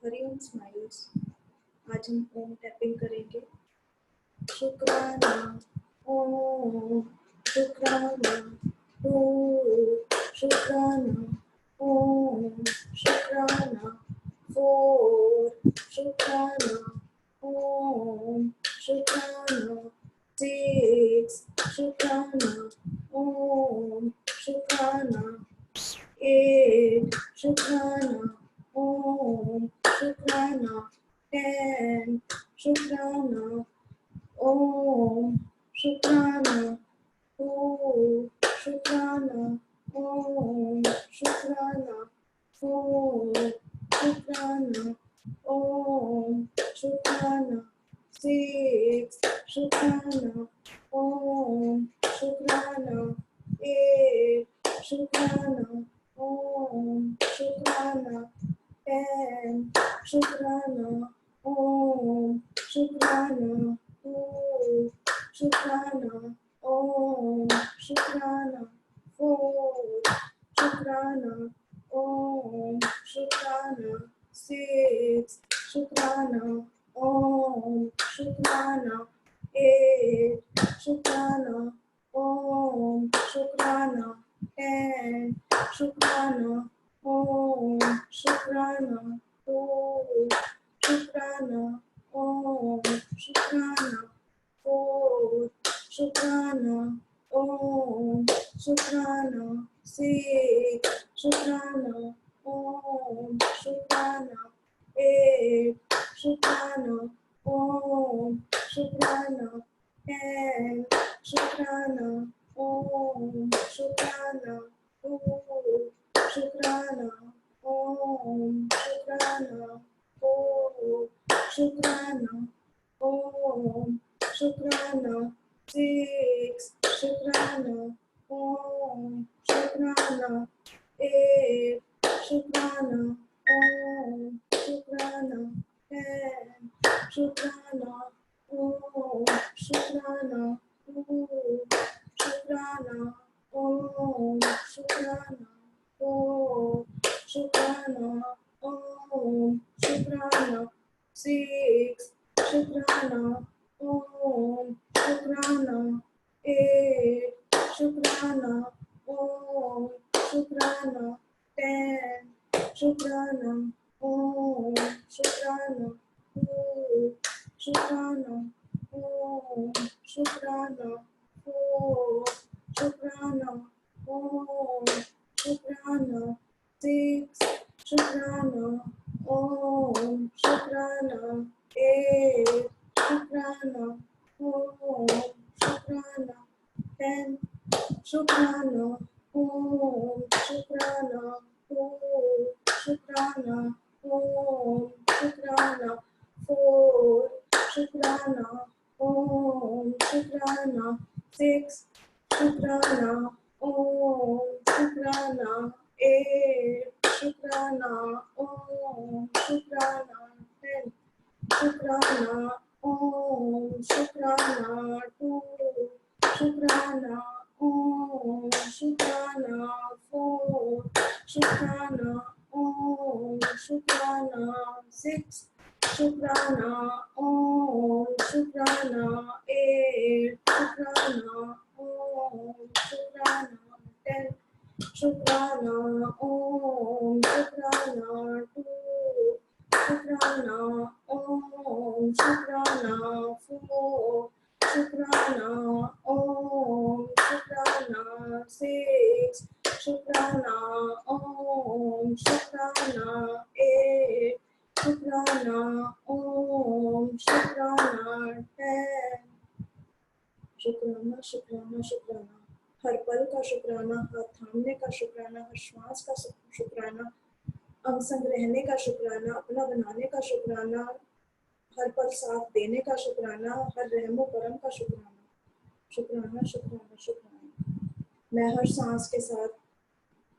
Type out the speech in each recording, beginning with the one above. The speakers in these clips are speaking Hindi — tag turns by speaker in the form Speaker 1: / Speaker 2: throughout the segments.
Speaker 1: हरिओम स्माइल्स। आज हम ओम टैपिंग करेंगे। शुक्राना ओम, शुक्राना ओम, शुक्राना ओम, शुक्राना फोर, शुक्राना ओम, शुक्राना सिक्स, शुक्राना ओम, शुक्राना 8, शुक्राना ओम, शुक्राना 10, शुक्राना ओम, शुक्राना 2, शुक्राना ओम, शुक्राना 4, शुक्राना ओम, शुक्राना 6, शुक्राना ओम, शुक्राना 8, शुक्राना ओम, शुक्राना 10, शुक्राना ओम, शुक्राना 2, शुक्राना ओम, शुक्राना 4, शुक्राना ओम, शुक्राना 6, शुक्राना ओम, शुक्राना 8, शुक्राना ओम, शुक्राना 10, शुक्राना ओम, शुक्राना 2, शुक्राना ओम, शुक्राना 4, शुक्राना ओम, शुक्राना 6, शुक्राना ओम, शुक्राना 8, शुक्राना ओम, शुक्राना 10, शुक्राना ओम, शुक्राना 2, शुक्राना ओम, शुक्राना 4, शुक्राना ओम, शुक्राना 6, शुक्राना ओम, शुक्राना 8, शुक्राना ओम, शुक्राना 10, शुक्राना ओम, शुक्राना 2, शुक्राना ओम, शुक्राना 4, शुक्राना ओम, शुक्राना 6, शुक्राना ओम, शुक्राना 8, शुक्राना ओम, शुक्राना 10, शुक्राना ओम, शुक्राना 2, शुक्राना ओम, शुक्राना 4, शुक्राना ओम, शुक्राना 6, शुक्राना ओम, शुक्राना 8, शुक्राना ओम, शुक्राना 10, शुक्राना ओम, शुक्राना 2, शुक्राना ओम, शुक्राना 4, शुक्राना ओम, शुक्राना 6, शुक्राना ओम, शुक्राना 8, शुक्राना ओम, शुक्राना 10, शुक्राना ओम, शुक्राना 2, शुक्राना ओम, शुक्राना 4, शुक्राना ओम, शुक्राना 6, शुक्राना ओम, शुक्राना 8, शुक्राना ओम, शुक्राना 10, शुक्राना ओम, शुक्राना 2, शुक्राना ओम, शुक्राना 4, शुक्राना ओम, शुक्राना 6, शुक्राना ओम, शुक्राना 8, शुक्राना ओम, शुक्राना 10, शुक्राना शुक्राना शुक्राना, हर पल का शुक्राना, हाथ थामने का शुक्राना, हर श्वास का शुक्राना, अंग संग रहने का शुक्राना, अपना बनाने का शुक्राना, हर पल साथ देने का शुक्राना, हर रहमो करम का शुक्राना, शुक्राना शुक्राना शुक्राना। मैं हर सांस के साथ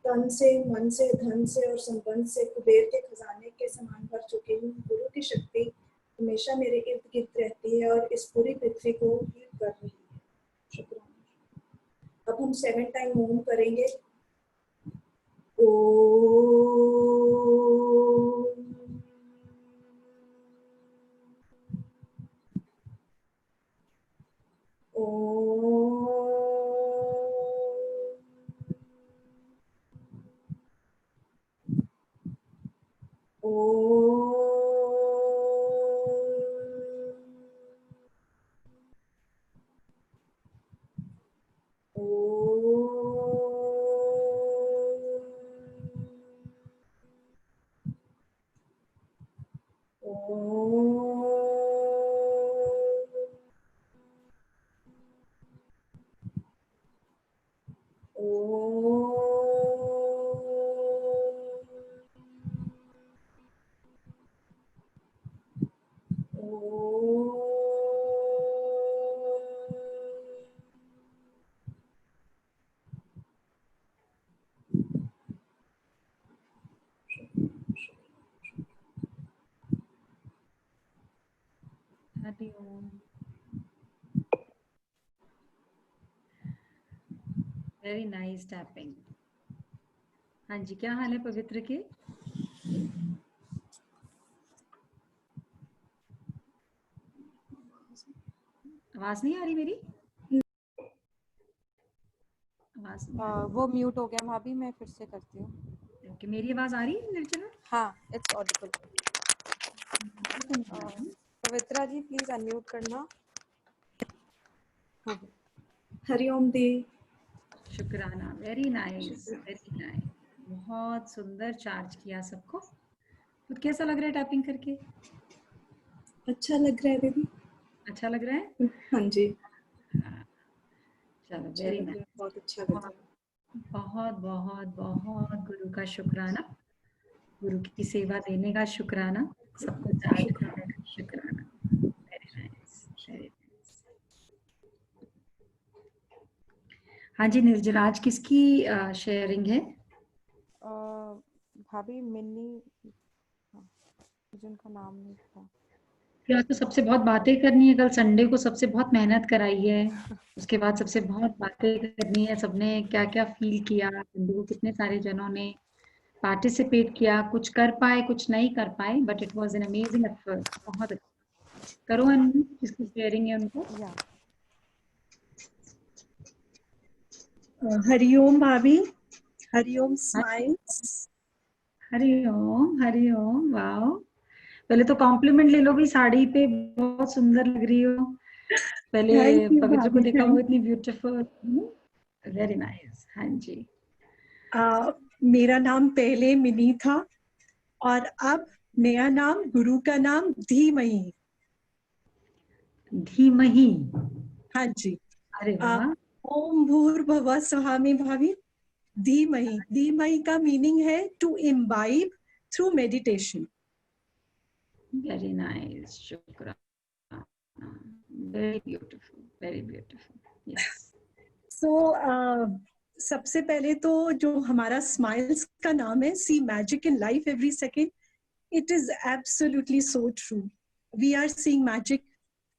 Speaker 1: तन से, मन से, धन से और संबंध से कुबेर के खजाने के समान भर चुकी हूँ। गुरु की शक्ति हमेशा मेरे इर्द गिर्द रहती है और इस पूरी पृथ्वी को हील कर रही है। शुक्राना। अब हम 7 टाइम ओम करेंगे। Om
Speaker 2: Hari Om. Very nice tapping. हाँ जी, क्या हाल है पवित्र के? आवाज नहीं आ रही मेरी? आवाज नहीं आ रही।
Speaker 3: वो म्यूट हो गया भाभी, मैं फिर से करती हूँ।
Speaker 2: ओके, मेरी आवाज आ रही है निर्जला?
Speaker 3: हाँ, it's audible. Pavitra ji please unmute करना। हाँ,
Speaker 1: हरिओम दी।
Speaker 2: शुक्राना। Very nice, very nice. बहुत सुंदर चार्ज किया सबको। तो कैसा लग रहा है टैपिंग करके?
Speaker 1: अच्छा लग रहा है दीदी।
Speaker 2: अच्छा लग रहा है?
Speaker 1: हाँ जी,
Speaker 2: हाँ, चलो
Speaker 1: अच्छा
Speaker 2: वेरी
Speaker 1: लग रहा है,
Speaker 2: नाइस।
Speaker 1: बहुत अच्छा लग रहा है।
Speaker 2: बहुत बहुत बहुत गुरु का शुक्राना, गुरु की सेवा देने का शुक्राना, सबको चार्ज
Speaker 1: शुक्राना।
Speaker 2: करने का शुक्राना। Very nice, very nice. हाँ जी निर्जला, आज किसकी शेयरिंग है?
Speaker 3: भाभी मिन्नी, हाँ, मुझे उनका नाम नहीं पता।
Speaker 2: या तो सबसे बहुत बातें करनी है, कल संडे को सबसे बहुत मेहनत कराई है, उसके बाद सबसे बहुत बातें करनी है, सबने क्या क्या फील किया, संडे को कितने सारे जनों ने पार्टिसिपेट किया, कुछ कर पाए कुछ नहीं कर पाए, but it was an amazing effort. बहुत अच्छा। करो अनम्यूट जिसकी शेयरिंग है उनको।
Speaker 3: या
Speaker 1: हरिओम भाभी, हरिओम स्माइल्स।
Speaker 2: हरिओम हरिओम। वाओ, पहले तो कॉम्प्लीमेंट ले लो भाई, साड़ी पे बहुत सुंदर लग रही हो। पहले
Speaker 1: थैंक यू
Speaker 2: पवित्र को
Speaker 1: भाभी,
Speaker 2: देखा वो
Speaker 1: थैंक
Speaker 2: इतनी ब्यूटीफुल। Very nice. हाँ जी।
Speaker 1: मेरा नाम पहले मिनी था और अब नया नाम, गुरु का नाम धीमही।
Speaker 2: धीमही।
Speaker 1: हाँ जी।
Speaker 2: अरे वाह।
Speaker 1: ओम भूर्भुवः स्वः में भाभी, धीमही, धीमही का मीनिंग है to imbibe through meditation.
Speaker 2: Very nice, शुक्राना। Very beautiful, very beautiful. Yes.
Speaker 1: So सबसे पहले तो जो हमारा स्माइल्स का नाम है, see magic in life every second, it is absolutely so true. We are seeing magic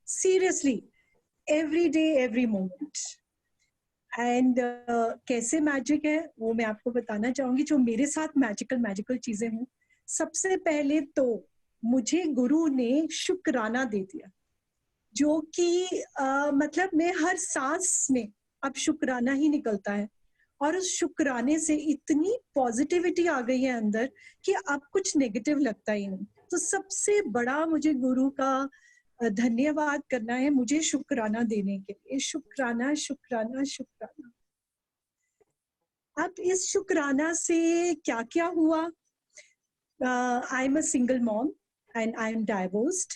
Speaker 1: seriously every day, every moment. And कैसे मैजिक है वो मैं आपको बताना चाहूंगी, जो मेरे साथ मैजिकल मैजिकल चीजें हुई। सबसे पहले तो मुझे गुरु ने शुक्राना दे दिया, जो कि मतलब मैं हर सांस में अब शुक्राना ही निकलता है, और उस शुक्राने से इतनी पॉजिटिविटी आ गई है अंदर कि अब कुछ नेगेटिव लगता ही नहीं। तो सबसे बड़ा मुझे गुरु का धन्यवाद करना है, मुझे शुक्राना देने के लिए। शुक्राना शुक्राना शुक्राना। अब इस शुक्राना से क्या क्या हुआ? I am a single mom and I am divorced.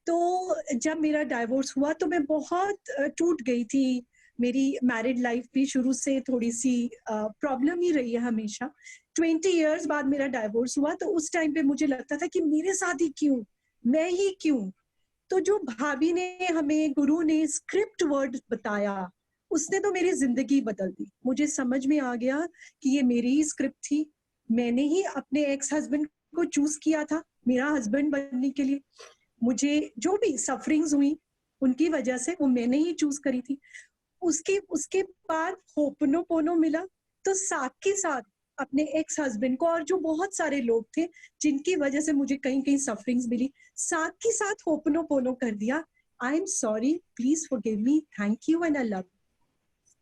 Speaker 1: तो जब मेरा डाइवोर्स हुआ तो मैं बहुत टूट गई थी। मेरी मैरिड लाइफ भी शुरू से थोड़ी सी प्रॉब्लम ही रही है हमेशा। 20 इयर्स बाद मेरा डाइवोर्स हुआ, तो उस टाइम पे मुझे लगता था कि मेरे साथ ही क्यों, मैं ही क्यों। तो जो भाभी ने हमें, गुरु ने स्क्रिप्ट वर्ड बताया, उसने तो मेरी जिंदगी बदल दी। मुझे समझ में आ गया कि ये मेरी ही स्क्रिप्ट थी। मैंने ही अपने एक्स हस्बैंड को चूज किया था मेरा हस्बैंड बनने के लिए। मुझे जो भी सफरिंग्स हुई उनकी वजह से वो मैंने ही चूज करी थी। उसके उसके बाद होपनोपोनो मिला, तो साथ के साथ अपने एक्स हस्बैंड को, और जो बहुत सारे लोग थे जिनकी वजह से मुझे कहीं कहीं सफरिंग्स मिली, साथ के साथ होपनोपोनो कर दिया। I am sorry, please forgive me, thank you and I love.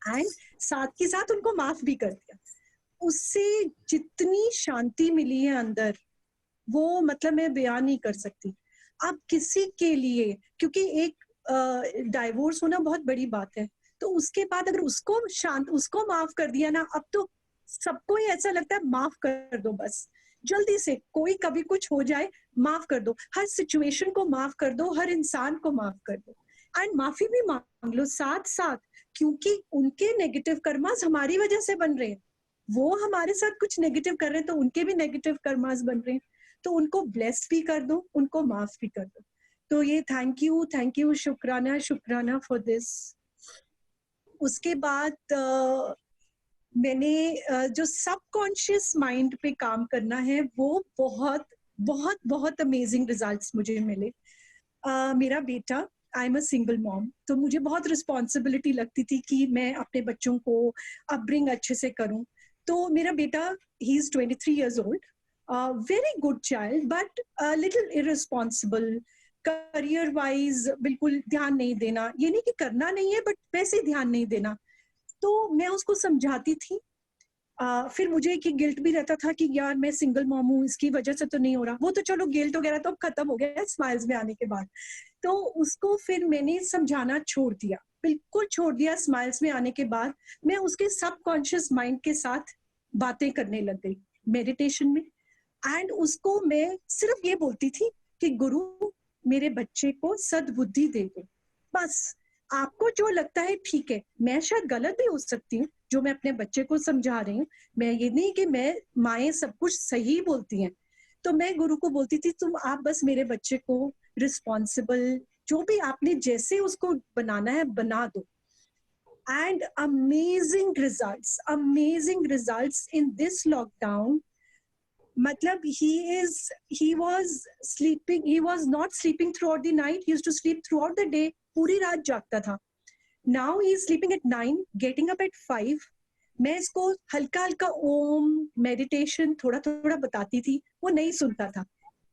Speaker 1: And साथ के साथ उनको माफ भी कर दिया। उससे जितनी शांति मिली है अंदर, वो मतलब मैं बयान नहीं कर सकती। अब किसी के लिए, क्योंकि एक डाइवोर्स होना बहुत बड़ी बात है, तो उसके बाद अगर उसको माफ कर दिया ना, अब तो सबको ही ऐसा लगता है माफ कर दो, बस जल्दी से, कोई कभी कुछ हो जाए माफ कर दो, हर सिचुएशन को माफ कर दो, हर इंसान को माफ कर दो, एंड माफी भी मांग लो साथ साथ, क्योंकि उनके नेगेटिव कर्मास हमारी वजह से बन रहे हैं, वो हमारे साथ कुछ नेगेटिव कर रहे हैं तो उनके भी नेगेटिव कर्मास बन रहे हैं, तो उनको ब्लेस भी कर दो, उनको माफ भी कर दो। तो ये थैंक यू, शुक्राना शुक्राना फॉर दिस। उसके बाद मैंने जो सबकॉन्शियस माइंड पे काम करना है, वो बहुत बहुत बहुत अमेजिंग रिजल्ट्स मुझे मिले। मेरा बेटा, I am a single mom, तो मुझे बहुत रिस्पॉन्सिबिलिटी लगती थी कि मैं अपने बच्चों को अपब्रिंग अच्छे से करूं। तो मेरा बेटा, he is 23 years old, very good child but little irresponsible, career wise बिल्कुल ध्यान नहीं देना, ये नहीं कि करना नहीं है बट वैसे ही ध्यान नहीं देना। तो मैं उसको समझाती थी, फिर मुझे कि गिल्ट भी रहता था कि यार मैं सिंगल मॉम हूँ, इसकी वजह से तो नहीं हो रहा। वो तो चलो गिल्ट वगैरह तो अब खत्म हो गया स्माइल्स में आने के बाद। तो उसको फिर मैंने समझाना छोड़ दिया, बिल्कुल छोड़ दिया। स्माइल्स में आने के बाद मैं उसके सबकॉन्शियस माइंड के साथ बातें करने लग गई मेडिटेशन में, एंड उसको मैं सिर्फ ये बोलती थी कि गुरु, मेरे बच्चे को सद्बुद्धि दे दो, बस। आपको जो लगता है ठीक है, मैं शायद गलत भी हो सकती हूँ जो मैं अपने बच्चे को समझा रही हूँ, मैं ये नहीं कि मैं माएँ सब कुछ सही बोलती हैं। तो मैं गुरु को बोलती थी, तुम आप बस मेरे बच्चे को रिस्पॉन्सिबल, जो भी आपने जैसे उसको बनाना है बना दो। And amazing results in this lockdown. मतलब he was not sleeping throughout the night, he used to sleep throughout the day, पूरी रात जागता था। Now he is sleeping at 9, getting up at 5। मैं इसको हल्का हल्का ओम मेडिटेशन थोड़ा थोड़ा बताती थी, वो नहीं सुनता था।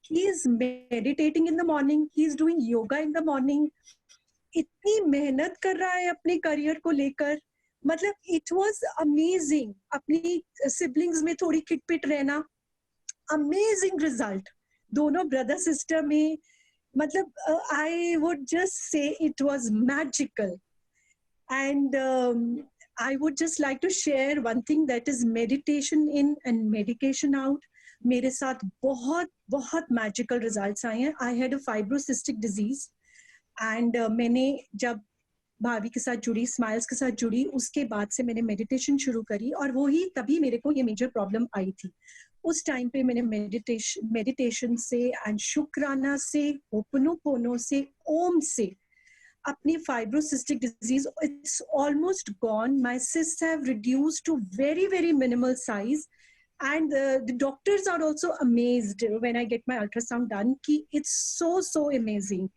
Speaker 1: He is meditating in the morning, he is doing yoga in the morning, इतनी मेहनत कर रहा है अपने करियर को लेकर। मतलब इट वाज अमेजिंग। अपनी सिबलिंग्स में थोड़ी खिटपिट रहना, अमेजिंग रिजल्ट दोनों ब्रदर सिस्टर में। मतलब I would just say it was magical. And I would just like to share one thing, that is meditation in and medication out. मेरे साथ बहुत बहुत मैजिकल रिजल्ट्स आए हैं। I had a fibrocystic disease, and मैंने जब भाभी के साथ जुड़ी, स्माइल्स के साथ जुड़ी, उसके बाद से मैंने मेडिटेशन शुरू करी, और वो ही तभी मेरे को ये मेजर प्रॉब्लम आई थी। उस टाइम पे मैंने मेडिटेशन से एंड शुक्राना से, होपनोपोनो से, ओम से अपनी fibrocystic disease, it's almost gone. My cysts have reduced to very very minimal size, and the doctors are also amazed when I get my ultrasound done कि it's so amazing.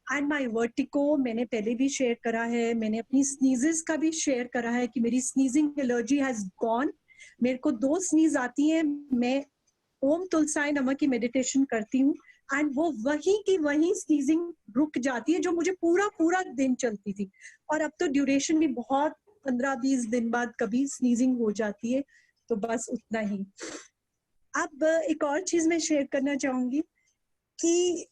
Speaker 1: And my vertigo मैंने पहले भी शेयर करा है, मैंने अपनी स्नीजेस का भी शेयर करा है कि मेरी स्नीजिंग एलर्जी हैज गॉन। मेरे को 2 स्नीज आती हैं, मैं ओम तुलसाय नमः की मेडिटेशन करती हूँ, एंड वो वहीं की वहीं स्नीजिंग रुक जाती है जो मुझे पूरा दिन चलती थी। और अब तो ड्यूरेशन भी बहुत, 15-20 दिन बाद कभी स्नीजिंग हो जाती है, तो बस उतना ही। अब एक और चीज मैं शेयर करना चाहूंगी कि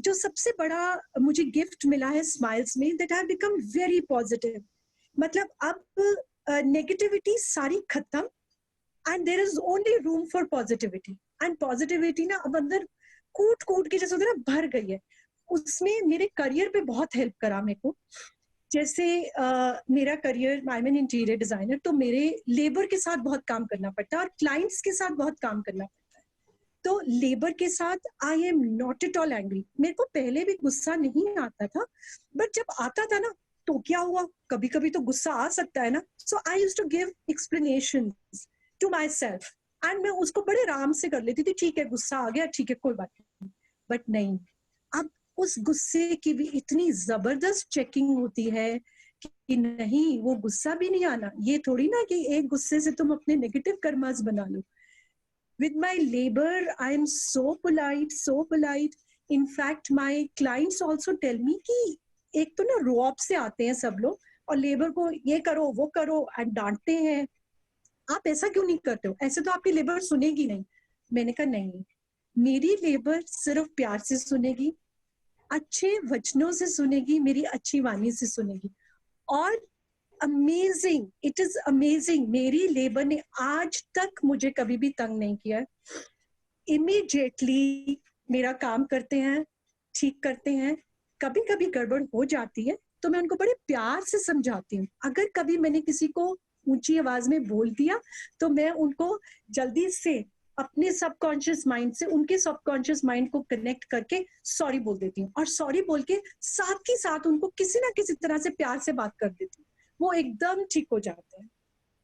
Speaker 1: जो सबसे बड़ा मुझे गिफ्ट मिला है स्माइल्स में, that I become very positive. मतलब अब नेगेटिविटी सारी खत्म, and there is only room for positivity. And positivity ना अब अंदर कूट के जैसे होता है ना, भर गई है। उसमें मेरे करियर पे बहुत हेल्प करा मेरे को। जैसे मेरा career, I am an interior designer, तो मेरे लेबर के साथ बहुत काम करना पड़ता है और क्लाइंट्स के साथ बहुत काम करना पड़ता है। तो लेबर के साथ I am not at all angry. मेरे को पहले भी गुस्सा नहीं आता था, बट जब आता था ना तो क्या हुआ, कभी कभी तो गुस्सा आ सकता है ना। So I used to give explanations to myself, and मैं उसको बड़े आराम से कर लेती थी, ठीक है गुस्सा आ गया, ठीक है कोई बात नहीं। बट नहीं, अब उस गुस्से की भी इतनी जबरदस्त चेकिंग होती है कि नहीं, वो गुस्सा भी नहीं आना। ये थोड़ी ना कि एक गुस्से से तुम अपने नेगेटिव कर्मास बना लो। With my labor, I am so polite. In fact, my clients also tell me कि एक तो ना रोब से आते हैं सब लोग, और लेबर को ये करो वो करो एंड डांटते हैं, आप ऐसा क्यों नहीं करते हो, ऐसे तो आपकी लेबर सुनेगी नहीं। मैंने कहा नहीं, मेरी लेबर सिर्फ प्यार से सुनेगी, अच्छे वचनों से सुनेगी, मेरी अच्छी वाणी से सुनेगी। और अमेजिंग, इट इज अमेजिंग, मेरी लेबर ने आज तक मुझे कभी भी तंग नहीं किया। इमीडिएटली मेरा काम करते हैं, ठीक करते हैं। कभी कभी गड़बड़ हो जाती है तो मैं उनको बड़े प्यार से समझाती हूँ। अगर कभी मैंने किसी को ऊंची आवाज में बोल दिया तो मैं उनको जल्दी से अपने सबकॉन्शियस माइंड से उनके सबकॉन्शियस माइंड को कनेक्ट करके सॉरी बोल देती हूँ, और सॉरी बोल के साथ ही साथ उनको किसी ना किसी तरह से प्यार से बात कर देती हूँ, वो एकदम ठीक हो जाते हैं।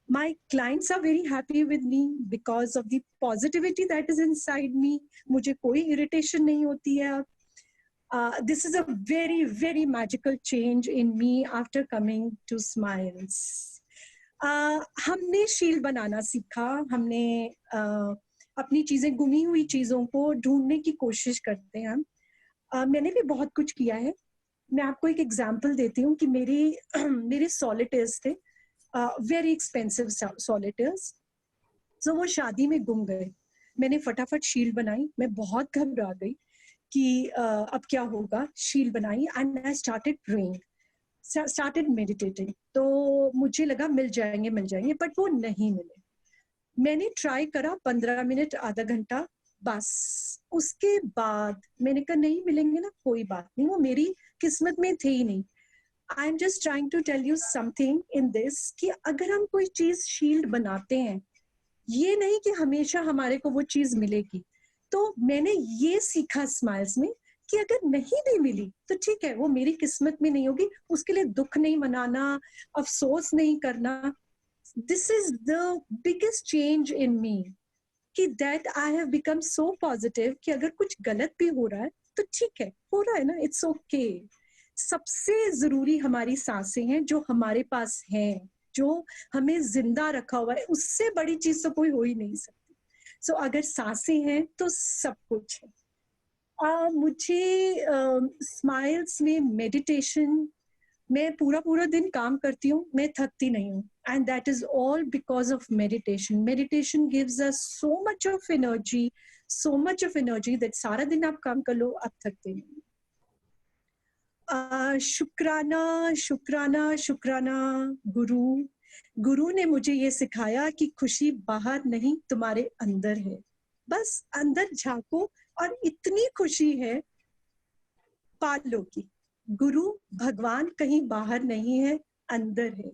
Speaker 1: My clients are very happy with me because of the positivity that is inside me. मुझे कोई irritation नहीं होती है अब। This is a very, very magical change in me after coming to Smiles. हमने शील बनाना सीखा, हमने अपनी चीजें, गुमी हुई चीजों को ढूंढने की कोशिश करते हैं हम। मैंने भी बहुत कुछ किया है। मैं आपको एक एग्जाम्पल देती हूँ कि मेरे सॉलिटेयर्स थे, वेरी एक्सपेंसिव सॉलिटेयर्स, तो वो शादी में गुम गए। मैंने फटाफट शील बनाई, मैं बहुत घबरा गई कि अब क्या होगा। शील बनाई and I started praying, started meditating. तो मुझे लगा मिल जाएंगे, बट वो नहीं मिले। मैंने ट्राई करा 15 मिनट, आधा घंटा, बस उसके बाद मैंने कहा नहीं मिलेंगे ना, कोई बात नहीं, वो मेरी किस्मत में थे ही नहीं। I am just trying to tell you something in this कि अगर हम कोई चीज शील्ड बनाते हैं, ये नहीं कि हमेशा हमारे को वो चीज मिलेगी। तो मैंने ये सीखा स्माइल्स में कि अगर नहीं भी मिली तो ठीक है, वो मेरी किस्मत में नहीं होगी, उसके लिए दुख नहीं मनाना, अफसोस नहीं करना। This is the biggest change in me कि that I have become so positive कि अगर कुछ गलत भी हो रहा है तो ठीक है, हो रहा है ना, इट्स ओके। सबसे जरूरी हमारी सांसें हैं जो हमारे पास हैं, जो हमें जिंदा रखा हुआ है, उससे बड़ी चीज तो कोई हो ही नहीं सकती। सो अगर सांसें हैं तो सब कुछ है। मुझे स्माइल्स में मेडिटेशन, मैं पूरा दिन काम करती हूँ, मैं थकती नहीं हूँ, and that is all because of meditation. Meditation gives us so much of energy that सारा दिन आप काम कर लो, आप थकते नहीं। शुक्राना शुक्राना शुक्राना गुरु ने मुझे ये सिखाया कि खुशी बाहर नहीं, तुम्हारे अंदर है। बस अंदर झांको और इतनी खुशी है पालो की। गुरु भगवान कहीं बाहर नहीं है, अंदर है।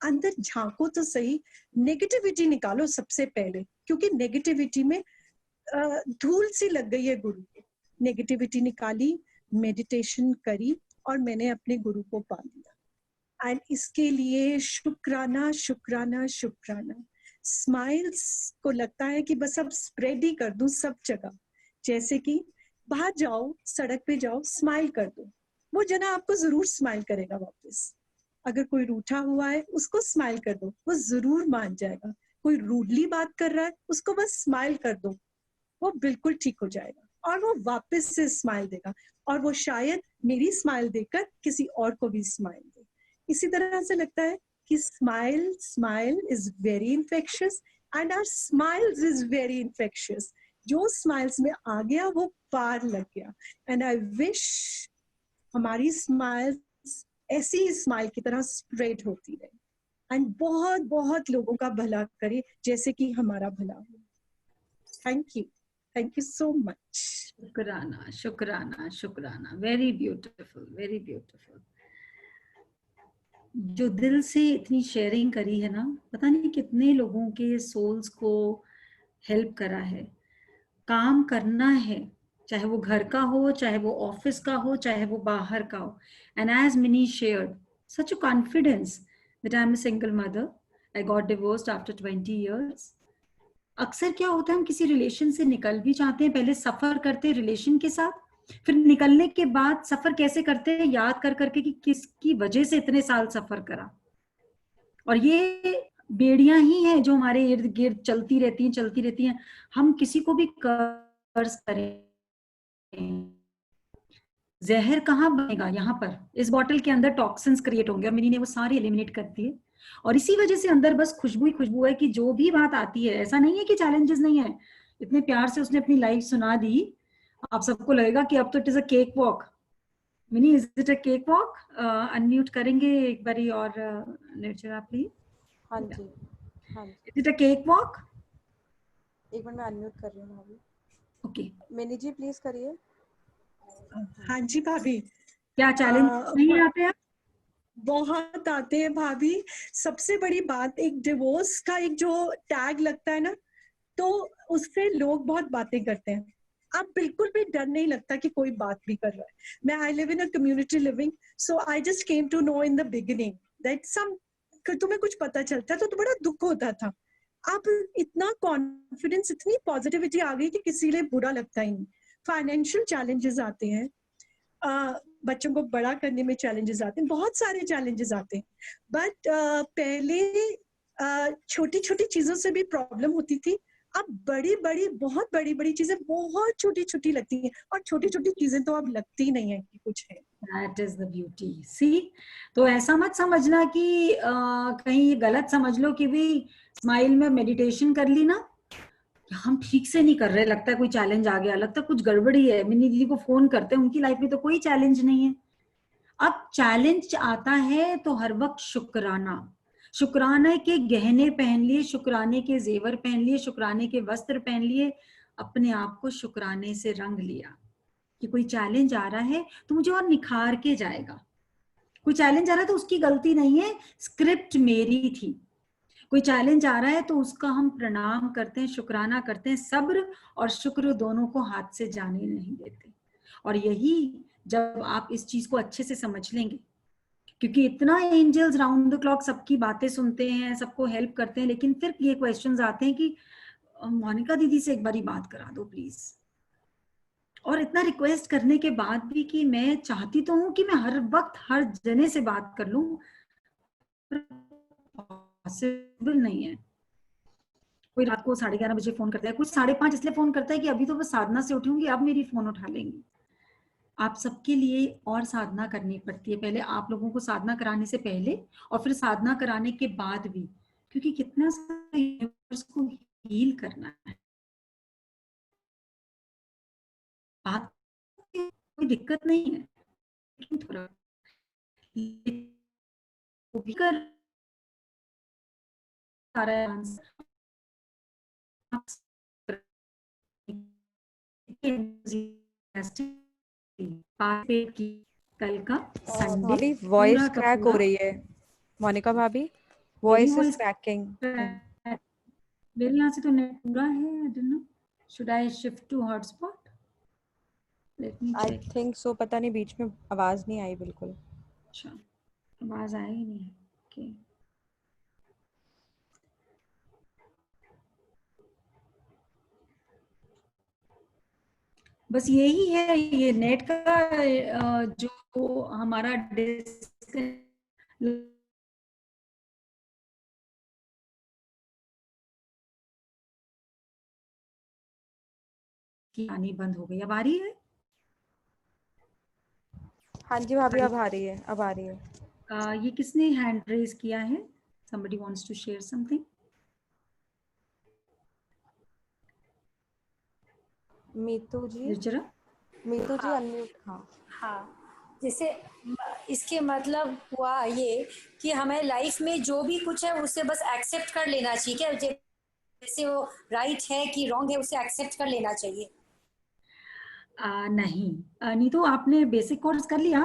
Speaker 1: अंदर झांको तो सही, नेगेटिविटी निकालो सबसे पहले, क्योंकि नेगेटिविटी में धूल सी लग गई है गुरु को। नेगेटिविटी निकाली, मेडिटेशन करी और मैंने अपने गुरु को पा लिया। एंड इसके लिए शुक्राना शुक्राना शुक्राना। स्माइल्स को लगता है कि बस अब स्प्रेड ही कर दूं सब जगह, जैसे कि बाहर जाओ, सड़क पे जाओ, स्माइल कर दो, वो जना आपको जरूर स्माइल करेगा वापस। अगर कोई रूठा हुआ है उसको स्माइल कर दो, वो जरूर मान जाएगा। कोई रूडली बात कर रहा है उसको बस स्माइल कर दो, वो बिल्कुल ठीक हो जाएगा और वो वापस से स्माइल देगा, और वो शायद मेरी स्माइल देकर किसी और को भी स्माइल दे। इसी तरह से लगता है कि smile is very infectious and our smiles is very infectious. जो स्माइल्स में आ गया वो पार लग गया। एंड आई विश हमारी स्माइल्स ऐसी स्माइल की तरह स्प्रेड होती रहे एंड बहुत बहुत लोगों का भला करे, जैसे कि हमारा भला हो। Thank you so much.
Speaker 2: शुक्राना शुक्राना शुक्राना। Very beautiful, very beautiful. जो दिल से इतनी शेयरिंग करी है ना, पता नहीं कितने लोगों के सोल्स को हेल्प करा है। काम करना है, चाहे वो घर का हो, चाहे वो ऑफिस का हो, चाहे वो बाहर का हो। And as Mini shared such a confidence that I'm a single mother. I got divorced after 20 years. अक्सर क्या होता है, हम किसी रिलेशन से निकल भी चाहते हैं, पहले सफर करते हैं रिलेशन के साथ, फिर निकलने के बाद सफर कैसे करते हैं, याद कर करके कि किसकी वजह से इतने साल सफर करा। और ये बेड़ियां ही हैं जो हमारे इर्द गिर्द चलती रहती हैं। हम किसी को भी कर्ज करें, जहर कहाँ बनेगा, यहाँ पर इस बॉटल के अंदर टॉक्सिन्स क्रिएट होंगे, और मिनी ने वो सारे एलिमिनेट कर दिए। और इसी वजह से अंदर बस खुशबू ही खुशबू है कि जो भी बात आती है, ऐसा नहीं है कि चैलेंजेस नहीं है,
Speaker 4: इतने प्यार से उसने अपनी लाइफ सुना दी, आप सबको लगेगा कि अब तो it is a cake walk. Mini, is it a cake walk? Unmute करेंगे एक बारी और निर्जरा प्लीज।
Speaker 3: हाँ जी, हाँ जी,
Speaker 4: is it a cake walk?
Speaker 3: एक मिनट मैं अनम्यूट कर रही हूँ भाभी।
Speaker 4: ओके,
Speaker 3: मिनी जी प्लीज करिए।
Speaker 1: हाँ जी भाभी।
Speaker 4: क्या चैलेंज नहीं आते हैं?
Speaker 1: बहुत आते हैं भाभी। सबसे बड़ी बात, एक डिवोर्स का एक जो टैग लगता है ना, तो उससे लोग बहुत बातें करते हैं। अब बिल्कुल भी डर नहीं लगता कि कोई बात भी कर रहा है। मैं I live in a community living, so I just came to know in the beginning that some, तुम्हें कुछ पता चलता तो बड़ा दुख होता था। अब इतना कॉन्फिडेंस, इतनी पॉजिटिविटी आ गई कि किसी लिए बुरा लगता ही नहीं। फाइनेंशियल चैलेंजेस आते हैं, बच्चों को बड़ा करने में चैलेंजेस आते हैं, बहुत सारे चैलेंजेस आते हैं, बट पहले छोटी छोटी चीजों से भी प्रॉब्लम होती थी। अब बड़ी बड़ी, बहुत बड़ी बड़ी चीजें बहुत छोटी छोटी लगती हैं, और छोटी छोटी चीजें तो अब लगती नहीं है कि कुछ है।
Speaker 4: That is the beauty. See, तो ऐसा मत समझना कि कहीं ये गलत समझ लो कि भी स्माइल में मेडिटेशन कर ली ना, हम ठीक से नहीं कर रहे, लगता है कोई चैलेंज आ गया, लगता है कुछ गड़बड़ी है। मिनी दीदी को फोन करते हैं, उनकी लाइफ में तो कोई चैलेंज नहीं है। अब चैलेंज आता है तो हर वक्त शुक्राना, शुक्राने के गहने पहन लिए, शुक्राने के जेवर पहन लिए, शुक्राने के वस्त्र पहन लिए, अपने आप को शुक्राने से रंग लिया कि कोई चैलेंज आ रहा है तो मुझे और निखार के जाएगा। कोई चैलेंज आ रहा है तो उसकी गलती नहीं है, स्क्रिप्ट मेरी थी। कोई चैलेंज आ रहा है तो उसका हम प्रणाम करते हैं, शुक्राना करते हैं, सब्र और शुक्र दोनों को हाथ से जाने नहीं देते। और यही जब आप इस चीज को अच्छे से समझ लेंगे, क्योंकि इतना एंजल्स राउंड द क्लॉक सबकी बातें सुनते हैं, सबको हेल्प करते हैं, लेकिन फिर ये क्वेश्चंस आते हैं कि मोनिका दीदी से एक बारी बात करा दो प्लीज। और इतना रिक्वेस्ट करने के बाद भी कि मैं चाहती तो हूं कि मैं हर वक्त हर जने से बात कर लूं, पॉसिबल नहीं है। कोई रात को 11:30 बजे फोन करता है, कुछ 5:30 इसलिए फोन करता है कि अभी तो बस साधना से उठी होंगी, अब मेरी फोन उठा लेंगी। आप सबके लिए और साधना करनी पड़ती है, पहले आप लोगों को साधना कराने से पहले और फिर साधना कराने के बाद भी, क्योंकि कितना सारा यूनिवर्स को हील करना है। बात कोई दिक्कत नहीं है, लेकिन थोड़ा वो भी कर आ रहा है आंसर। कल का संडे
Speaker 3: भाभी वॉइस
Speaker 4: पूरा का
Speaker 3: क्रैक हो
Speaker 4: पूरा
Speaker 3: रही है। मोनिका भाभी
Speaker 4: मेरी
Speaker 3: वॉइस इज
Speaker 4: वॉइस
Speaker 3: क्रैकिंग।
Speaker 4: मेरे यहाँ से तो नेट पूरा है। I don't know, should I shift to hotspot? Let me
Speaker 3: I
Speaker 4: check.
Speaker 3: Think so, पता नहीं, बीच में आवाज नहीं आई बिल्कुल।
Speaker 4: अच्छा, आवाज आई ही नहीं। ओके, बस यही है, ये नेट का जो हमारा की आनी बंद हो गई। अब आ रही है?
Speaker 3: हाँ जी भाभी, अब आ रही है, अब आ रही है।
Speaker 4: ये किसने हैंड रेज किया है? somebody wants to share something?
Speaker 3: Meetu जी,
Speaker 4: निर्जरा?
Speaker 3: मीतू जी
Speaker 5: हाँ
Speaker 3: अनम्यूट। हाँ
Speaker 5: हाँ, जैसे इसके मतलब हुआ ये कि हमें लाइफ में जो भी कुछ है उसे बस एक्सेप्ट कर लेना चाहिए क्या? जैसे वो राइट है कि रॉन्ग है उसे एक्सेप्ट कर लेना चाहिए?
Speaker 4: नहीं, नीतू आपने बेसिक कोर्स कर लिया?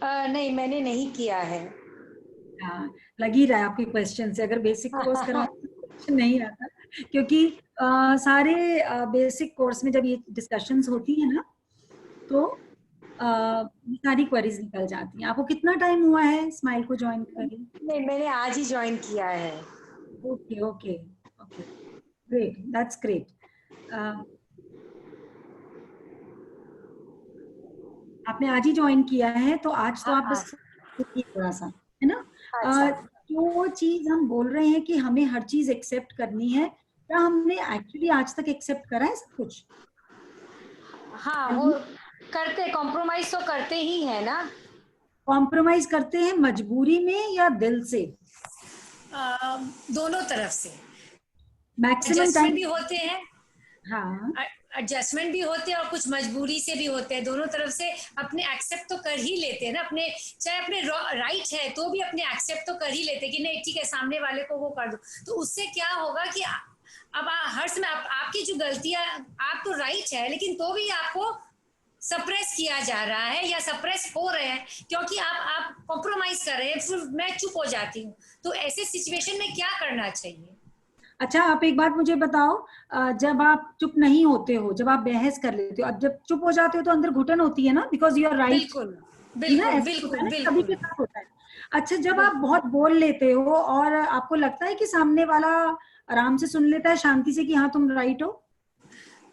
Speaker 5: नहीं, मैंने नहीं किया है।
Speaker 4: हाँ, लग ही रहा है आपके क्वेश्चन से, अगर बेसिक कोर्स करा तो नहीं आता, क्योंकि सारे बेसिक कोर्स में जब ये डिस्कशंस होती है ना, तो सारी क्वेरीज निकल जाती हैं। आपको कितना टाइम हुआ है स्माइल को ज्वाइन करे?
Speaker 5: नहीं, मैंने आज ही ज्वाइन किया है।
Speaker 4: Okay okay okay, great, that's great. आपने आज ही ज्वाइन किया है तो आज तो
Speaker 5: हाँ
Speaker 4: आप
Speaker 5: हाँ,
Speaker 4: बस थोड़ा सा, है ना?
Speaker 5: अच्छा।
Speaker 4: जो चीज हम बोल रहे हैं कि हमें हर चीज एक्सेप्ट करनी है, क्या हमने एक्चुअली आज तक एक्सेप्ट करा है सब कुछ?
Speaker 5: हाँ, वो करते, कॉम्प्रोमाइज तो करते ही है ना।
Speaker 4: कॉम्प्रोमाइज करते हैं मजबूरी में या दिल से?
Speaker 5: दोनों तरफ से
Speaker 4: मैक्सिमम
Speaker 5: एडजस्टमेंट
Speaker 4: टाइम,
Speaker 5: भी होते हैं
Speaker 4: हाँ
Speaker 5: एडजस्टमेंट भी होते हैं और कुछ मजबूरी से भी होते हैं, दोनों तरफ से अपने एक्सेप्ट तो कर ही लेते हैं ना, अपने चाहे अपने राइट है तो भी अपने एक्सेप्ट तो कर ही लेते हैं कि नहीं ठीक है सामने वाले को वो कर दो। तो उससे क्या होगा कि अब हर समय आपकी जो गलतियां, आप तो राइट है लेकिन तो भी आपको सप्रेस किया जा रहा है या सप्रेस हो रहे हैं क्योंकि आप कॉम्प्रोमाइज कर रहे हैं, फिर मैं चुप हो जाती हूँ। तो ऐसे सिचुएशन में क्या करना चाहिए?
Speaker 4: अच्छा आप एक बात मुझे बताओ, जब आप चुप नहीं होते हो, जब आप बहस कर लेते हो, अब जब चुप हो जाते हो तो अंदर घुटन होती है ना, बिकॉज यू आर राइट।
Speaker 5: बिल्कुल
Speaker 4: ना
Speaker 5: बिल्कुल
Speaker 4: ऐसा होता
Speaker 5: बिल्कुल
Speaker 4: है ना, सभी के
Speaker 5: बिल्कुल
Speaker 4: साथ होता है। अच्छा जब आप बहुत बोल लेते हो और आपको लगता है कि सामने वाला आराम से सुन लेता है शांति से कि हाँ तुम राइट हो?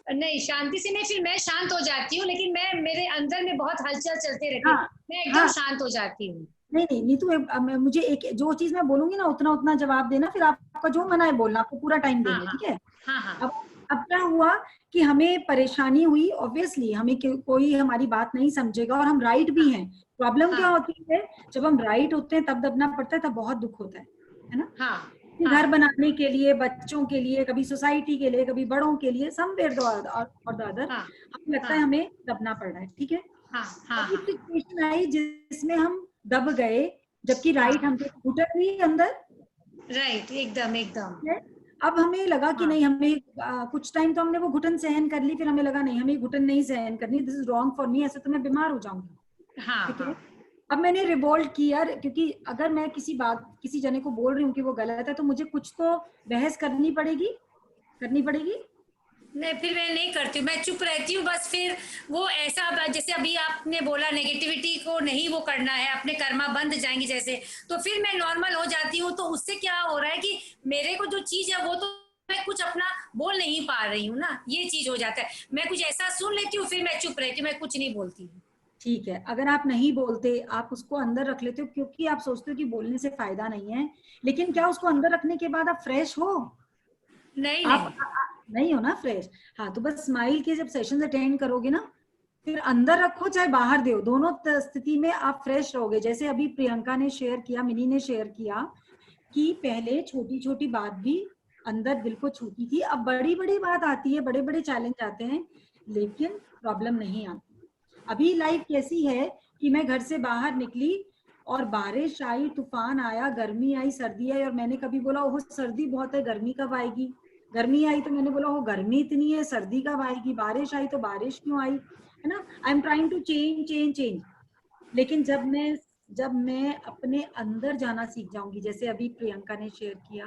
Speaker 5: नहीं, शांति से नहीं, फिर मैं शांत हो जाती हूँ, लेकिन मैं मेरे अंदर में बहुत हलचल चलते रहती है,
Speaker 4: हाँ
Speaker 5: मैं एकदम
Speaker 4: हाँ,
Speaker 5: शांत हो जाती हूँ।
Speaker 4: नहीं नहीं नीतू, मुझे एक जो चीज मैं बोलूंगी ना उतना उतना जवाब देना, फिर आपका जो मना है बोलना, आपको पूरा टाइम
Speaker 5: हाँ
Speaker 4: देंगे,
Speaker 5: हाँ
Speaker 4: ठीक है?
Speaker 5: हाँ हाँ
Speaker 4: अब क्या हुआ कि हमें परेशानी हुई, ऑब्वियसली हमें कोई हमारी बात नहीं समझेगा और हम राइट भी हैं। प्रॉब्लम क्या
Speaker 5: हाँ
Speaker 4: होती है, जब हम राइट होते हैं तब दबना पड़ता है, तब बहुत दुख होता है ना?
Speaker 5: हाँ
Speaker 4: कि
Speaker 5: हाँ
Speaker 4: घर बनाने के लिए, बच्चों के लिए, कभी सोसाइटी के लिए, कभी बड़ों के लिए, समवेयर द अदर
Speaker 5: हाँ
Speaker 4: हमें लगता है
Speaker 5: हाँ
Speaker 4: हमें दबना पड़ रहा है, ठीक है?
Speaker 5: हाँ हाँ
Speaker 4: अब एक
Speaker 5: हाँ
Speaker 4: सिचुएशन आई जिसमें हम दब गए, जबकि राइट
Speaker 5: हाँ
Speaker 4: हम थे, घुटन हुई अंदर,
Speaker 5: राइट, एकदम एकदम।
Speaker 4: है? अब हमें लगा कि
Speaker 5: हाँ
Speaker 4: नहीं, हमें कुछ टाइम तो हमने वो घुटन सहन कर ली, फिर हमें लगा नहीं हमें घुटन नहीं सहन करनी, this is wrong for me, ऐसे तो मैं बीमार हो जाऊंगी,
Speaker 5: हाँ
Speaker 4: ठीक
Speaker 5: हाँ
Speaker 4: है? अब मैंने रिवोल्ट किया, क्योंकि अगर मैं किसी जने को बोल रही हूँ कि वो गलत है तो मुझे कुछ तो बहस करनी पड़ेगी।
Speaker 5: नहीं, फिर मैं नहीं करती हूँ, मैं चुप रहती हूँ बस। फिर वो ऐसा, जैसे अभी आपने बोला नेगेटिविटी को नहीं वो करना है, अपने कर्मा बंद जाएंगी जैसे, तो फिर मैं नॉर्मल हो जाती हूँ। तो उससे क्या हो रहा है कि मेरे को जो चीज है वो तो मैं कुछ अपना बोल नहीं पा रही हूँ ना, ये चीज हो जाता है। मैं कुछ ऐसा सुन लेती हूँ, फिर मैं चुप रहती हूँ, मैं कुछ नहीं बोलती हूँ।
Speaker 4: ठीक है, अगर आप नहीं बोलते, आप उसको अंदर रख लेते हो क्योंकि आप सोचते हो कि बोलने से फायदा नहीं है, लेकिन क्या उसको अंदर रखने के बाद आप फ्रेश हो?
Speaker 5: नहीं
Speaker 4: आप
Speaker 5: नहीं
Speaker 4: नहीं हो ना फ्रेश। हाँ तो बस स्माइल के जब सेशन अटेंड करोगे ना, फिर अंदर रखो चाहे बाहर दो, दोनों स्थिति में आप फ्रेश रहोगे। जैसे अभी प्रियंका ने शेयर किया, मिनी ने शेयर किया कि पहले छोटी छोटी बात भी अंदर दिल को छूती थी, अब बड़ी बड़ी बात आती है, बड़े बड़े चैलेंज आते हैं, लेकिन प्रॉब्लम नहीं आती। अभी लाइफ कैसी है कि मैं घर से बाहर निकली और बारिश आई, तूफान आया, गर्मी आई, सर्दी आई, और मैंने कभी बोला ओह सर्दी बहुत है, गर्मी कब आएगी? गर्मी आई तो मैंने बोला ओह गर्मी इतनी है, सर्दी कब आएगी? बारिश आई तो बारिश क्यों आई, है ना? I am trying to change. लेकिन जब मैं अपने अंदर जाना सीख जाऊंगी, जैसे अभी प्रियंका ने शेयर किया,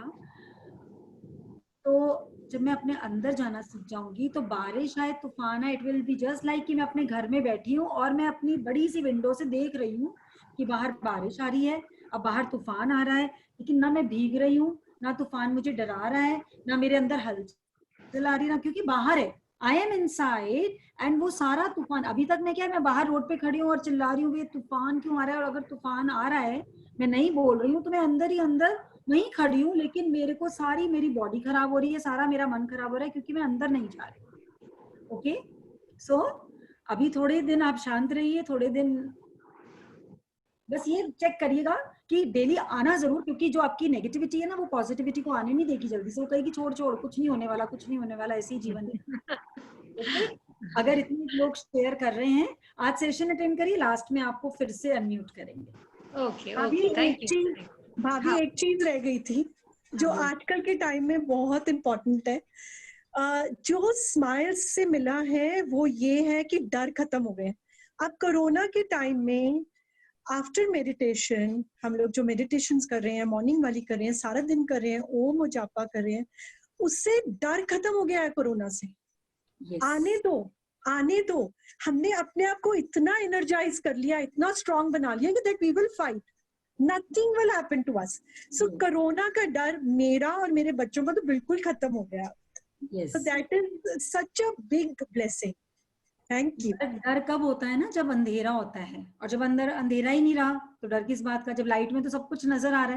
Speaker 4: तो जब मैं अपने अंदर जाना सीख जाऊंगी तो बारिश आए, तूफान आए, it will be just like कि मैं अपने घर में बैठी हूँ और मैं अपनी बड़ी सी विंडो से देख रही हूँ कि बाहर बारिश आ रही है, अब बाहर तूफान आ रहा है, लेकिन ना मैं भीग रही हूँ, ना तूफान मुझे डरा रहा है, ना मेरे अंदर हलचल आ रही है, ना, क्योंकि बाहर है, आई एम इनसाइड। एंड वो सारा तूफान, अभी तक मैं क्या है, मैं बाहर रोड पे खड़ी हूँ और चिल्ला रही हूँ ये तूफान क्यों आ रहा है, और अगर तूफान आ रहा है मैं नहीं बोल रही हूँ तो मैं अंदर ही अंदर वहीं खड़ी हूँ, लेकिन मेरे को सारी मेरी बॉडी खराब हो रही है, सारा मेरा मन खराब हो रहा है, क्योंकि मैं अंदर नहीं जा रही। ओके, सो अभी थोड़े दिन आप शांत रहिए, थोड़े दिन बस ये चेक करिएगा कि डेली आना जरूर, क्योंकि जो आपकी नेगेटिविटी है ना वो पॉजिटिविटी को आने नहीं देगी जल्दी से, वो कहेगी छोड़ छोड़, कुछ नहीं होने वाला, कुछ नहीं होने वाला, ऐसे ही जीवन है। ओके, अगर इतने लोग शेयर कर रहे हैं, आज सेशन अटेंड करिए, लास्ट में आपको फिर से अनम्यूट करेंगे।
Speaker 5: ओके
Speaker 1: भाभी
Speaker 5: ओके,
Speaker 1: एक
Speaker 5: थैंक यू।
Speaker 1: चीज भाभी
Speaker 4: हाँ
Speaker 1: एक चीज रह गई थी जो
Speaker 4: हाँ
Speaker 1: आजकल के टाइम में बहुत इम्पोर्टेंट है। जो स्माइल्स से मिला है वो ये है कि डर खत्म हो गए। अब कोरोना के टाइम में आफ्टर मेडिटेशन, हम लोग जो मेडिटेशंस कर रहे हैं, मॉर्निंग वाली कर रहे हैं, सारा दिन कर रहे हैं, ओम और जापा कर रहे हैं, उससे डर खत्म हो गया है कोरोना से। आने
Speaker 4: यस,
Speaker 1: दो, आने दो। हमने अपने आप को इतना एनर्जाइज कर लिया, इतना स्ट्रांग बना लिया कि that we will fight, nothing will happen to us. So corona का डर मेरा और मेरे बच्चों का तो बिल्कुल खत्म हो गया।
Speaker 4: Yes.
Speaker 1: So that is such a big blessing. Thank you.
Speaker 4: डर कब होता है ना, जब अंधेरा होता है, और जब अंदर अंधेरा ही नहीं रहा तो डर किस बात का, जब लाइट में तो सब कुछ नजर आ रहा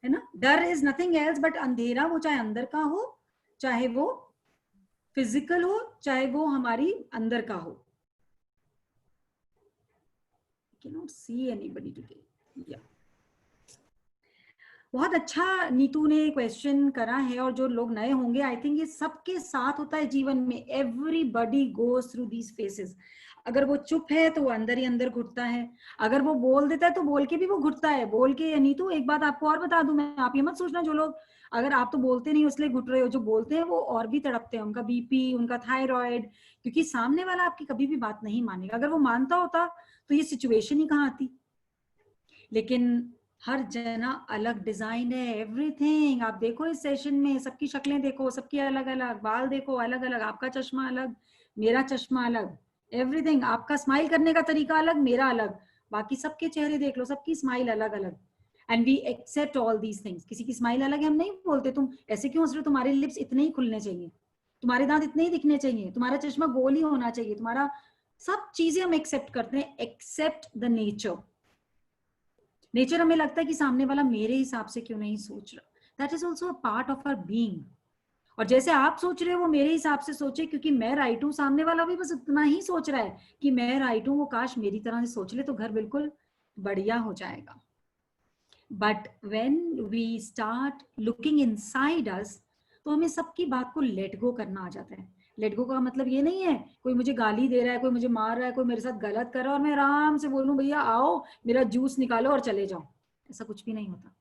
Speaker 4: है ना? डर इज नथिंग एल्स बट अंधेरा, वो चाहे अंदर का हो, चाहे वो फिजिकल हो, चाहे वो हमारी अंदर का हो। Cannot see anybody today. Yeah. बहुत अच्छा नीतू ने क्वेश्चन करा है, और जो लोग नए होंगे, आई थिंक ये सबके साथ होता है जीवन में. Everybody goes through these faces. अगर वो चुप है तो वो अंदर ही अंदर घुटता है, अगर वो बोल देता है तो बोल के भी वो घुटता है. बोल के, नीतू एक बात आपको और बता दूं मैं, आप ये मत सोचना जो लोग, अगर आप तो बोलते नहीं इसलिए घुट रहे हो, जो बोलते हैं वो और भी तड़पते हैं, उनका बीपी, उनका थायराइड, क्योंकि सामने वाला आपकी कभी भी बात नहीं मानेगा. अगर वो मानता होता तो ये सिचुएशन ही कहाँ आती. लेकिन हर जना अलग डिजाइन है. एवरीथिंग आप देखो इस सेशन में, सबकी शक्लें देखो, सबकी अलग अलग, बाल देखो अलग अलग, आपका चश्मा अलग, मेरा चश्मा अलग, एवरीथिंग. आपका स्माइल करने का तरीका अलग, मेरा अलग, बाकी सबके चेहरे देख लो, सबकी स्माइल अलग अलग. And we accept all these things. किसी की स्माइल अलग है, हम नहीं बोलते तुम ऐसे क्यों हंस रहे हो, तुम्हारे लिप्स इतने ही खुलने चाहिए, तुम्हारे दांत इतने ही दिखने चाहिए, तुम्हारा चश्मा गोल ही होना चाहिए, तुम्हारा, सब चीजें हम एक्सेप्ट करते हैं, एक्सेप्ट द नेचर. नेचर हमें लगता है कि सामने वाला मेरे हिसाब से क्यों नहीं सोच रहा. That is also a part of our being. और जैसे आप सोच रहे हो वो मेरे हिसाब से सोचे, क्योंकि मैं राइट हूं, सामने वाला भी बस इतना ही सोच रहा है कि मैं राइट हूं, वो काश मेरी तरह से सोच ले तो घर बिल्कुल बढ़िया हो जाएगा. But when we start looking inside us, तो हमें सबकी बात को लेट गो करना आ जाता है. लेट गो का मतलब ये नहीं है कोई मुझे गाली दे रहा है, कोई मुझे मार रहा है, कोई मेरे साथ गलत कर रहा है और मैं आराम से बोलूं भैया आओ मेरा जूस निकालो और चले जाओ. ऐसा कुछ भी नहीं होता.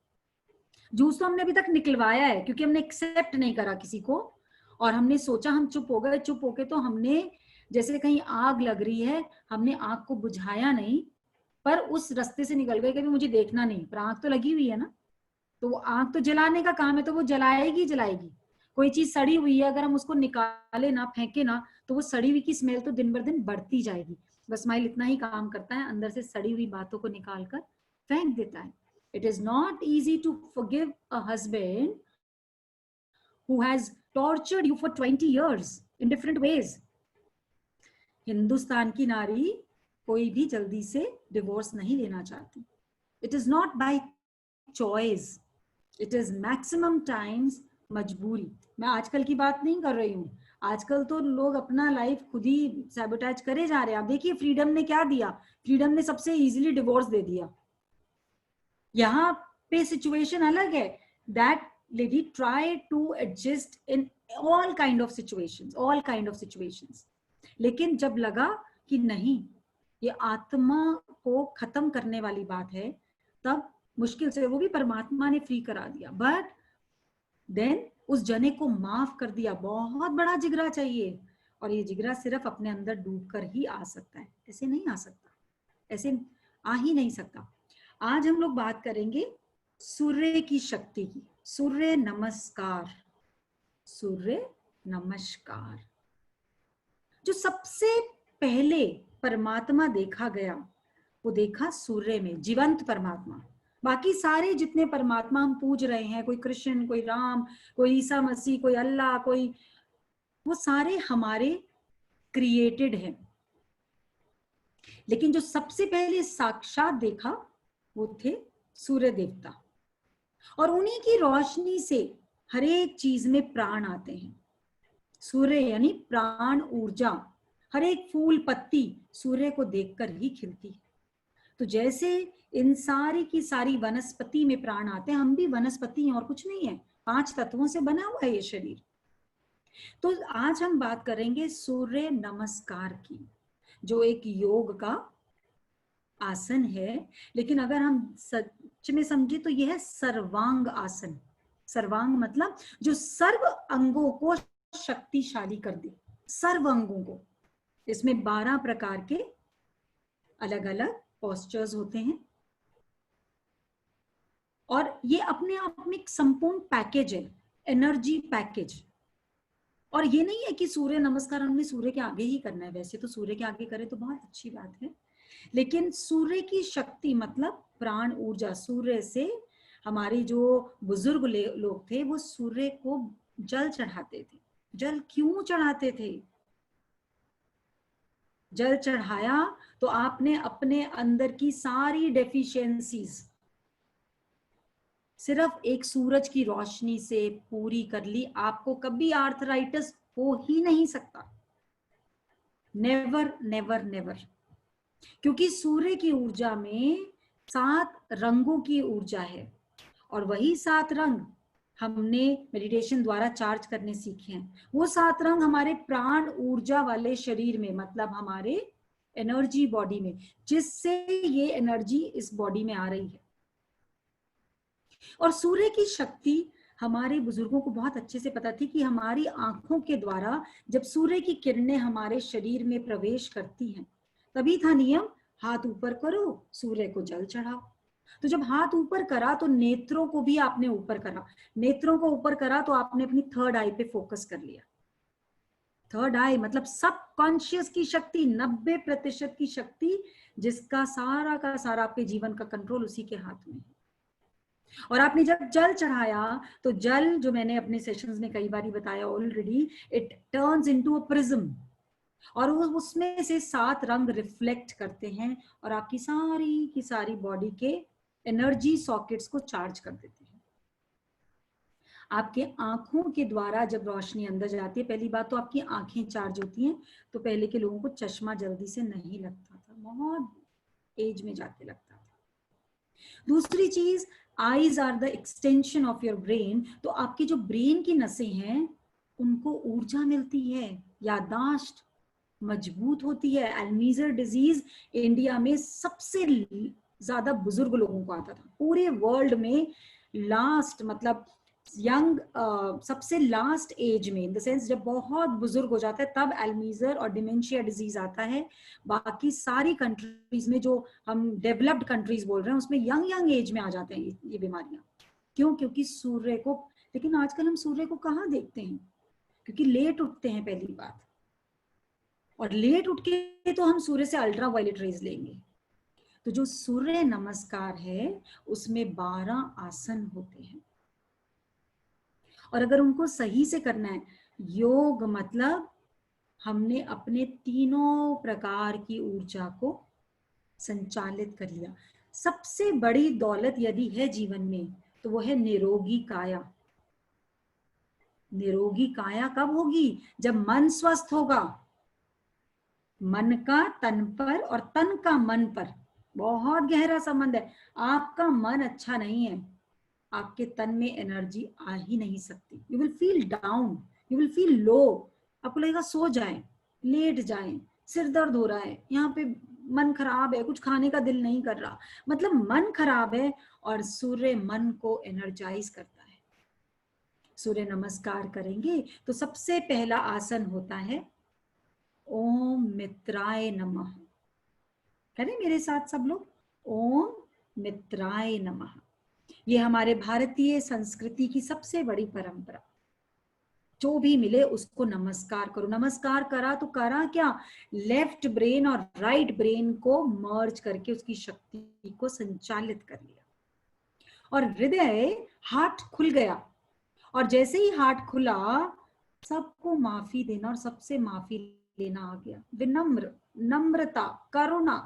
Speaker 4: जूस तो हमने अभी तक निकलवाया है क्योंकि हमने एक्सेप्ट नहीं करा किसी को, और हमने सोचा हम चुप हो गए. चुप होके तो हमने, जैसे कहीं आग लग रही है, हमने आग को बुझाया नहीं, पर उस रास्ते से निकल गए कि मुझे देखना नहीं, पर आग तो लगी हुई है ना, तो वो आग तो जलाने का काम है, तो वो जलाएगी जलाएगी. कोई चीज सड़ी हुई है, अगर हम उसको निकाले ना, फेंके ना, तो वो सड़ी हुई की स्मेल तो दिन बर दिन बढ़ती जाएगी. बस स्माइल इतना ही काम करता है, अंदर से सड़ी हुई बातों को निकाल कर फेंक देता है. It is not easy to forgive a husband who has tortured you for 20 years in different ways. Hindustan की नारी कोई भी जल्दी से डिवोर्स नहीं लेना चाहती. It is not by choice, it is maximum times मजबूरी. मैं आजकल की बात नहीं कर रही हूँ, आजकल तो लोग अपना लाइफ खुद ही सैबोटेज करे जा रहे हैं. आप देखिए फ्रीडम ने क्या दिया, फ्रीडम ने सबसे इजीली डिवोर्स दे दिया. यहाँ पे सिचुएशन अलग है. That lady try to adjust in all kind of situations. लेकिन जब लगा कि नहीं ये आत्मा को खत्म करने वाली बात है, तब मुश्किल से, वो भी परमात्मा ने फ्री करा दिया, बट देन उस जने को माफ कर दिया. बहुत बड़ा जिगरा चाहिए, और ये जिगरा सिर्फ अपने अंदर डूब कर ही आ सकता है, ऐसे नहीं आ सकता, ऐसे आ ही नहीं सकता. आज हम लोग बात करेंगे सूर्य की शक्ति की. सूर्य नमस्कार. सूर्य नमस्कार. जो सबसे पहले परमात्मा देखा गया वो देखा सूर्य में, जीवंत परमात्मा. बाकी सारे जितने परमात्मा हम पूज रहे हैं, कोई कृष्ण, कोई राम, कोई ईसा मसीह, कोई अल्लाह, कोई, वो सारे हमारे क्रिएटेड हैं. लेकिन जो सबसे पहले साक्षात देखा वो थे सूर्य देवता, और उन्हीं की रोशनी से हर एक चीज में प्राण आते हैं. सूर्य यानी प्राण ऊर्जा. हर एक फूल पत्ती सूर्य को देखकर ही खिलती है. तो जैसे इन सारी की सारी वनस्पति में प्राण आते हैं, हम भी वनस्पति हैं और कुछ नहीं है, 5 तत्वों से बना हुआ है ये शरीर. तो आज हम बात करेंगे सूर्य नमस्कार की, जो एक योग का आसन है. लेकिन अगर हम सच में समझे तो यह है सर्वांग आसन. सर्वांग मतलब जो सर्व अंगों को शक्तिशाली कर दे, सर्व अंगों को. इसमें 12 प्रकार के अलग अलग पोस्चर्स होते हैं, और ये अपने आप में एक संपूर्ण पैकेज है, एनर्जी पैकेज. और ये नहीं है कि सूर्य नमस्कार हमने सूर्य के आगे ही करना है, वैसे तो सूर्य के आगे करे तो बहुत अच्छी बात है, लेकिन सूर्य की शक्ति मतलब प्राण ऊर्जा. सूर्य से हमारे जो बुजुर्ग लोग थे वो सूर्य को जल चढ़ाते थे. जल क्यों चढ़ाते थे? जल चढ़ाया तो आपने अपने अंदर की सारी डेफिशिएंसीज सिर्फ एक सूरज की रोशनी से पूरी कर ली. आपको कभी आर्थराइटिस हो ही नहीं सकता, नेवर नेवर नेवर. क्योंकि सूर्य की ऊर्जा में 7 रंगों की ऊर्जा है, और वही 7 रंग हमने मेडिटेशन द्वारा चार्ज करने सीखे हैं। वो 7 रंग हमारे प्राण ऊर्जा वाले शरीर में, मतलब हमारे एनर्जी बॉडी में, जिससे ये एनर्जी इस बॉडी में आ रही है। और सूर्य की शक्ति हमारे बुजुर्गों को बहुत अच्छे से पता थी कि हमारी आंखों के द्वारा जब सूर्य की किरणें हमारे शरीर में प्रवेश करती हैं, तभी था नियम, हाथ ऊपर करो, सूर्य को जल चढ़ाओ। तो जब हाथ ऊपर करा तो नेत्रों को भी आपने ऊपर करा, नेत्रों को ऊपर करा तो आपने अपनी थर्ड आई पे फोकस कर लिया। थर्ड आई मतलब सब कॉन्शियस की शक्ति, 90% की शक्ति, जिसका सारा का सारा आपके जीवन का कंट्रोल उसी के हाथ में है। और आपने जब जल चढ़ाया तो जल, जो मैंने अपने सेशंस में कई बार बताया already, it turns into a prism, और उसमें से 7 रंग रिफ्लेक्ट करते हैं और आपकी सारी की सारी बॉडी के एनर्जी सॉकेट्स को चार्ज कर देते हैं। आपके आंखों के द्वारा जब रोशनी अंदर जाती है, पहली बात तो आपकी आंखें चार्ज होती हैं, तो पहले के लोगों को चश्मा जल्दी से नहीं लगता था, बहुत एज में जाके लगता था। दूसरी चीज, eyes are the extension of your brain, तो आपकी जो ब्रेन की नसें हैं उनको ऊर्जा मिलती है, याददाश्त मजबूत होती है। अल्मीजर डिजीज इंडिया में सबसे ज्यादा बुजुर्ग लोगों को आता था, पूरे वर्ल्ड में लास्ट, मतलब यंग, सबसे लास्ट एज में, इन द सेंस जब बहुत बुजुर्ग हो जाता है तब अल्मीजर और डिमेंशिया डिजीज आता है। बाकी सारी कंट्रीज में, जो हम डेवलप्ड कंट्रीज बोल रहे हैं, उसमें यंग एज में आ जाते हैं ये बीमारियां। क्यों? क्योंकि सूर्य को, लेकिन आजकल हम सूर्य को कहाँ देखते हैं, क्योंकि लेट उठते हैं पहली बात, और लेट उठ के तो हम सूर्य से अल्ट्रा वायलेट रेज लेंगे। तो जो सूर्य नमस्कार है उसमें 12 आसन होते हैं, और अगर उनको सही से करना है, योग मतलब हमने अपने तीनों प्रकार की ऊर्जा को संचालित कर लिया। सबसे बड़ी दौलत यदि है जीवन में तो वो है निरोगी काया। निरोगी काया कब होगी? जब मन स्वस्थ होगा। मन का तन पर और तन का मन पर बहुत गहरा संबंध है। आपका मन अच्छा नहीं है, आपके तन में एनर्जी आ ही नहीं सकती। You will feel down, you will feel low, आपको लगेगा सो जाएं, लेट जाएं, सिर दर्द हो रहा है, यहाँ पे मन खराब है, कुछ खाने का दिल नहीं कर रहा, मतलब मन खराब है। और सूर्य मन को एनर्जाइज करता है। सूर्य नमस्कार करेंगे तो सबसे पहला आसन होता है ओम मित्राय नमः। करें मेरे साथ सब लोग, ओम मित्राय नमः। ये हमारे भारतीय संस्कृति की सबसे बड़ी परंपरा। जो भी मिले उसको नमस्कार करो। नमस्कार करा तो करा क्या? लेफ्ट ब्रेन और राइट ब्रेन को मर्ज करके उसकी शक्ति को संचालित कर लिया, और हृदय, हार्ट खुल गया। और जैसे ही हार्ट खुला, सबको माफी देना और सबसे माफी लेना आ गया। विनम्र, नम्रता, करुणा,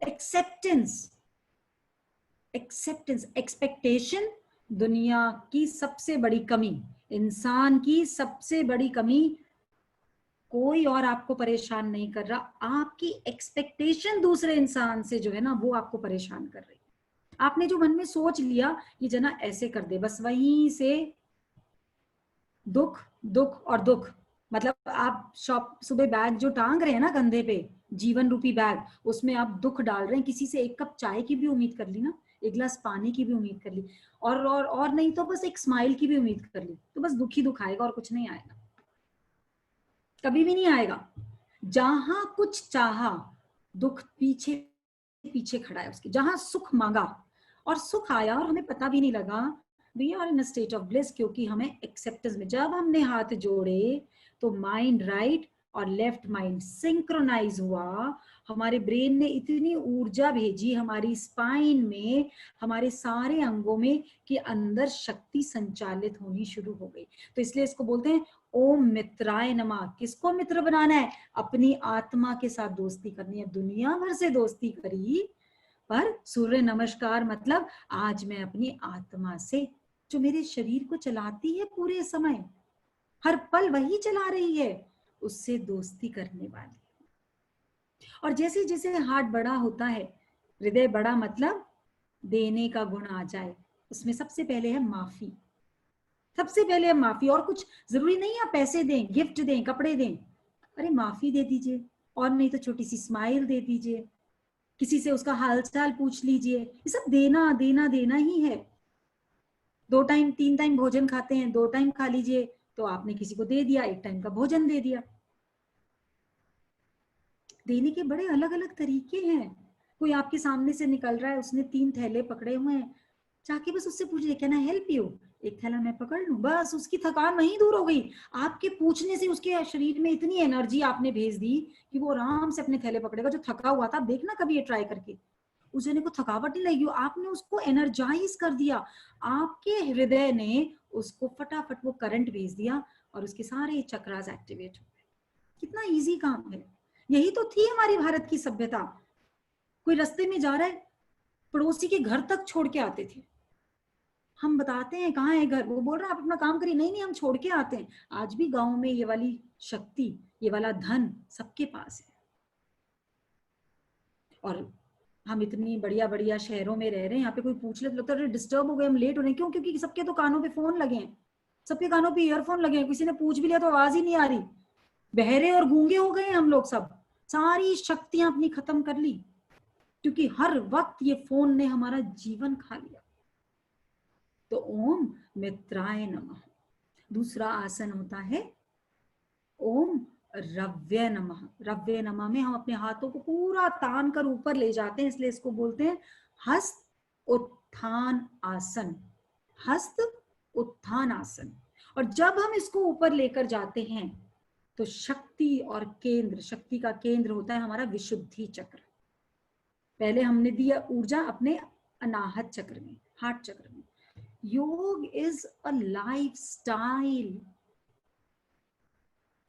Speaker 4: एक्सेप्टेंस। एक्सेप्टेंस, एक्सपेक्टेशन दुनिया की सबसे बड़ी कमी, इंसान की सबसे बड़ी कमी। कोई और आपको परेशान नहीं कर रहा, आपकी एक्सपेक्टेशन दूसरे इंसान से जो है ना, वो आपको परेशान कर रही। आपने जो मन में सोच लिया कि जना ऐसे कर दे, बस वहीं से दुख, दुख और दुख। मतलब आप सुबह बैग जो टांग रहे हैं ना कंधे पे, जीवन रूपी बैग, उसमें आप दुख डाल रहे हैं। किसी से एक कप चाय की भी उम्मीद कर ली ना, एक गिलास पानी की भी उम्मीद कर ली, और नहीं तो बस एक स्माइल की भी उम्मीद कर ली, तो बस दुख ही दुख आएगा और कुछ नहीं आएगा, कभी भी नहीं आएगा। जहां कुछ चाहा, दुख पीछे पीछे खड़ा है उसके। जहां सुख मांगा और सुख आया और हमें पता भी नहीं लगा, we are in a state of bliss, क्योंकि हमें एक्सेप्टेंस में, जब हमने हाथ जोड़े तो माइंड राइट और लेफ्ट माइंड सिंक्रोनाइज हुआ। हमारे ब्रेन ने इतनी ऊर्जा भेजी हमारी स्पाइन में, हमारे सारे अंगों में, कि अंदर शक्ति संचालित होनी शुरू हो गई। तो इसलिए इसको बोलते हैं ओम मित्राय नमः। किसको मित्र बनाना है? अपनी आत्मा के साथ दोस्ती करनी है। दुनिया भर से दोस्ती करी, पर सूर्य नमस्कार मतलब आज मैं अपनी आत्मा से, जो मेरे शरीर को चलाती है पूरे समय, हर पल वही चला रही है, उससे दोस्ती करने वाली। और जैसे जैसे हार्ट बड़ा होता है, हृदय बड़ा, मतलब देने का गुण आ जाए, उसमें सबसे पहले है माफी, सबसे पहले है माफी। और कुछ जरूरी नहीं है आप पैसे दें, गिफ्ट दें, कपड़े दें, अरे माफी दे दीजिए, और नहीं तो छोटी सी स्माइल दे दीजिए, किसी से उसका हालचाल पूछ लीजिए। ये सब देना देना देना ही है। 2 टाइम 3 टाइम भोजन खाते हैं, 2 टाइम खा लीजिए, तो आपने किसी को दे दिया, 1 टाइम का भोजन दे दिया। देने के बड़े अलग अलग तरीके हैं। कोई आपके सामने से निकल रहा है, उसने 3 थैले पकड़े हुए हैं, जाके बस उससे पूछिए कैन आई हेल्प यू, 1 थैला मैं पकड़ लूं, बस उसकी थकान वहीं दूर हो गई। आपके पूछने से उसके शरीर में इतनी एनर्जी आपने भेज दी कि वो आराम से अपने थैले पकड़ेगा। जो थका हुआ था, देखना कभी ये ट्राई करके, उस जने को थकावट नहीं लगी, आपने उसको एनर्जाइज कर दिया, आपके हृदय ने उसको फटाफट वो करंट भेज दिया और उसके सारे चक्रास एक्टिवेट हो गए। कितना इजी काम है। यही तो थी हमारी भारत की सभ्यता। कोई रास्ते में जा रहा है, पड़ोसी के घर तक छोड़ के आते थे। हम बताते हैं कहाँ है घर, वो बोल रहा है आप अपना काम करिए, नहीं नहीं हम छोड़ के आते हैं। आज भी गांव में ये वाली शक्ति, ये वाला धन सबके पास है। और हम इतनी बढ़िया बढ़िया शहरों में रह रहे हैं, यहाँ पे कोई पूछ ले तो लगता है डिस्टर्ब हो गए, हम लेट हो रहे हैं। क्यों? क्योंकि सबके तो कानों पे फोन लगे हैं, सबके कानों पे ईयरफोन लगे हैं, किसी ने पूछ भी लिया तो आवाज ही नहीं आ रही। बहरे और गूंगे हो गए हैं हम लोग सब, सारी शक्तियां अपनी खत्म कर ली, क्योंकि हर वक्त ये फोन ने हमारा जीवन खा लिया। तो ओम मित्राय नमः। दूसरा आसन होता है ओम रव्य नमः। रव्य नमः में हम अपने हाथों को पूरा तान कर ऊपर ले जाते हैं, इसलिए इसको बोलते हैं हस्त उत्थान आसन। हस्त उत्थान आसन। और जब हम इसको ऊपर लेकर जाते हैं तो शक्ति और केंद्र, शक्ति का केंद्र होता है हमारा विशुद्धि चक्र। पहले हमने दिया ऊर्जा अपने अनाहत चक्र में, हार्ट चक्र में। योग इज अ लाइफ स्टाइल।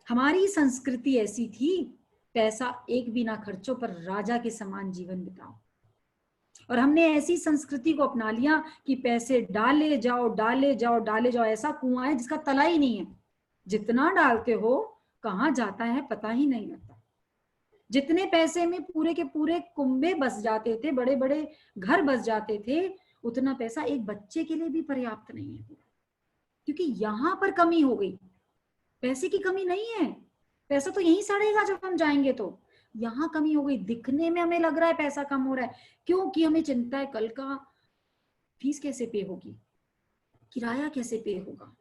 Speaker 4: हमारी संस्कृति ऐसी थी, पैसा एक भी ना खर्चो पर राजा के समान जीवन बिताओ। और हमने ऐसी संस्कृति को अपना लिया कि पैसे डाले जाओ डाले जाओ डाले जाओ। ऐसा कुआं है जिसका तला ही नहीं है, जितना डालते हो कहाँ जाता है पता ही नहीं लगता। जितने पैसे में पूरे के पूरे कुंबे बस जाते थे, बड़े बड़े घर बस जाते थे, उतना पैसा एक बच्चे के लिए भी पर्याप्त नहीं है। क्योंकि यहां पर कमी हो गई। पैसे की कमी नहीं है, पैसा तो यहीं सड़ेगा जब हम जाएंगे। तो यहाँ कमी हो गई, दिखने में हमें लग रहा है पैसा कम हो रहा है, क्योंकि हमें चिंता है कल का फीस कैसे पे होगी, किराया कैसे पे होगा,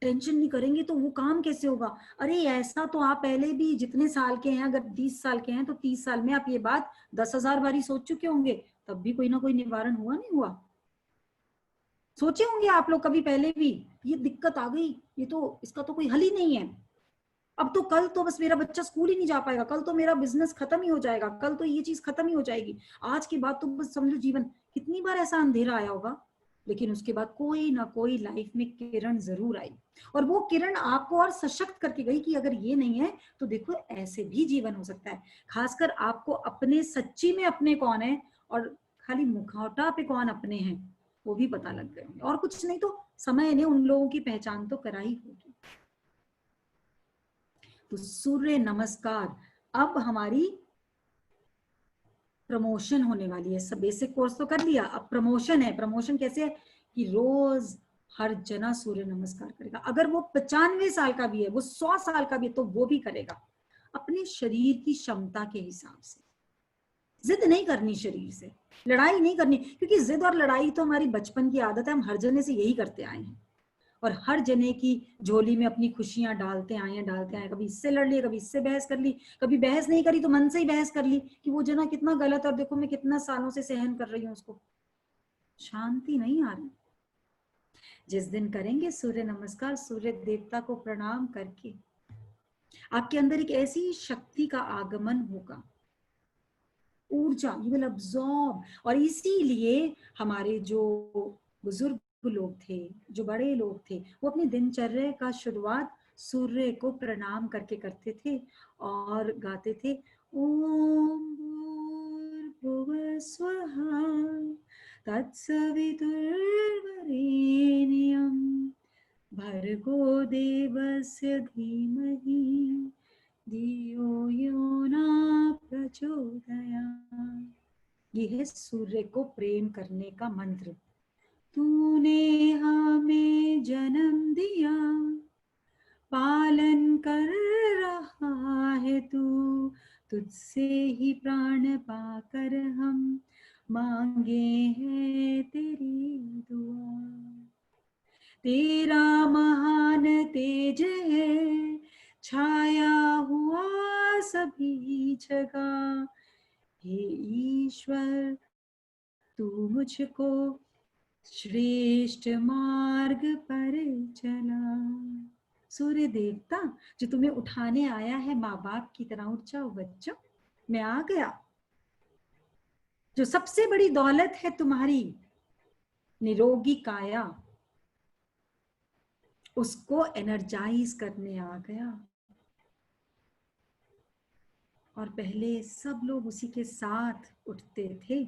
Speaker 4: टेंशन नहीं करेंगे तो वो काम कैसे होगा। अरे ऐसा तो आप पहले भी जितने साल के हैं, अगर 20 साल के हैं तो 30 साल में आप ये बात 10,000 बारी सोच चुके होंगे, तब भी कोई ना कोई निवारण हुआ नहीं हुआ। सोचे होंगे आप लोग कभी पहले भी, ये दिक्कत आ गई, ये तो इसका तो कोई हल ही नहीं है। अब तो कल तो बस मेरा बच्चा स्कूल ही नहीं जा पाएगा, कल तो मेरा बिजनेस खत्म ही हो जाएगा, कल तो ये चीज खत्म ही हो जाएगी। आज के बाद तो बस समझो जीवन, कितनी बार ऐसा अंधेरा आया होगा, लेकिन उसके बाद कोई ना कोई लाइफ में किरण जरूर आई। और वो किरण आपको और सशक्त करके गई कि अगर ये नहीं है तो देखो ऐसे भी जीवन हो सकता है। खासकर आपको अपने सच्ची में अपने कौन है और खाली मुखौटा पे कौन अपने हैं वो भी पता लग गए होंगे। और कुछ नहीं तो समय ने उन लोगों की पहचान तो कराई होगी। तो सूर्य नमस्कार अब हमारी प्रमोशन होने वाली है। सब बेसिक कोर्स तो कर लिया, अब प्रमोशन है। प्रमोशन कैसे है कि रोज हर जना सूर्य नमस्कार करेगा। अगर वो 95 साल का भी है, वो 100 साल का भी है, तो वो भी करेगा अपने शरीर की क्षमता के हिसाब से। जिद नहीं करनी शरीर से, लड़ाई नहीं करनी, क्योंकि जिद और लड़ाई तो हमारी बचपन की आदत है, हम हर जने से यही करते आए हैं और हर जने की झोली में अपनी खुशियां डालते आए हैं। कभी इससे लड़ लिए, कभी इससे बहस कर ली, कभी बहस नहीं करी तो मन से ही बहस कर ली कि वो जना कितना गलत और देखो मैं कितना सालों से सहन कर रही हूँ उसको। शांति नहीं आ रही। जिस दिन करेंगे सूर्य नमस्कार, सूर्य देवता को प्रणाम करके, आपके अंदर एक ऐसी शक्ति का आगमन होगा, ऊर्जा, यू विल अब्सॉर्ब। और इसीलिए हमारे जो बुजुर्ग लोग थे, जो बड़े लोग थे, वो अपनी दिनचर्या का शुरुआत सूर्य को प्रणाम करके करते थे और गाते थे ओम भूर्भुवः स्वः तत्सवितुर्वरेण्यं भर्गो देवस्य धीमहि धियो यो न प्रचोदयात्। ये है सूर्य को प्रेम करने का मंत्र। तूने हमें जन्म दिया, पालन कर रहा है तू, तुझसे ही प्राण पाकर हम मांगे हैं तेरी दुआ। तेरा महान तेज है छाया हुआ सभी जगह, हे ईश्वर तू मुझको श्रेष्ठ मार्ग पर चला। सूर्य देवता जो तुम्हें उठाने आया है माँ बाप की तरह, उठ जाओ बच्चों, मैं आ गया। जो सबसे बड़ी दौलत है तुम्हारी निरोगी काया, उसको एनर्जाइज करने आ गया। और पहले सब लोग उसी के साथ उठते थे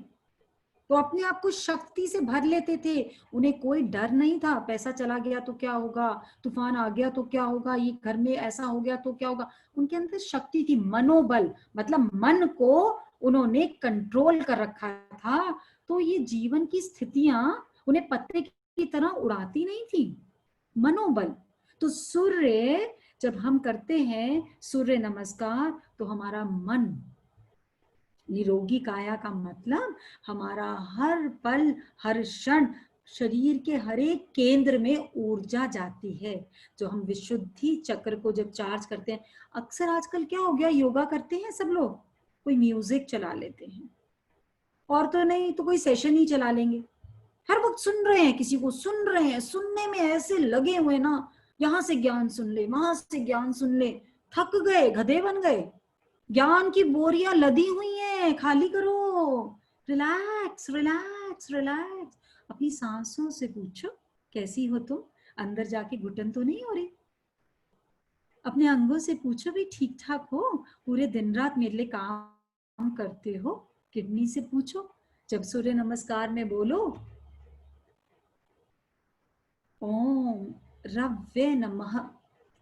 Speaker 4: तो अपने आप को शक्ति से भर लेते थे, उन्हें कोई डर नहीं था। पैसा चला गया तो क्या होगा, तूफान आ गया तो क्या होगा, ये घर में ऐसा हो गया तो क्या होगा। उनके अंदर शक्ति थी, मनोबल, मतलब मन को उन्होंने कंट्रोल कर रखा था। तो ये जीवन की स्थितियां उन्हें पत्ते की तरह उड़ाती नहीं थी, मनोबल। तो सूर्य जब हम करते हैं सूर्य नमस्कार तो हमारा मन निरोगी काया का मतलब हमारा हर पल हर क्षण शरीर के हर एक केंद्र में ऊर्जा जाती है। जो हम विशुद्धि चक्र को जब चार्ज करते हैं, अक्सर आजकल क्या हो गया, योगा करते हैं सब लोग, कोई म्यूजिक चला लेते हैं, और तो नहीं तो कोई सेशन ही चला लेंगे, हर वक्त सुन रहे हैं, किसी को सुन रहे हैं, सुनने में ऐसे लगे हुए ना, यहां से ज्ञान सुन ले, वहां से ज्ञान सुन ले, थक गए, गधे बन गए। ज्ञान की बोरियां लदी हुई हैं, खाली करो, रिलैक्स रिलैक्स रिलैक्स। अपनी सांसों से पूछो कैसी हो तुम, अंदर जाके घुटन तो नहीं हो रही। अपने अंगों से पूछो भी ठीक ठाक हो, पूरे दिन रात मेरे लिए काम करते हो। किडनी से पूछो, जब सूर्य नमस्कार में बोलो ओम रव्य नमः,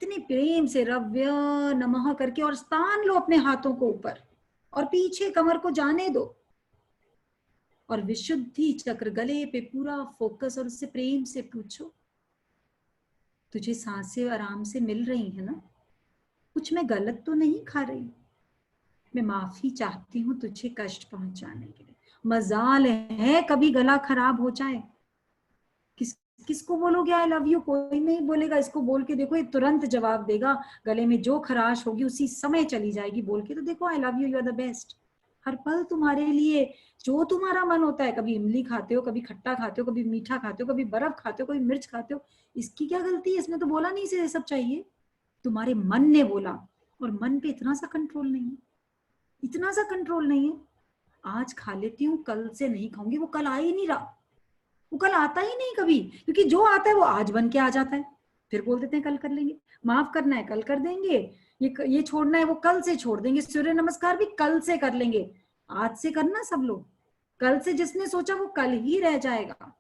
Speaker 4: इतने प्रेम से रव्य नमः करके और स्थान लो अपने हाथों को ऊपर और पीछे कमर को जाने दो, और विशुद्धि चक्र गले पे पूरा फोकस, और उससे प्रेम से पूछो तुझे सांसें आराम से मिल रही है ना, कुछ मैं गलत तो नहीं खा रही, मैं माफी चाहती हूँ तुझे कष्ट पहुंचाने के लिए। मजाल है कभी गला खराब हो जाए, किसको बोलोगे आई लव यू, कोई नहीं बोलेगा। इसको बोल के देखो, ये तुरंत जवाब देगा, गले में जो खराश होगी उसी समय चली जाएगी। बोल के तो देखो I love you, you are the best. हर पल तुम्हारे लिए जो तुम्हारा मन होता है, कभी इमली खाते हो, कभी खट्टा खाते हो, कभी मीठा खाते हो, कभी बर्फ खाते हो, कभी मिर्च खाते हो, इसकी क्या गलती है, इसमें तो बोला नहीं से सब चाहिए, तुम्हारे मन ने बोला। और मन पे इतना सा कंट्रोल नहीं है, इतना सा कंट्रोल नहीं है। आज खा लेती हूँ, कल से नहीं खाऊंगी, वो कल आ ही नहीं रहा, वो कल आता ही नहीं कभी, क्योंकि जो आता है वो आज बन के आ जाता है। फिर बोल देते हैं कल कर लेंगे, माफ करना है कल कर देंगे, ये छोड़ना है वो कल से छोड़ देंगे, सूर्य नमस्कार भी कल से कर लेंगे। आज से करना सब लोग, कल से जिसने सोचा वो कल ही रह जाएगा,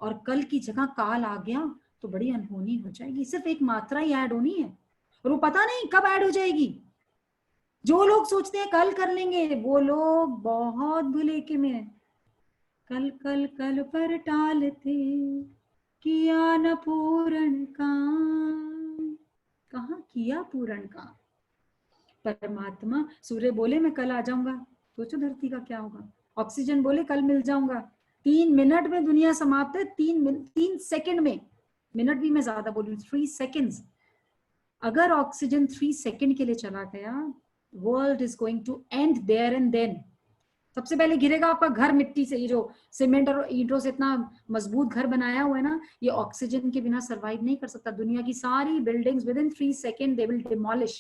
Speaker 4: और कल की जगह काल आ गया तो बड़ी अनहोनी हो जाएगी। सिर्फ एक मात्रा ही ऐड होनी है, और वो पता नहीं कब ऐड हो जाएगी। जो लोग सोचते हैं कल कर लेंगे, वो लोग बहुत भुलेखे में हैं। कल कल कल पर टालते किया न पूर्ण काम, कहाँ किया पूर्ण काम। परमात्मा, सूर्य बोले मैं कल आ जाऊंगा, सोचो धरती का क्या होगा। ऑक्सीजन बोले कल मिल जाऊंगा, 3 मिनट में दुनिया समाप्त है, 3 सेकंड में, मिनट भी मैं ज्यादा बोल रही हूँ, 3 सेकेंड्स। अगर ऑक्सीजन 3 सेकंड के लिए चला गया, world is going to end there and then. सबसे पहले गिरेगा आपका घर मिट्टी से, ये जो सीमेंट और ईंटों से इतना मजबूत घर बनाया हुआ है ना, ये ऑक्सीजन के बिना सरवाइव नहीं कर सकता। दुनिया की सारी buildings with in 3 second they will demolish,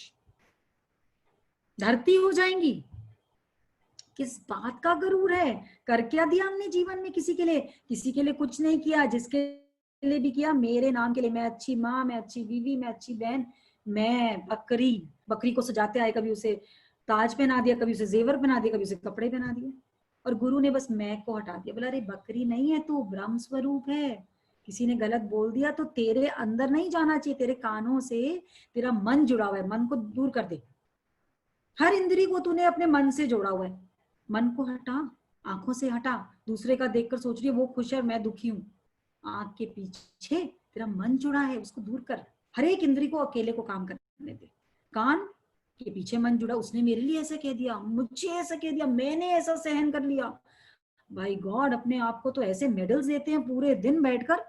Speaker 4: धरती हो जाएंगी। किस बात का गरूर है, कर क्या दिया हमने जीवन में किसी के लिए कुछ नहीं किया। जिसके लिए भी किया मेरे नाम के लिए, मैं अच्छी माँ, मैं अच्छी बीवी, मैं अच्छी बहन, मैं बकरी को सजाते आए, कभी उसे ताज पहना दिया, कभी उसे जेवर पहना दिया, कभी उसे कपड़े पहना दिए, और गुरु ने बस मैं को हटा दिया। बोला अरे बकरी नहीं है तू, ब्रह्म स्वरूप है। किसी ने गलत बोल दिया तो तेरे अंदर नहीं जाना चाहिए, तेरे कानों से तेरा मन जुड़ा हुआ है, मन को दूर कर दे। हर इंद्री को तूने अपने मन से जोड़ा हुआ है, मन को हटा, आंखों से हटा। दूसरे का देखकर सोच रही है वो खुश है और मैं दुखी हूं, आंख के पीछे तेरा मन जुड़ा है, उसको दूर कर, हर एक इंद्री को अकेले को काम करने दे। कान के पीछे मन जुड़ा, उसने मेरे लिए ऐसा कह दिया, मुझे ऐसा कह दिया, मैंने ऐसा सहन कर लिया। भाई गॉड, अपने आप को तो ऐसे मेडल्स देते हैं, पूरे दिन बैठकर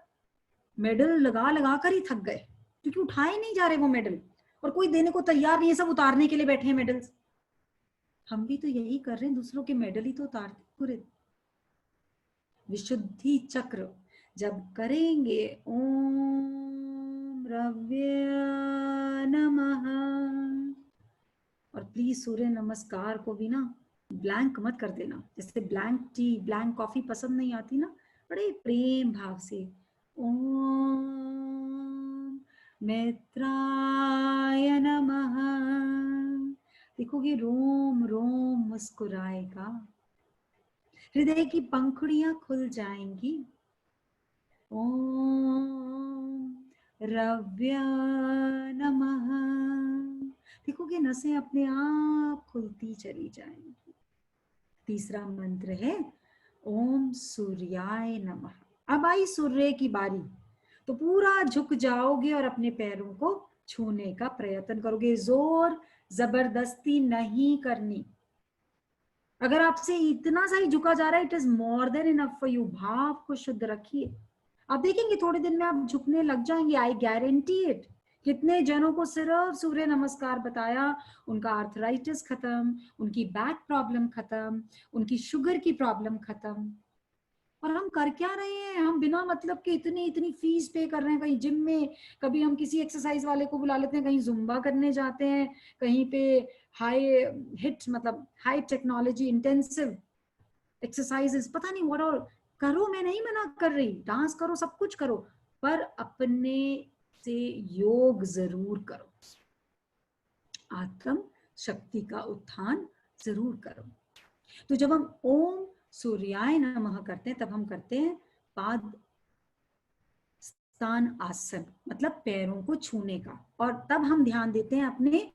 Speaker 4: मेडल लगा लगा कर ही थक गए, क्योंकि उठाए नहीं जा रहे वो मेडल, और कोई देने को तैयार नहीं है, सब उतारने के लिए बैठे हैं मेडल्स। हम भी तो यही कर रहे हैं, दूसरों के मेडल ही तो उतारते पूरे। विशुद्धि चक्र जब करेंगे, ओम रव्य नमः, और प्लीज सूर्य नमस्कार को भी ना ब्लैंक मत कर देना, जैसे ब्लैंक टी ब्लैंक कॉफी पसंद नहीं आती ना, बड़े प्रेम भाव से ओम मित्राय नमः। देखोगे रोम रोम मुस्कुराएगा, हृदय की पंखुड़ियां खुल जाएंगी। ओम रव्य नमः, देखोगे नसें अपने आप खुलती चली जाएंगी। तीसरा मंत्र है ओम सूर्याय नमः। अब आई सूर्य की बारी, तो पूरा झुक जाओगे और अपने पैरों को छूने का प्रयत्न करोगे, जोर जबरदस्ती नहीं करनी। अगर आपसे इतना सा ही झुका जा रहा है, it is more than enough for you. भाव को शुद्ध रखिए, आप देखेंगे थोड़े दिन में आप झुकने लग जाएंगे, आई गारंटी इट। कितने जनों को सिर्फ सूर्य नमस्कार बताया, उनका आर्थराइटिस खत्म, उनकी बैक प्रॉब्लम खत्म, उनकी शुगर की प्रॉब्लम खत्म। और हम कर क्या रहे हैं, हम बिना मतलब के इतनी इतनी फीस पे कर रहे हैं, कहीं जिम में, कभी हम किसी एक्सरसाइज वाले को बुला लेते हैं, कहीं जुम्बा करने जाते हैं, कहीं पे हाई हिट मतलब हाई टेक्नोलॉजी इंटेंसिव एक्सरसाइजेस, पता नहीं व्हाट। और करो, मैं नहीं मना कर रही, डांस करो, सब कुछ करो, पर अपने से योग जरूर करो, आत्म शक्ति का उत्थान जरूर करो। तो जब हम ओम सूर्याय नमः करते हैं, तब हम करते हैं पाद स्थान आसन, मतलब पैरों को छूने का, और तब हम ध्यान देते हैं अपने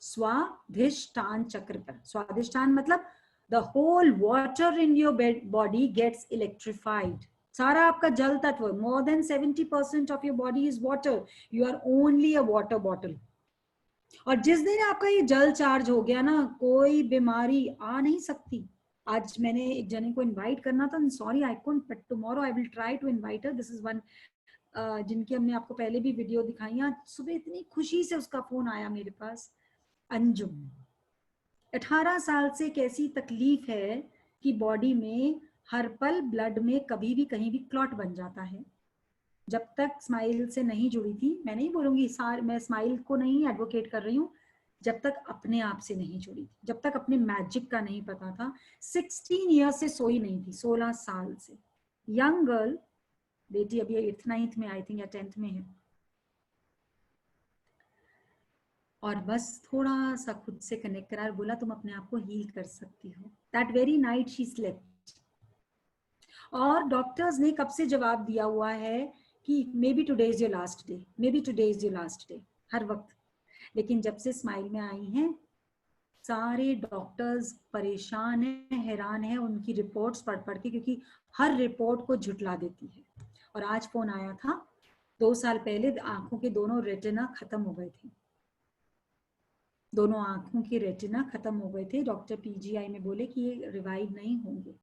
Speaker 4: स्वाधिष्ठान चक्र पर। स्वाधिष्ठान मतलब the whole water in your body gets electrified. सारा आपका जल तत्व, more than 70% of your body is water, you are only a water bottle. और जिस दिन आपका ये जल चार्ज हो गया ना, कोई बीमारी आ नहीं सकती। आज मैंने एक जने को इनवाइट करना था, sorry I couldn't, but tomorrow I will try to invite her. This is one जिनकी हमने आपको पहले भी वीडियो दिखाई। आज सुबह इतनी खुशी से उसका फोन आया मेरे पास। अंजुम 18 साल से एक ऐसी तकलीफ है कि बॉडी में हर पल ब्लड में कभी भी कहीं भी क्लॉट बन जाता है। जब तक स्माइल से नहीं जुड़ी थी, मैं नहीं बोलूंगी मैं स्माइल को नहीं एडवोकेट कर रही हूँ, जब तक अपने आप से नहीं जुड़ी थी, जब तक अपने मैजिक का नहीं पता था, 16 ईयर्स से सोई नहीं थी, 16 साल से। यंग गर्ल, बेटी अभी 8th 9th में आई थिंक या 10th में है, और बस थोड़ा सा खुद से कनेक्ट करा, बोला तुम अपने आप को हील कर सकती हो। That very night she slept. और डॉक्टर्स ने कब से जवाब दिया हुआ है कि maybe today is your last day, maybe today is your last day, हर वक्त। लेकिन जब से स्माइल में आई हैं, सारे डॉक्टर्स परेशान हैं, हैरान हैं उनकी रिपोर्ट्स पढ़ पढ़ के, क्योंकि हर रिपोर्ट को झुटला देती है। और आज फोन आया था, 2 साल पहले आंखों के दोनों रेटिना खत्म हो गए थे, दोनों आंखों के रेटिना खत्म हो गए थे। डॉक्टर पीजीआई में बोले कि ये रिवाइव नहीं होंगे।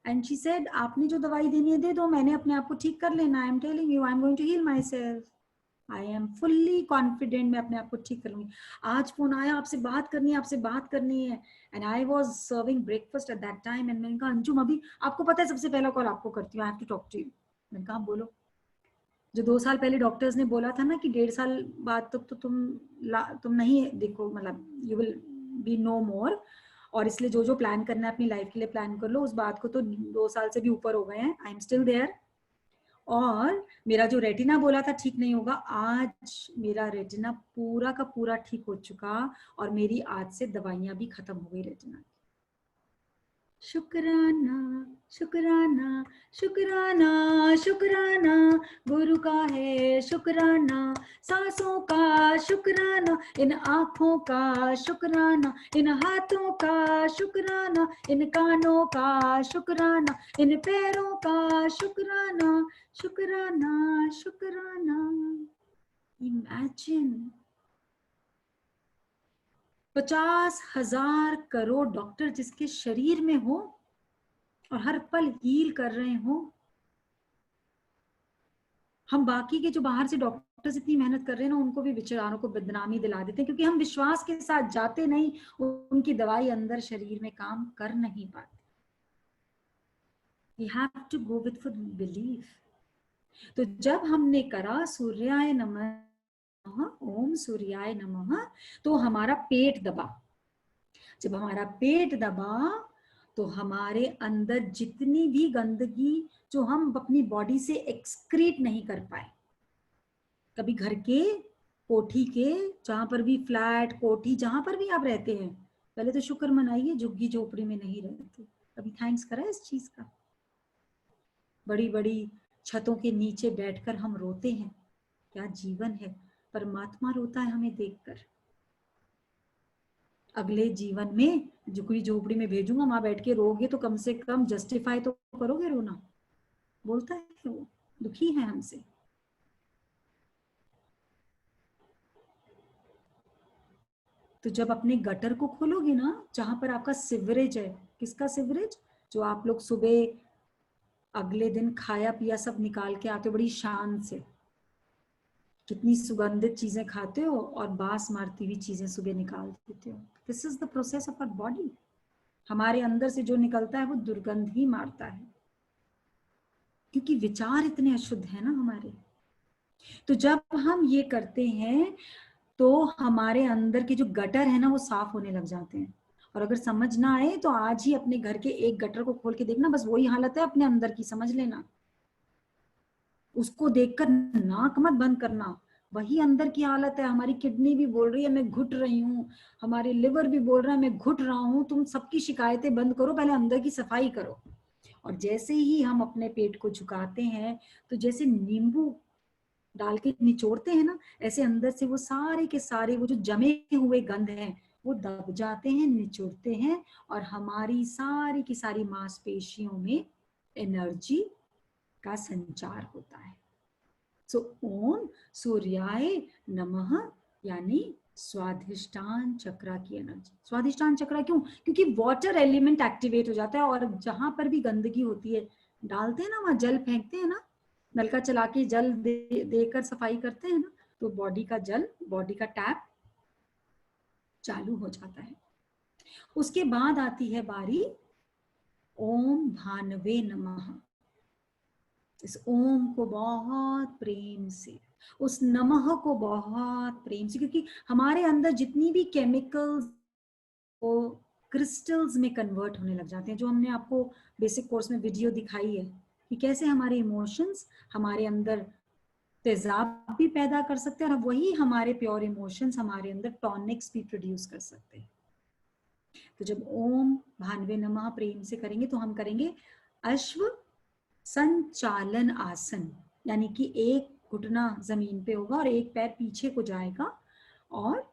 Speaker 4: एंड शी सेड आपने जो दवाई देनी है दे दो, मैंने अपने आप को ठीक कर लेना, I am telling you, I am going to heal myself, I am fully confident, मैं अपने आप को ठीक कर लूंगी। आज फोन आया, आपसे बात करनी है, आपसे बात करनी है। And I was serving breakfast at that time, and मैंने कहा अंजुम अभी आपको पता है सबसे पहला कॉल आपको करती हूँ, I have to talk to you. मैंने कहा बोलो। जो 2 साल पहले डॉक्टर्स ने बोला था ना कि 1.5 साल बाद तक तो तुम नहीं देखो, मतलब यू विल बी नो मोर, और इसलिए जो जो प्लान करना है अपनी लाइफ के लिए प्लान कर लो। उस बात को तो 2 साल से भी ऊपर हो गए हैं, आई एम स्टिल देयर। और मेरा जो रेटिना बोला था ठीक नहीं होगा, आज मेरा रेटिना पूरा का पूरा ठीक हो चुका, और मेरी आज से दवाइयां भी खत्म हो गई रेटिना की। शुक्राना शुक्राना शुक्राना शुक्राना, गुरु का है शुक्राना, सांसों का शुक्राना, इन आँखों का शुक्राना, इन हाथों का शुक्राना, इन कानों का शुक्राना, इन पैरों का शुक्राना, शुक्राना शुक्राना। इमेजिन 50,000 करोड़ डॉक्टर जिसके शरीर में हो और हर पल हील कर रहे हो। हम बाकी के जो बाहर से डॉक्टर्स इतनी मेहनत कर रहे हैं ना, उनको भी बेचारों को बदनामी दिला देते हैं, क्योंकि हम विश्वास के साथ जाते नहीं, उनकी दवाई अंदर शरीर में काम कर नहीं पाती। We have to go with belief. तो जब हमने करा सूर्याय नमः, ओम सूर्याय नमः, तो हमारा पेट दबा। जब हमारा पेट दबा तो हमारे अंदर जितनी भी गंदगी जो हम अपनी बॉडी से एक्सक्रीट नहीं कर पाए, कभी घर के, कोठी के, जहां पर भी फ्लैट, कोठी, जहां पर भी आप रहते हैं, पहले तो शुक्र मनाइए झुग्गी झोपड़ी में नहीं रहते। कभी थैंक्स करा इस चीज का? बड़ी बड़ी छतों के नीचे बैठकर हम रोते हैं, क्या जीवन है। परमात्मा रोता है हमें देखकर। अगले जीवन में झुग्गी झोपड़ी में भेजूंगा, वहां बैठ के रोगे तो कम से कम जस्टिफाई तो करोगे रोना। बोलता है वो दुखी है हमसे। तो जब अपने गटर को खोलोगे ना, जहां पर आपका सिवरेज है, किसका सिवरेज? जो आप लोग सुबह अगले दिन खाया पिया सब निकाल के आते हो बड़ी शान से, कितनी सुगंधित चीजें खाते हो और बास मारती हुई चीजें सुबह निकाल देते हो। This is the process of our body. हमारे अंदर से जो निकलता है वो दुर्गंध ही मारता है, क्योंकि विचार इतने अशुद्ध है ना हमारे। तो जब हम ये करते हैं तो हमारे अंदर के जो गटर है ना वो साफ होने लग जाते हैं। और अगर समझ ना आए तो आज ही अपने घर के एक गटर को खोल के देखना, बस वही हालत है अपने अंदर की, समझ लेना। उसको देखकर नाक मत बंद करना, वही अंदर की हालत है। हमारी किडनी भी बोल रही है मैं घुट रही हूँ, हमारी लिवर भी बोल रहा है मैं घुट रहा हूँ। तुम सबकी शिकायतें बंद करो, पहले अंदर की सफाई करो। और जैसे ही हम अपने पेट को झुकाते हैं तो जैसे नींबू डाल के निचोड़ते हैं ना, ऐसे अंदर से वो सारे के सारे वो जो जमे हुए गंध हैं वो दब जाते हैं, निचोड़ते हैं, और हमारी सारी की सारी मांसपेशियों में एनर्जी का संचार होता है। सो ओम सूर्याय नमः यानी स्वाधिष्ठान चक्र की एनर्जी। स्वाधिष्ठान चक्र क्यों? क्योंकि वाटर एलिमेंट एक्टिवेट हो जाता है, और जहां पर भी गंदगी होती है डालते हैं ना, वहां जल फेंकते हैं ना, नलका चला के जल देकर सफाई करते हैं ना, तो बॉडी का जल, बॉडी का टैप चालू हो जाता है। उसके बाद आती है बारी ओम भानवे नमः। इस ओम को बहुत प्रेम से, उस नमः को बहुत प्रेम से, क्योंकि हमारे अंदर जितनी भी केमिकल्स वो क्रिस्टल्स में कन्वर्ट होने लग जाते हैं। जो हमने आपको बेसिक कोर्स में वीडियो दिखाई है कि कैसे हमारे इमोशंस हमारे अंदर तेजाब भी पैदा कर सकते हैं, और वही हमारे प्योर इमोशंस हमारे अंदर टॉनिक्स भी प्रोड्यूस कर सकते हैं। तो जब ओम भानवे नमः प्रेम से करेंगे तो हम करेंगे अश्व संचालन आसन, यानी कि एक घुटना जमीन पे होगा और एक पैर पीछे को जाएगा, और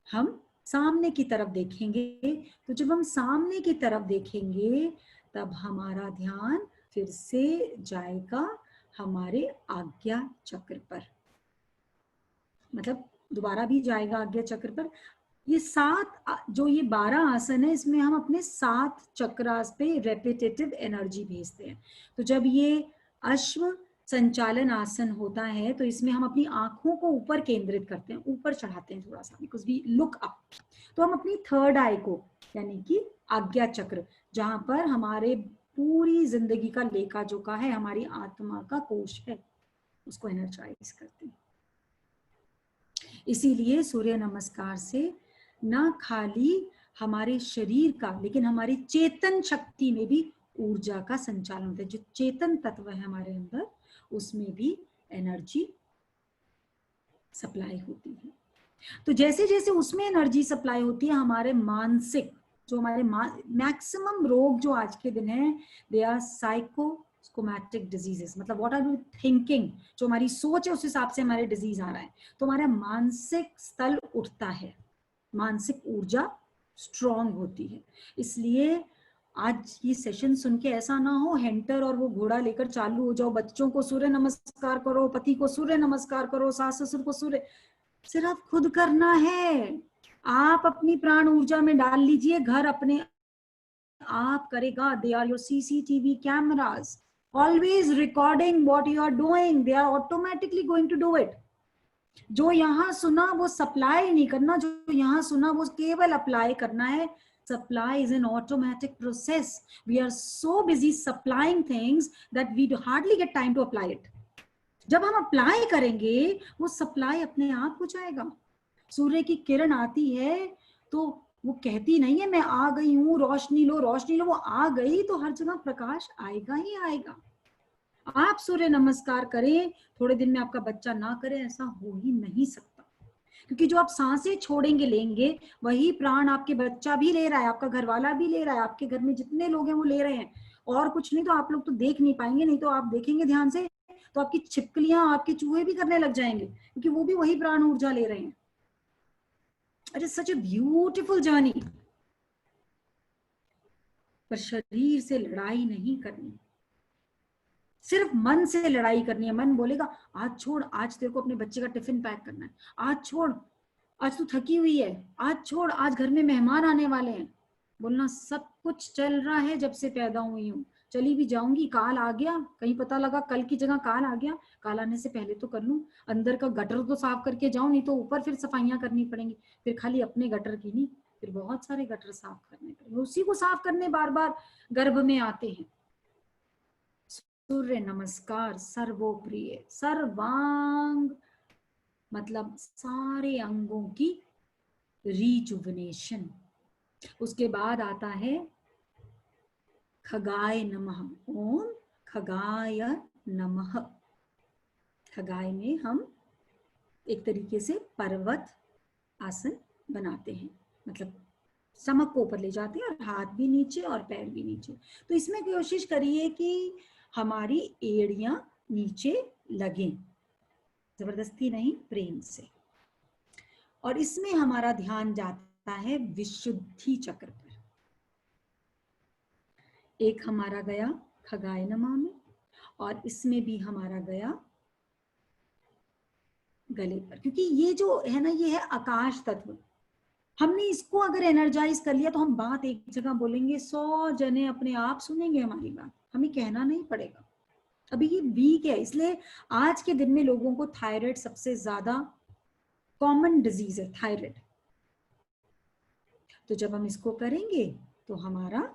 Speaker 4: हम सामने की तरफ देखेंगे। तो जब हम सामने की तरफ देखेंगे तब हमारा ध्यान फिर से जाएगा हमारे आज्ञा चक्र पर, मतलब दोबारा भी जाएगा आज्ञा चक्र पर। ये 12 आसन है, इसमें हम अपने 7 चक्रास पे रेपिटेटिव एनर्जी भेजते हैं। तो जब ये अश्व संचालन आसन होता है तो इसमें हम अपनी आंखों को ऊपर केंद्रित करते हैं, ऊपर चढ़ाते हैं थोड़ा सा, बिकॉज वी लुक अप। तो हम अपनी थर्ड आई को, यानी कि आज्ञा चक्र, जहां पर हमारे पूरी जिंदगी का लेखा जोखा है, हमारी आत्मा का कोश है, उसको एनर्जाइज करते हैं। इसीलिए सूर्य नमस्कार से ना खाली हमारे शरीर का, लेकिन हमारी चेतन शक्ति में भी ऊर्जा का संचालन होता है। जो चेतन तत्व है हमारे अंदर, उसमें भी एनर्जी सप्लाई होती है। तो जैसे जैसे उसमें एनर्जी सप्लाई होती है, हमारे मानसिक जो हमारे मैक्सिमम रोग जो आज के दिन है, दे आर साइकोसोमैटिक डिजीजेस। मतलब व्हाट आर यू थिंकिंग, जो हमारी सोच है उस हिसाब से हमारे डिजीज आ रहा है। तो हमारा मानसिक स्थल उठता है, मानसिक ऊर्जा स्ट्रांग होती है। इसलिए आज ये सेशन सुन के ऐसा ना हो हेंटर और वो घोड़ा लेकर चालू हो जाओ, बच्चों को सूर्य नमस्कार करो, पति को सूर्य नमस्कार करो, सास ससुर को सूर्य, सिर्फ खुद करना है। आप अपनी प्राण ऊर्जा में डाल लीजिए, घर अपने आप करेगा। They are your CCTV cameras, always recording what you are doing, they are automatically going to do it. जो यहाँ सुना वो सप्लाई नहीं करना, जो यहाँ सुना वो केवल अप्लाई करना है। Supply is an automatic process. We are so busy supplying things that we hardly get time to apply it. जब हम अप्लाई करेंगे वो सप्लाई अपने आप हो जाएगा। सूर्य की किरण आती है तो वो कहती नहीं है मैं आ गई हूँ, रोशनी लो रोशनी लो, वो आ गई तो हर जगह प्रकाश आएगा ही आएगा। आप सूर्य नमस्कार करें, थोड़े दिन में आपका बच्चा ना करे, ऐसा हो ही नहीं सकता। क्योंकि जो आप सांसें छोड़ेंगे लेंगे वही प्राण आपके बच्चा भी ले रहा है, आपका घर वाला भी ले रहा है, आपके घर में जितने लोग हैं वो ले रहे हैं। और कुछ नहीं तो आप लोग तो देख नहीं पाएंगे, नहीं तो आप देखेंगे ध्यान से तो आपकी छिपकलियां, आपके चूहे भी करने लग जाएंगे, क्योंकि वो भी वही प्राण ऊर्जा ले रहे हैं। It is such a beautiful journey. पर शरीर से लड़ाई नहीं करनी, सिर्फ मन से लड़ाई करनी है। मन बोलेगा आज छोड़, आज तेरे को अपने बच्चे का टिफिन पैक करना है, आज छोड़, आज तू थकी हुई है, आज छोड़, आज घर में मेहमान आने वाले हैं। बोलना सब कुछ चल रहा है जब से पैदा हुई हूँ, चली भी जाऊंगी, काल आ गया, कहीं पता लगा कल की जगह काल आ गया, काल आने से पहले तो कर लूं, अंदर का गटर तो साफ करके जाऊं, नहीं तो ऊपर फिर सफाइयां करनी पड़ेंगी। फिर खाली अपने गटर की नहीं, फिर बहुत सारे गटर साफ करने पड़ेंगे, उसी को साफ करने बार बार गर्भ में आते हैं। सूर्य नमस्कार सर्वोप्रिय, सर्वांग मतलब सारे अंगों की रिजुविनेशन। उसके बाद आता है खगाय नमः। ओम खगाय नमः। खगाय में हम एक तरीके से पर्वत आसन बनाते हैं, मतलब स्टमक को ऊपर ले जाते हैं और हाथ भी नीचे और पैर भी नीचे। तो इसमें कोशिश करिए कि हमारी एड़ियां नीचे लगें, जबरदस्ती नहीं, प्रेम से। और इसमें हमारा ध्यान जाता है विशुद्धि चक्र पर। एक हमारा गया खगाय नमः में, और इसमें भी हमारा गया गले पर, क्योंकि ये जो है ना, ये है आकाश तत्व। हमने इसको अगर एनर्जाइज कर लिया तो हम बात एक जगह बोलेंगे, 100 जने अपने आप सुनेंगे हमारी बात, हमें कहना नहीं पड़ेगा। अभी ये वीक है, इसलिए आज के दिन में लोगों को थायराइड सबसे ज्यादा कॉमन डिजीज है, थायराइड। तो जब हम इसको करेंगे तो हमारा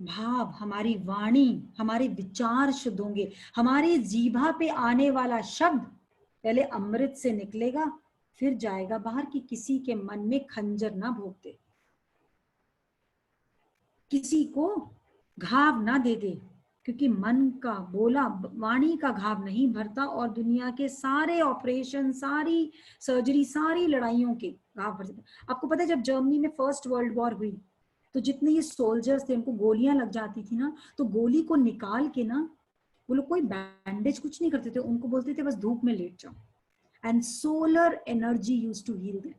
Speaker 4: भाव, हमारी वाणी, हमारे विचार शुद्ध होंगे। हमारे जीभा पे आने वाला शब्द पहले अमृत से निकलेगा, फिर जाएगा बाहर, कि किसी के मन में खंजर ना भोंक दे, किसी को घाव ना दे दे, क्योंकि मन का बोला, वाणी का घाव नहीं भरता, और दुनिया के सारे ऑपरेशन, सारी सर्जरी, सारी लड़ाइयों के घाव भर जाते। आपको पता है जब जर्मनी में फर्स्ट वर्ल्ड वॉर हुई तो जितने ये सोल्जर्स थे उनको गोलियां लग जाती थी ना, तो गोली को निकाल के ना वो लोग कोई बैंडेज कुछ नहीं करते थे, उनको बोलते थे बस धूप में लेट जाओ, and solar energy used to heal them.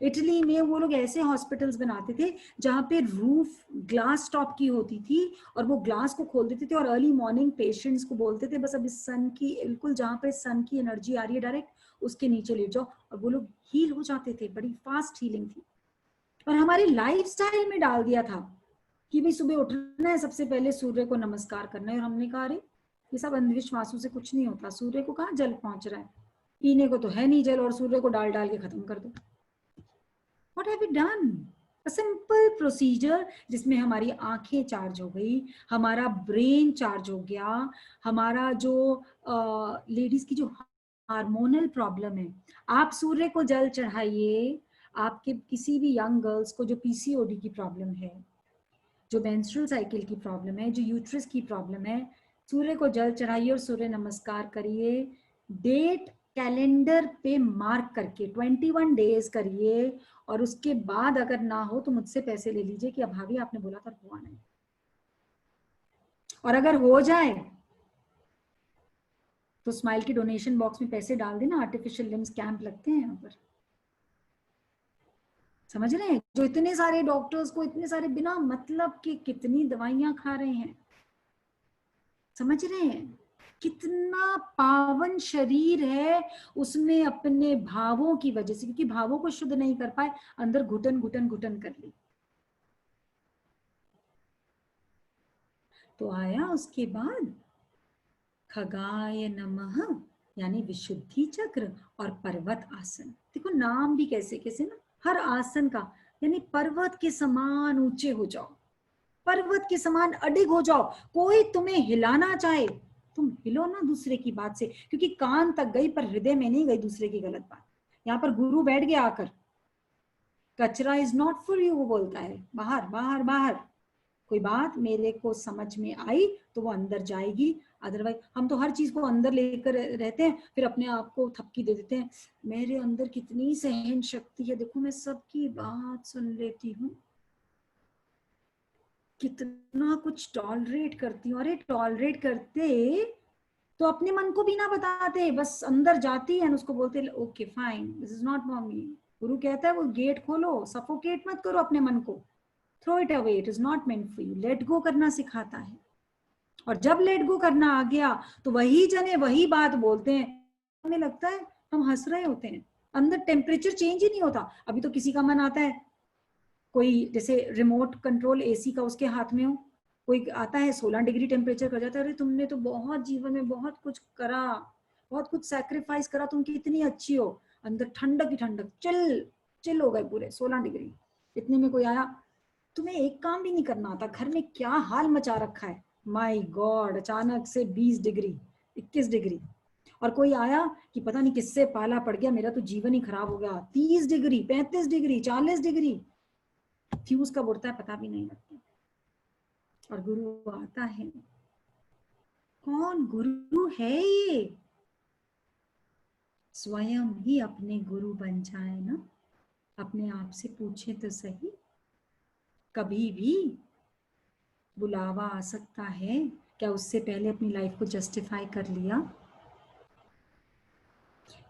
Speaker 4: Italy में वो लोग ऐसे हॉस्पिटल्स बनाते थे जहां पे रूफ ग्लास टॉप की होती थी, और वो ग्लास को खोल देते थे और अर्ली मॉर्निंग पेशेंट्स को बोलते थे बस अब इस सन की, बिल्कुल जहां पे सन की एनर्जी आ रही है डायरेक्ट, उसके नीचे लेट जाओ, और वो लोग हील हो जाते थे। बड़ी फास्ट हीलिंग थी। और हमारी लाइफस्टाइल में डाल दिया था कि भाई सुबह उठना है, सबसे पहले सूर्य को नमस्कार करना है, और हमने कहा अरे ये सब अंधविश्वासों से कुछ नहीं होता, सूर्य को कहाँ जल पहुंच रहा है, पीने को तो है नहीं जल, और सूर्य को डाल डाल के खत्म कर दो। What have we done? A simple procedure जिसमें हमारी आंखें चार्ज हो गई, हमारा ब्रेन चार्ज हो गया, हमारा जो लेडीज की जो हार्मोनल प्रॉब्लम है, आप सूर्य को जल चढ़ाइए। आपके किसी भी यंग गर्ल्स को जो पीसीओडी की प्रॉब्लम है, जो मेंस्ट्रुअल साइकिल की प्रॉब्लम है, जो यूट्रस की प्रॉब्लम है, सूर्य को जल चढ़ाइए और सूर्य नमस्कार करिए। डेट कैलेंडर पे मार्क करके 21 डेज करिए, और उसके बाद अगर ना हो तो मुझसे पैसे ले लीजिए कि अब भाभी आपने बोला था हुआ नहीं, और अगर हो जाए तो स्माइल की डोनेशन बॉक्स में पैसे डाल देना, आर्टिफिशियल लिम्स कैंप लगते हैं यहाँ पर, समझ रहे हैं? जो इतने सारे डॉक्टर्स को इतने सारे बिना मतलब के कितनी दवाइयां खा रहे हैं, समझ रहे हैं? कितना पावन शरीर है, उसमें अपने भावों की वजह से, क्योंकि भावों को शुद्ध नहीं कर पाए, अंदर घुटन घुटन घुटन कर ली। तो आया उसके बाद खगाय नमः, यानी विशुद्धि चक्र और पर्वत आसन। देखो नाम भी कैसे कैसे ना, हर आसन का, यानी पर्वत के समान ऊंचे हो जाओ, पर्वत के समान अडिग हो जाओ। कोई तुम्हें हिलाना चाहे, तुम हिलो ना दूसरे की बात से, क्योंकि कान तक गई पर हृदय में नहीं गई दूसरे की गलत बात। यहाँ पर गुरु बैठ गया आकर, कचरा इज नॉट फॉर यू, वो बोलता है बाहर बाहर बाहर। कोई बात मेरे को समझ में आई तो वो अंदर जाएगी, अदरवाइज हम तो हर चीज को अंदर लेकर रहते हैं, फिर अपने आप को थपकी दे देते हैं, मेरे अंदर कितनी सहन शक्ति है, देखो मैं सबकी बात सुन लेती हूँ, कितना कुछ टॉलरेट करती हूँ। अरे टॉलरेट करते तो अपने मन को भी ना बताते, बस अंदर जाती है, उसको बोलते okay fine, this is not for me. गुरु कहता है वो गेट खोलो, सफोकेट मत करो अपने मन को, throw it away, it is not meant for you. Let go करना सिखाता है, और जब लेट गो करना आ गया तो वही जने वही बात बोलते हैं, हमें लगता है हम हंस रहे होते हैं, अंदर टेम्परेचर चेंज ही नहीं होता। अभी तो किसी का मन आता है, कोई जैसे रिमोट कंट्रोल एसी का उसके हाथ में हो, कोई आता है 16 डिग्री टेम्परेचर कर जाता है, अरे तुमने तो बहुत जीवन में बहुत कुछ करा, बहुत कुछ सैक्रिफाइस करा, तुम कितनी अच्छी हो, अंदर ठंडक ही ठंडक, चिल चिल हो गए पूरे 16 डिग्री। इतने में कोई आया, तुम्हें एक काम भी नहीं करना आता, घर में क्या हाल मचा रखा है, माय गॉड, अचानक से 20 डिग्री 21 डिग्री। और कोई आया कि पता नहीं किससे पाला पड़ गया, मेरा तो जीवन ही खराब हो गया, 30 डिग्री 35 डिग्री 40 डिग्री, फ्यूज कब उड़ता है पता भी नहीं लगता। और गुरु आता है, कौन गुरु है ये? स्वयं ही अपने गुरु बन जाए ना, अपने आप से पूछे तो सही, कभी भी बुलावा आ सकता है क्या? उससे पहले अपनी लाइफ को जस्टिफाई कर लिया?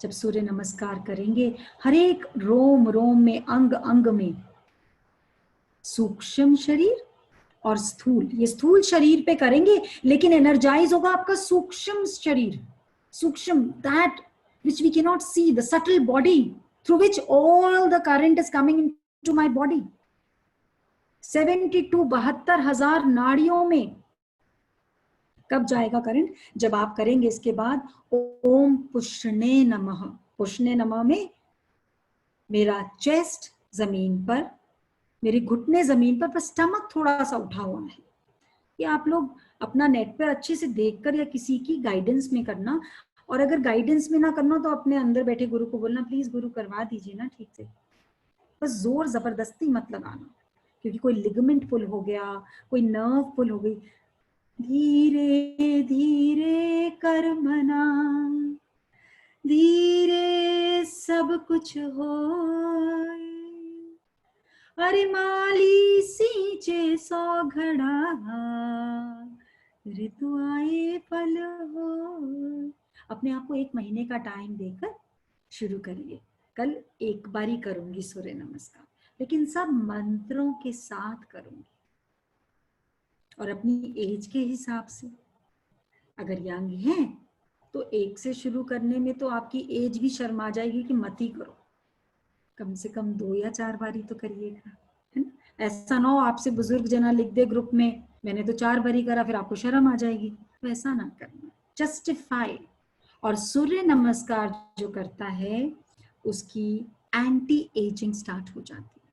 Speaker 4: जब सूर्य नमस्कार करेंगे, हर एक रोम रोम में, अंग अंग में, सूक्ष्म शरीर और स्थूल, ये स्थूल शरीर पे करेंगे, लेकिन एनर्जाइज होगा आपका सूक्ष्म शरीर, सूक्ष्म, that which we cannot see, the subtle body through which all the current is coming into my body. 72,000 नाड़ियों में कब जाएगा करंट? जब आप करेंगे इसके बाद ओम पुष्णे नमः। पुष्णे नमः में मेरा चेस्ट जमीन पर, मेरे घुटने जमीन पर स्टमक थोड़ा सा उठा हुआ है। ये आप लोग अपना नेट पर अच्छे से देखकर या किसी की गाइडेंस में करना, और अगर गाइडेंस में ना करना तो अपने अंदर बैठे गुरु को बोलना, प्लीज गुरु करवा दीजिए ना ठीक से, बस जोर जबरदस्ती मत लगाना, क्योंकि कोई लिगामेंट पुल हो गया, कोई नर्व पुल हो गई, धीरे धीरे कर मना, धीरे सब कुछ हो, अरे माली सींचे 100 घड़ा, ऋतु आए फल हो। अपने आप को 1 महीने का टाइम देकर शुरू करिए। कल एक बारी करूंगी सूर्य नमस्कार, लेकिन सब मंत्रों के साथ करूंगी, और अपनी एज के हिसाब से। अगर यंग हैं तो 1 से शुरू करने में तो आपकी एज भी शर्मा जाएगी कि मत ही करो, कम से कम 2 या 4 बारी तो करिएगा, है ना? ऐसा ना हो आपसे बुजुर्ग जना लिख दे ग्रुप में, मैंने तो 4 बारी करा, फिर आपको शर्म आ जाएगी, तो ऐसा ना करना, जस्टिफाई। और सूर्य नमस्कार जो करता है उसकी एंटी एजिंग स्टार्ट हो जाती है।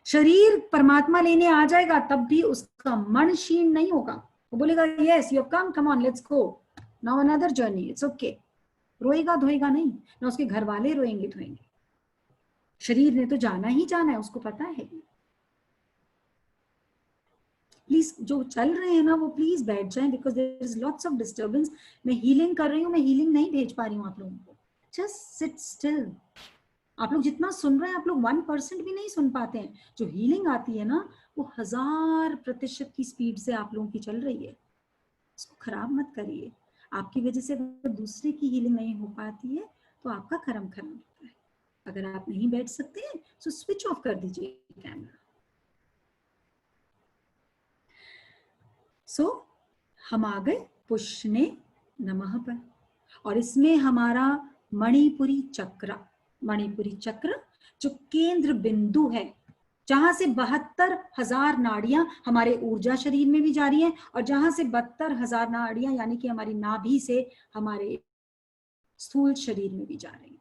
Speaker 4: शरीर परमात्मा लेने आ जाएगा तब भी उसका मन क्षीण नहीं होगा, वो बोलेगा yes you have come, come on let's go now another journey, it's okay. रोएगा धोएगा नहीं, ना उसके घर वाले रोएंगे धोएंगे, शरीर ने तो जाना ही जाना है, उसको पता है। प्लीज जो चल रहे हैं ना वो प्लीज बैठ जाएं, because there is lots of disturbance. मैं हीलिंग कर रही हूँ, मैं हीलिंग नहीं भेज पा रही हूँ आप लोगों को, जस्ट सिट स्टिल, आप लोग जितना सुन रहे हैं, आप लोग 1% भी नहीं सुन पाते हैं। जो हीलिंग आती है ना, वो 1000% की स्पीड से आप लोगों की चल रही है। इसको खराब मत करिए। आपकी वजह से अगर दूसरे की हीलिंग नहीं हो पाती है तो आपका कर्म खराब होता है। अगर आप नहीं बैठ सकते हैं तो स्विच ऑफ कर दीजिए कैमरा। सो हम आ गए पुष्णे नमः पर, और इसमें हमारा मणिपुरी चक्र जो केंद्र बिंदु है, जहां से 72,000 नाड़ियां हमारे ऊर्जा शरीर में भी जा रही हैं, और जहां से 72,000 नाड़ियां यानी कि हमारी नाभि से हमारे स्थूल शरीर में भी जा रही हैं।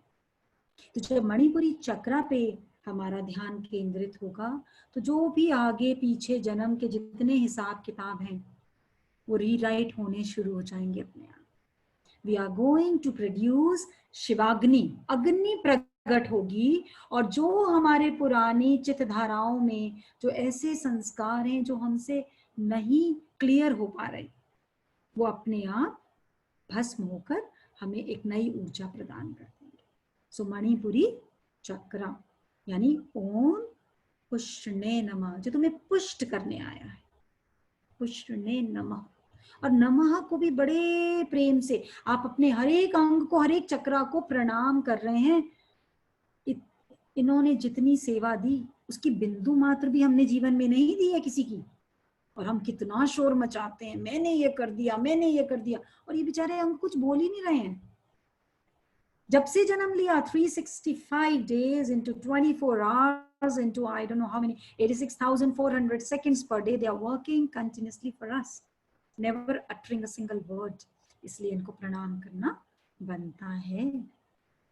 Speaker 4: तो जब मणिपुरी चक्र पे हमारा ध्यान केंद्रित होगा तो जो भी आगे पीछे जन्म के जितने हिसाब किताब हैं वो रीराइट होने शुरू हो जाएंगे अपने आप। We are going to produce Shivagni, अग्नि प्रकट होगी, और जो हमारे पुरानी चित्त धाराओं में जो ऐसे संस्कार हैं जो हमसे नहीं क्लियर हो पा रहे, वो अपने आप भस्म होकर हमें एक नई ऊर्जा प्रदान कर देंगे। सो मणिपुरी चक्र यानी ओम पुष्णे नमः, जो तुम्हें पुष्ट करने आया है, पुष्णे नमः। और नमः को भी बड़े प्रेम से आप अपने हर एक अंग को, हर एक चक्रा को प्रणाम कर रहे हैं। इन्होंने जितनी सेवा दी उसकी बिंदु मात्र भी हमने जीवन में नहीं दी है किसी की, और हम कितना शोर मचाते हैं, मैंने ये कर दिया, मैंने ये कर दिया, और ये बेचारे अंग कुछ बोल ही नहीं रहे हैं। जब से जन्म लिया 365 days into 24 hours into I don't know how many 86,400 seconds per day they are working continuously for us, never uttering a single word. इसलिए इनको प्रणाम करना बनता है।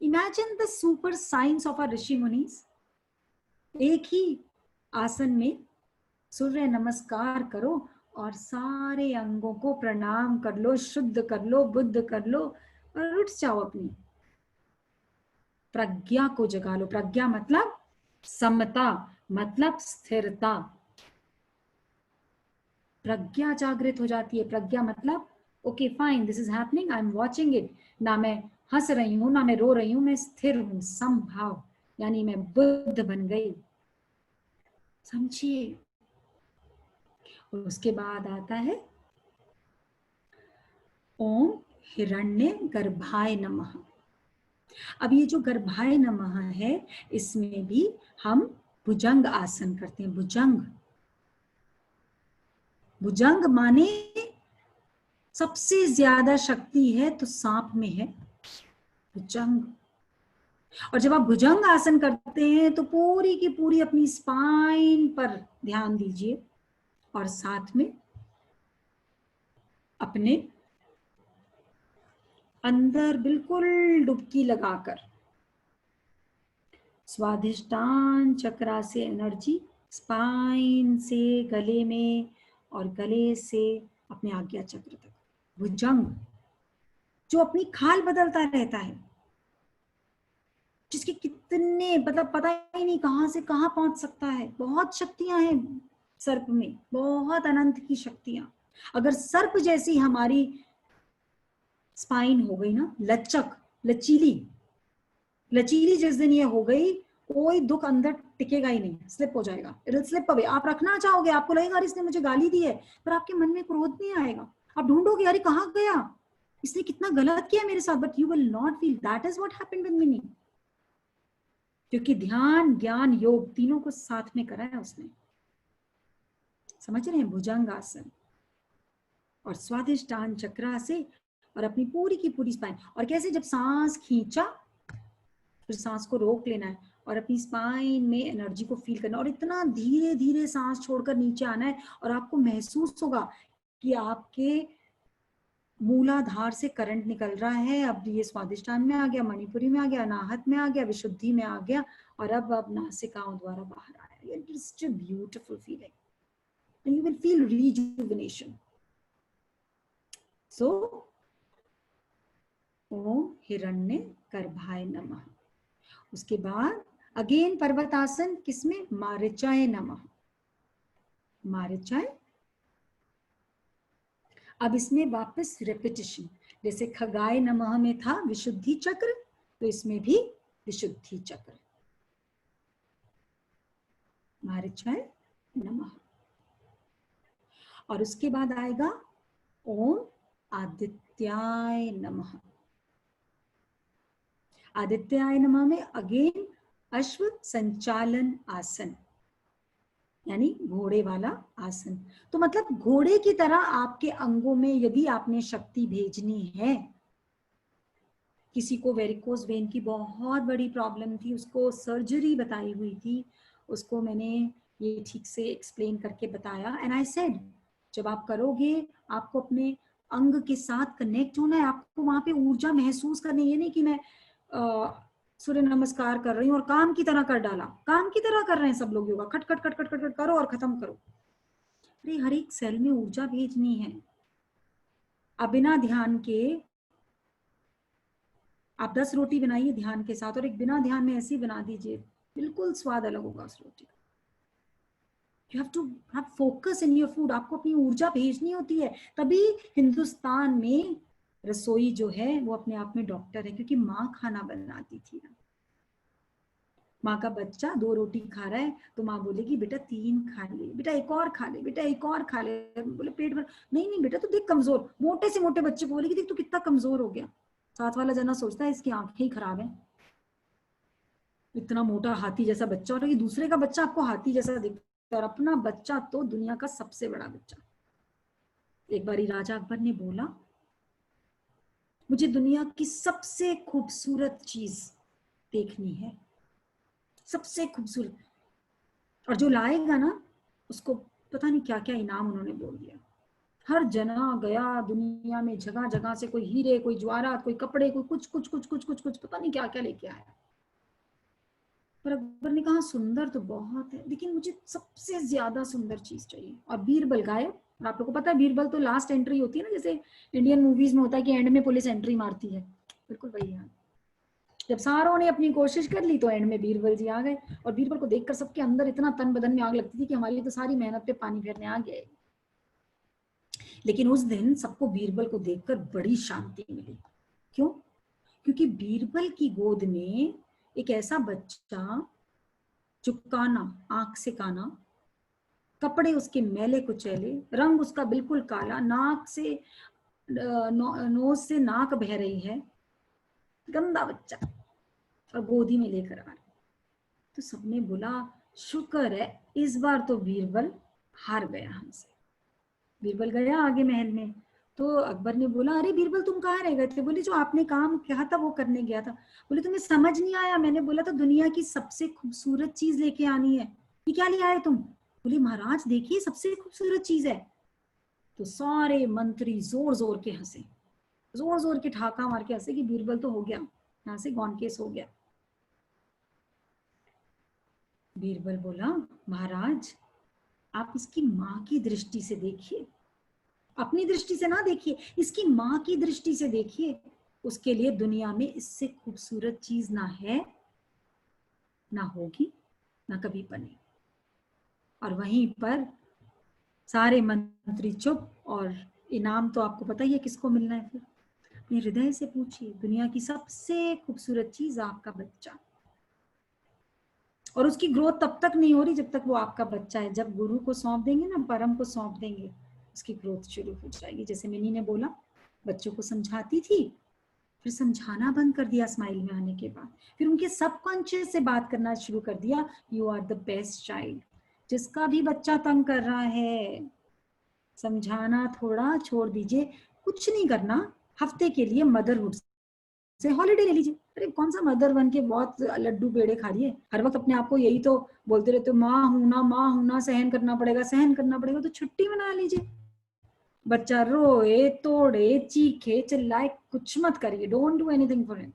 Speaker 4: Imagine the super science of our ऋषि मुनीस। एक ही आसन में सूर्य नमस्कार करो और सारे अंगों को प्रणाम कर लो, शुद्ध कर लो, बुद्ध कर लो, और उठ जाओ। अपनी प्रज्ञा को जगा लो। प्रज्ञा मतलब समता, मतलब स्थिरता। प्रज्ञा जागृत हो जाती है। प्रज्ञा मतलब okay fine, this is happening, I am watching it. ना मैं हंस रही हूं, ना मैं रो रही हूं, मैं स्थिर हूं। समभाव यानी मैं बुद्ध बन गई। समझिए। उसके बाद आता है ओम हिरण्य गर्भाय नमः। अब ये जो गर्भाय नमः है, इसमें भी हम भुजंग आसन करते हैं। भुजंग, भुजंग माने सबसे ज्यादा शक्ति है तो सांप में है भुजंग। और जब आप भुजंग आसन करते हैं तो पूरी की पूरी अपनी स्पाइन पर ध्यान दीजिए, और साथ में अपने अंदर बिल्कुल डुबकी लगाकर स्वाधिष्ठान चक्र से एनर्जी स्पाइन से गले में, और गले से अपने आज्ञा चक्र तक। भुजंग जो अपनी खाल बदलता रहता है, जिसके कितने मतलब पता ही नहीं कहां से कहां पहुंच सकता है। बहुत शक्तियां हैं सर्प में, बहुत अनंत की शक्तियां। अगर सर्प जैसी हमारी स्पाइन हो गई ना, लचक, लचीली, लचीली जिस दिन ये हो गई, कोई दुख अंदर टिकेगा ही नहीं, स्लिप हो जाएगा। It will slip away. आप रखना चाहोगे, आपको लगेगा इसने मुझे गाली दी है, पर आपके मन में क्रोध नहीं आएगा। आप ढूंढोगे अरे कहाँ गया, इसने कितना गलत किया मेरे साथ, but you will not feel. That is what happened with mini. क्योंकि ध्यान, ज्ञान, योग तीनों को साथ में करा है उसने। समझ रहे हैं? भुजंग आसन और स्वाधिष्ठान चक्र से, और अपनी पूरी की पूरी स्पाइन। और कैसे, जब सांस खींचा फिर सांस को रोक लेना है और अपनी स्पाइन में एनर्जी को फील करना, और इतना धीरे धीरे सांस छोड़कर नीचे आना है। और आपको महसूस होगा कि आपके मूलाधार से करंट निकल रहा है। अब ये स्वादिष्ठान में आ गया, मणिपुरी में आ गया, अनाहत में आ गया, विशुद्धि में आ गया, और अब नासिकाओं द्वारा बाहर आया। It's a beautiful feeling and you will feel rejuvenation. So ओम हिरण्य गर्भाय नमः। उसके बाद अगेन पर्वतासन, किसमें? मारीचाय नमः। मारीचाय। अब इसमें वापस रेपिटेशन, जैसे खगाय नमः में था विशुद्धि चक्र, तो इसमें भी विशुद्धि चक्र। महारिचाय नमः। और उसके बाद आएगा ओम आदित्याय नमः। आदित्याय नमः में अगेन अश्व संचालन आसन, यानी घोड़े वाला आसन। तो मतलब घोड़े की तरह आपके अंगों में यदि आपने शक्ति भेजनी है, किसी को वेरिकोज वेन की बहुत बड़ी प्रॉब्लम थी, उसको सर्जरी बताई हुई थी, उसको मैंने ये ठीक से एक्सप्लेन करके बताया। एंड आई सेड जब आप करोगे आपको अपने अंग के साथ कनेक्ट होना है, आपको वहां पे ऊर्जा महसूस करनी है। ये नहीं कि मैं सूर्य नमस्कार कर रही हूँ और काम की तरह कर डाला। काम की तरह कर रहे हैं सब लोग योगा, खट खट खट खट खट खट करो और खत्म करो। अरे हर एक सेल में ऊर्जा भेजनी है। अब बिना ध्यान के आप 10 रोटी बनाइए ध्यान के साथ, और एक बिना ध्यान में ऐसी बना दीजिए, बिल्कुल स्वाद अलग होगा उस रोटी का। You have to have focus in your food। आपको अपनी ऊर्जा भेजनी होती है। तभी हिंदुस्तान में रसोई जो है वो अपने आप में डॉक्टर है, क्योंकि माँ खाना बनाती थी ना। माँ का बच्चा 2 रोटी खा रहा है तो माँ बोलेगी बेटा 3 खा ले, बेटा एक और खा ले, बेटा एक और खा ले। बोले पेट भर, नहीं नहीं बेटा तू देख कमजोर, मोटे से मोटे बच्चे को बोलेगी देख तू कितना कमजोर हो गया। साथ वाला जना सोचता है इसकी आंखें ही खराब है, इतना मोटा हाथी जैसा बच्चा, और दूसरे का बच्चा आपको हाथी जैसा दिखता है, और अपना बच्चा तो दुनिया का सबसे बड़ा बच्चा। एक बारी राजा अकबर ने बोला मुझे दुनिया की सबसे खूबसूरत चीज देखनी है, सबसे खूबसूरत, और जो लाएगा ना उसको पता नहीं क्या क्या इनाम उन्होंने बोल दिया। हर जना गया दुनिया में, जगह जगह से कोई हीरे, कोई ज्वारात, कोई कपड़े, कोई कुछ कुछ कुछ कुछ कुछ कुछ पता नहीं क्या क्या लेके आया। पर अकबर ने कहा सुंदर तो बहुत है, लेकिन मुझे सबसे ज्यादा सुंदर चीज चाहिए। और बीरबल गायब। और आप लोगों को पता है बीरबल तो लास्ट एंट्री होती है ना, जैसे इंडियन मूवीज में होता है कि एंड में पुलिस एंट्री मारती है, बिल्कुल वही है। जब सारों ने अपनी कोशिश कर ली तो एंड में बीरबल जी आ गए, और बीरबल को देखकर सबके अंदर इतना तन बदन में आग लगती थी कि हमारी तो सारी मेहनत पे पानी फेरने आ गया। लेकिन उस दिन सबको बीरबल को देखकर बड़ी शांति मिली। क्यों? क्योंकि बीरबल की गोद में एक ऐसा बच्चा जो काना, आंख से काना, कपड़े उसके मैले कुचैले, रंग उसका बिल्कुल काला, नाक से नोज से नाक बह रही है, गंदा बच्चा, और गोदी में लेकर आ रहा। तो सबने बोला शुक्र है इस बार तो बीरबल हार गया हमसे। बीरबल गया आगे महल में, तो अकबर ने बोला अरे बीरबल तुम कहाँ रह गए थे? बोले जो आपने काम कहा था वो करने गया था। बोले तुम्हें समझ नहीं आया? मैंने बोला था दुनिया की सबसे खूबसूरत चीज लेके आनी है, ये क्या ले आए तुम? बोले महाराज देखिए सबसे खूबसूरत चीज है। तो सारे मंत्री जोर जोर के हंसे, जोर जोर के ठाका मार के हंसे कि बीरबल तो हो गया, यहाँ से गॉन केस हो गया। बीरबल बोला महाराज आप इसकी माँ की दृष्टि से देखिए, अपनी दृष्टि से ना देखिए, इसकी माँ की दृष्टि से देखिए। उसके लिए दुनिया में इससे खूबसूरत चीज ना है, ना होगी, ना कभी बने। और वहीं पर सारे मंत्री चुप, और इनाम तो आपको पता ही है किसको मिलना है। फिर अपने हृदय से पूछिए दुनिया की सबसे खूबसूरत चीज आपका बच्चा, और उसकी ग्रोथ तब तक नहीं हो रही जब तक वो आपका बच्चा है। जब गुरु को सौंप देंगे ना, परम को सौंप देंगे, उसकी ग्रोथ शुरू हो जाएगी। जैसे मिनी ने बोला बच्चों को समझाती थी, फिर समझाना बंद कर दिया स्माइल में आने के बाद, फिर उनके सबकॉन्शियस से बात करना शुरू कर दिया, you are the best child. जिसका भी बच्चा तंग कर रहा है समझाना थोड़ा छोड़ दीजिए, कुछ नहीं करना, हफ्ते के लिए मदरहुड से हॉलीडे ले लीजिए। अरे कौन सा मदर बन के बहुत लड्डू पेड़े खा रही है, हर वक्त अपने आप को यही तो बोलते रहते हो माँ हूं ना, सहन करना पड़ेगा, सहन करना पड़ेगा। तो छुट्टी मना लीजिए। बच्चा रोए तोड़े चीखे चिल्लाए कुछ मत करिए, don't do anything for him.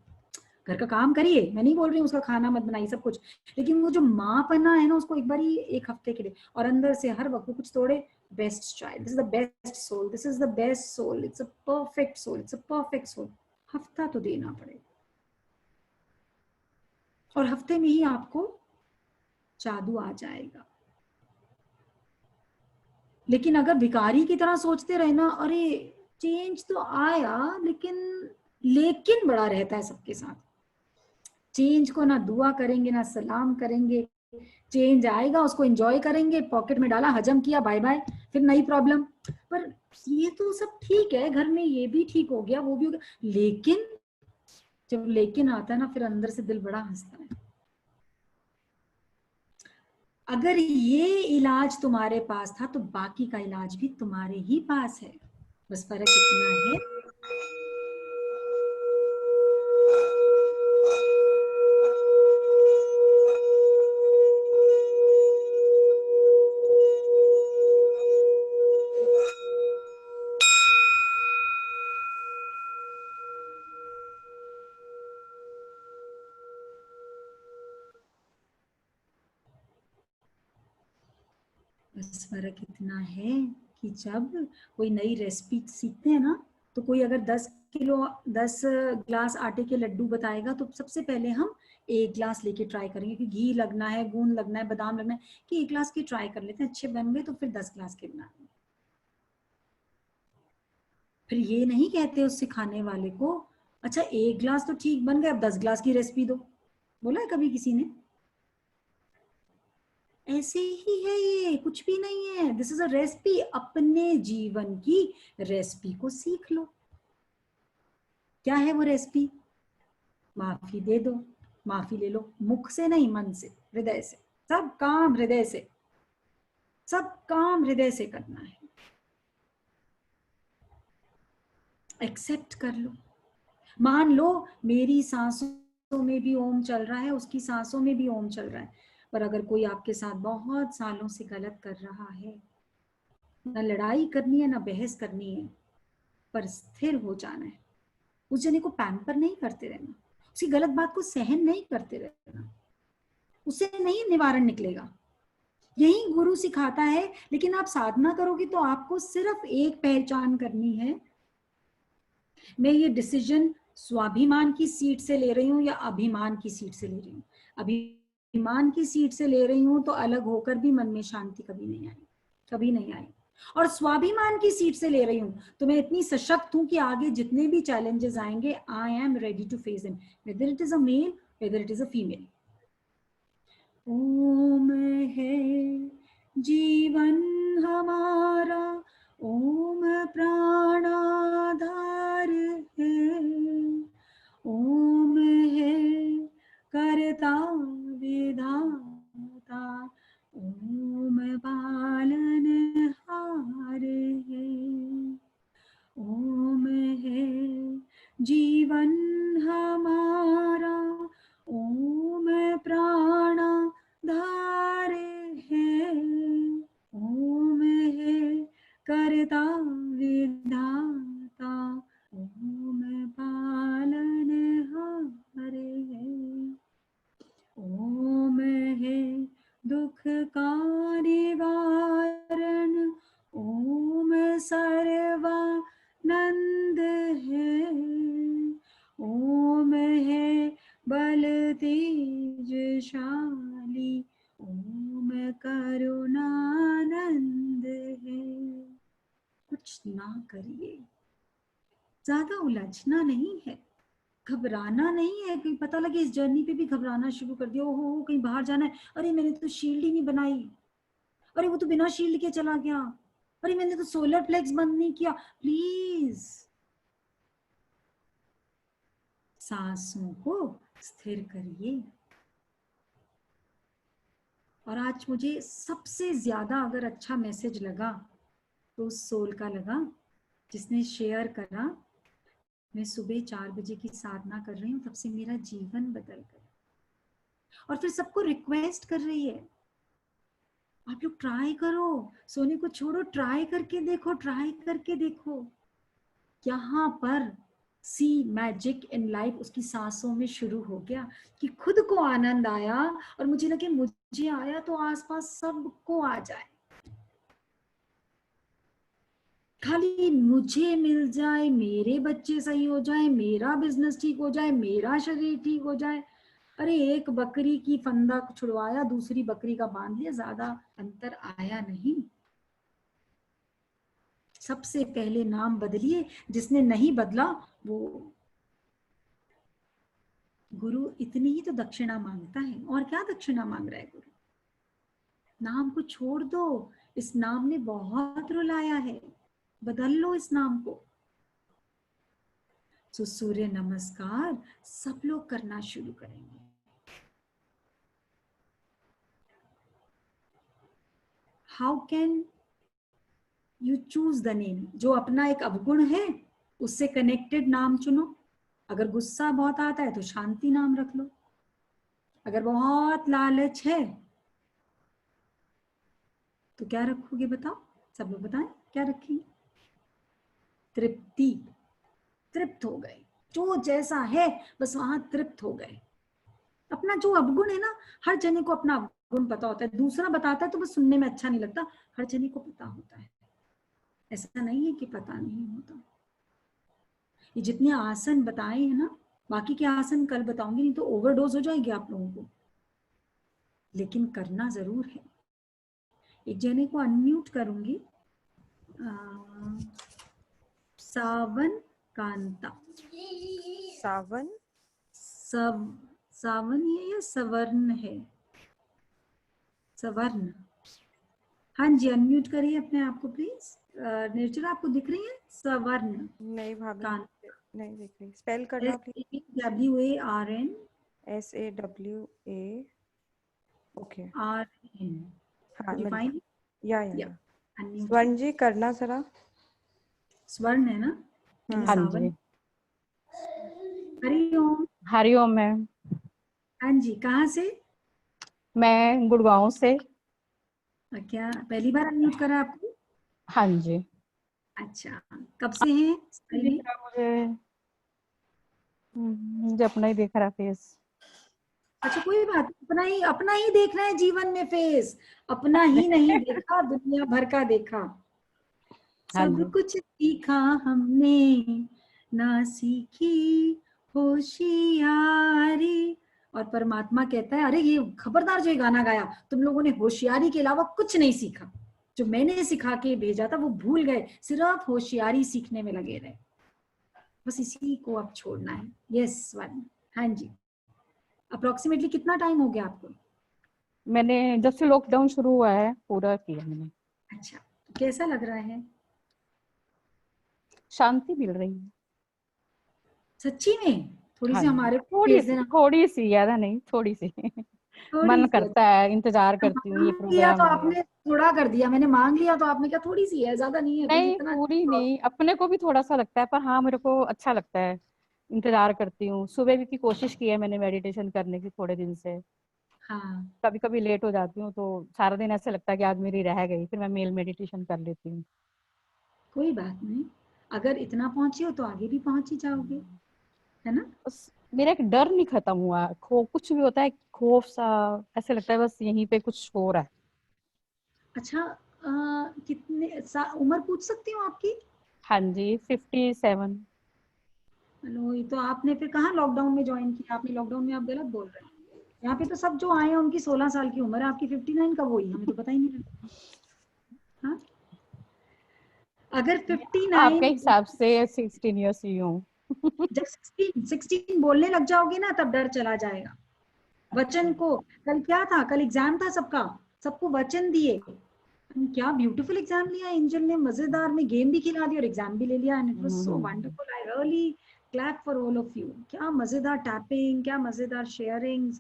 Speaker 4: घर का काम करिए, मैं नहीं बोल रही हूँ उसका खाना मत बनाइए सब कुछ, लेकिन वो जो माँ पना है ना उसको एक बार ही एक हफ्ते के लिए, और अंदर से हर वक्त कुछ तोड़े। Best child, this is the best soul, this is the best soul, it's a perfect soul, it's a perfect soul. हफ्ता तो देना पड़ेगा, और हफ्ते में ही आपको जादू आ जाएगा। लेकिन अगर भिखारी की तरह सोचते रहे ना, अरे चेंज तो आया लेकिन बड़ा रहता है सबके साथ। चेंज को ना दुआ करेंगे ना सलाम करेंगे, चेंज आएगा, उसको एंजॉय करेंगे, पॉकेट में डाला, हजम किया, बाय बाय, फिर नई प्रॉब्लम। पर ये तो सब ठीक है, घर में ये भी ठीक हो गया, वो भी हो गया, लेकिन जब लेकिन आता है ना, फिर अंदर से दिल बड़ा हंसता है। अगर ये इलाज तुम्हारे पास था तो बाकी का इलाज भी तुम्हारे ही पास है, बस फर्क इतना है बस फर्क इतना है कि जब कोई नई रेसिपी सीखते हैं ना, तो कोई अगर 10 ग्लास आटे के लड्डू बताएगा तो सबसे पहले हम 1 ग्लास लेके ट्राई करेंगे कि घी लगना है, गूंद लगना है, बादाम लगना है, कि 1 ग्लास की ट्राई कर लेते हैं, अच्छे बन गए तो फिर 10 ग्लास के बनाएंगे। फिर ये नहीं कहते उस सिखाने वाले को, अच्छा 1 ग्लास तो ठीक बन गए, अब 10 ग्लास की रेसिपी दो। बोला है कभी किसी ने? ऐसे ही है, ये कुछ भी नहीं है। दिस इज अ रेसिपी, अपने जीवन की रेसिपी को सीख लो। क्या है वो रेसिपी? माफी दे दो, माफी ले लो, मुख से नहीं, मन से, हृदय से। सब काम हृदय से, सब काम हृदय से करना है। एक्सेप्ट कर लो। मान लो मेरी सांसों में भी ओम चल रहा है, उसकी सांसों में भी ओम चल रहा है, पर अगर कोई आपके साथ बहुत सालों से गलत कर रहा है, ना लड़ाई करनी है ना बहस करनी है, पर स्थिर हो जाना है। उस जने को पैम्पर नहीं करते रहना, उसकी गलत बात को सहन नहीं करते रहना, उससे नहीं निवारण निकलेगा। यही गुरु सिखाता है। लेकिन आप साधना करोगे तो आपको सिर्फ एक पहचान करनी है, मैं ये डिसीजन स्वाभिमान की सीट से ले रही हूँ या अभिमान की सीट से ले रही हूँ। अभिमान की सीट से ले रही हूँ तो अलग होकर भी मन में शांति कभी नहीं आई, कभी नहीं आई। और स्वाभिमान की सीट से ले रही हूँ तो मैं इतनी सशक्त हूं कि आगे जितने भी चैलेंजेस आएंगे, I am ready to face them, whether it is a male, whether it is a female. Om है जीवन हमारा, ओम प्राणाधार है, ओम है करता विधाता, ओम पालन हार है, ओम है जीवन हमारा, ओम प्राणाधार है, ओम है करता विधाता, ओम पालन हार है, ओम है दुख का निवारण, ओम सर्वानंद है, ओम है बल तेजशाली, ओम करुणानंद है। कुछ ना करिए, ज्यादा उलझना नहीं है, घबराना नहीं है। कहीं पता लगे इस जर्नी पे भी घबराना शुरू कर दिया, ओहो कहीं बाहर जाना है, अरे मैंने तो शील्ड ही नहीं बनाई, अरे वो तो बिना शील्ड के चला गया, अरे मैंने तो सोलर फ्लेक्स बंद नहीं किया। प्लीज सांसों को स्थिर करिए। और आज मुझे सबसे ज्यादा अगर अच्छा मैसेज लगा तो उस सोल का लगा जिसने शेयर करा, मैं सुबह 4 बजे की साधना कर रही हूँ, तब से मेरा जीवन बदल गया। और फिर सबको रिक्वेस्ट कर रही है, आप लोग ट्राई करो, सोने को छोड़ो, ट्राई करके देखो, ट्राई करके देखो। यहाँ पर सी मैजिक इन लाइफ उसकी सांसों में शुरू हो गया कि खुद को आनंद आया, और मुझे लगे मुझे आया तो आसपास सबको आ जाए, खाली मुझे मिल जाए, मेरे बच्चे सही हो जाए, मेरा बिजनेस ठीक हो जाए, मेरा शरीर ठीक हो जाए। अरे एक बकरी की फंदा छुड़वाया, दूसरी बकरी का बांध लिया, ज्यादा अंतर आया नहीं। सबसे पहले नाम बदलिए, जिसने नहीं बदला वो गुरु इतनी ही तो दक्षिणा मांगता है, और क्या दक्षिणा मांग रहा है गुरु? नाम को छोड़ दो, इस नाम ने बहुत रुलाया है, बदल लो इस नाम को। तो सूर्य नमस्कार सब लोग करना शुरू करेंगे। How can you choose the name? जो अपना एक अवगुण है उससे कनेक्टेड नाम चुनो। अगर गुस्सा बहुत आता है तो शांति नाम रख लो। अगर बहुत लालच है तो क्या रखोगे बताओ? सब लोग बताएं क्या रखेंगे? तृप्ति। तृप्त हो गए, जो जैसा है बस वहां तृप्त हो गए। अपना जो अवगुण है ना, हर जने को अपना अवगुण पता होता है। दूसरा बताता है तो बस सुनने में अच्छा नहीं लगता, हर जने को पता होता है। ऐसा नहीं है कि पता नहीं होता। ये जितने आसन बताए हैं ना, बाकी के आसन कल बताऊंगी, नहीं तो ओवरडोज हो जाएगी आप लोगों को। लेकिन करना जरूर है। एक जने को अनम्यूट करूंगी। सावन कांता।
Speaker 3: सावन
Speaker 4: सावन है या सवर्ण है? सवर्ण। हाँ जी, अनम्यूट करिए अपने आप को प्लीज। निर्जला आपको दिख रही है? सवर्ण
Speaker 3: नहीं भाभी,
Speaker 4: कांता।
Speaker 3: नहीं दिख रही। स्पेल करना please.
Speaker 4: SAWARN
Speaker 3: SAWA। Okay,
Speaker 4: RN।
Speaker 3: हाँ
Speaker 4: Did you
Speaker 3: mill
Speaker 4: find it?
Speaker 3: या
Speaker 4: Yeah, unmute
Speaker 3: स्वर्ण जी करना जरा।
Speaker 4: स्वर्ण है ना? ये
Speaker 6: हाँ
Speaker 4: सावन।
Speaker 6: जी,
Speaker 4: हरिओम।
Speaker 6: हरिओम मैम।
Speaker 4: हाँ जी, कहाँ से?
Speaker 6: मैं गुड़गांव से।
Speaker 4: क्या पहली बार अनम्यूट करा आपको?
Speaker 6: हाँ जी।
Speaker 4: अच्छा, कब से हैं स्कूल
Speaker 6: दिख
Speaker 4: में?
Speaker 6: रहा मुझे अपना ही दिख रहा फेस।
Speaker 4: अच्छा कोई बात नहीं, अपना ही देखना है जीवन में फेस। अपना ही नहीं देखा, दुनिया भर का देखा।
Speaker 6: हाँ
Speaker 4: सब
Speaker 6: जी।
Speaker 4: कुछ सीखा हमने, ना सीखी होशियारी। और परमात्मा कहता है, अरे ये खबरदार जो ये गाना गाया, तुम लोगों ने होशियारी के अलावा कुछ नहीं सीखा। जो मैंने सिखा के भेजा था वो भूल गए, सिर्फ होशियारी सीखने में लगे रहे। बस इसी को अब छोड़ना है। यस स्वर्ण। हाँ जी, अप्रोक्सीमेटली कितना टाइम हो गया आपको?
Speaker 6: मैंने जब से लॉकडाउन शुरू हुआ है पूरा किया मैंने।
Speaker 4: अच्छा, तो कैसा लग रहा है?
Speaker 6: शांति मिल रही है।
Speaker 4: सच्ची में? थोड़ी
Speaker 6: हाँ
Speaker 4: सी
Speaker 6: जी,
Speaker 4: हमारे को भेज देना।
Speaker 6: थोड़ी सी, ज्यादा नहीं, थोड़ी सी।
Speaker 4: थोड़ी
Speaker 6: मन
Speaker 4: सी?
Speaker 6: करता है, इंतजार
Speaker 4: अच्छा,
Speaker 6: करती हूँ ये
Speaker 4: मांग लिया तो
Speaker 6: प्रोग्राम आएगा।
Speaker 4: आपने थोड़ा कर दिया, मैंने मांग लिया तो आपने क्या? थोड़ी सी है, ज्यादा नहीं है कोई
Speaker 6: नहीं
Speaker 4: इतना।
Speaker 6: पूरी नहीं, अपने को भी थोड़ा सा लगता है, पर हाँ मेरे को अच्छा लगता है। इंतजार करती हूँ। सुबह भी की कोशिश की है मैंने मेडिटेशन करने की थोड़े दिन से।
Speaker 4: हाँ,
Speaker 6: कभी कभी लेट हो जाती हूँ तो सारा दिन ऐसे लगता है कि आज मेरी रह गई, फिर मैं मेल मेडिटेशन कर लेती हूँ।
Speaker 4: कोई बात नहीं। अगर इतना पहुंचे हो तो आगे भी पहुंच ही जाओगे, है ना?
Speaker 6: बस मेरा एक डर नहीं खत्म हुआ। कुछ भी होता है खौफ सा, ऐसे लगता है बस यहीं पे कुछ हो रहा है।
Speaker 4: अच्छा, उम्र पूछ सकती हूँ आपकी?
Speaker 6: हाँ जी, 57।
Speaker 4: हेलो, ये तो आपने फिर कहाँ लॉकडाउन में ज्वाइन किया? आपने लॉकडाउन में, आप गलत बोल रहे हैं। यहाँ पे तो सब जो आए हैं उनकी 16 साल की उम्र है, आपकी 59 कब हुई? हमें तो पता ही नहीं लगा। हाँ, अगर
Speaker 6: आपके
Speaker 4: 59,
Speaker 6: हिसाब से 16 ईयर्स ही हूँ।
Speaker 4: जब 16 बोलने लग जाओगे ना तब डर चला जाएगा। वचन को, कल क्या था? कल एग्जाम था सबका, सबको वचन दिए। क्या ब्यूटीफुल एग्जाम लिया एंजल ने, मजेदार में गेम भी खिला दी और एग्जाम भी ले लिया, and it was so wonderful. I really clap for all of you. क्या मजेदार टैपिंग, क्या मजेदार शेयरिंग।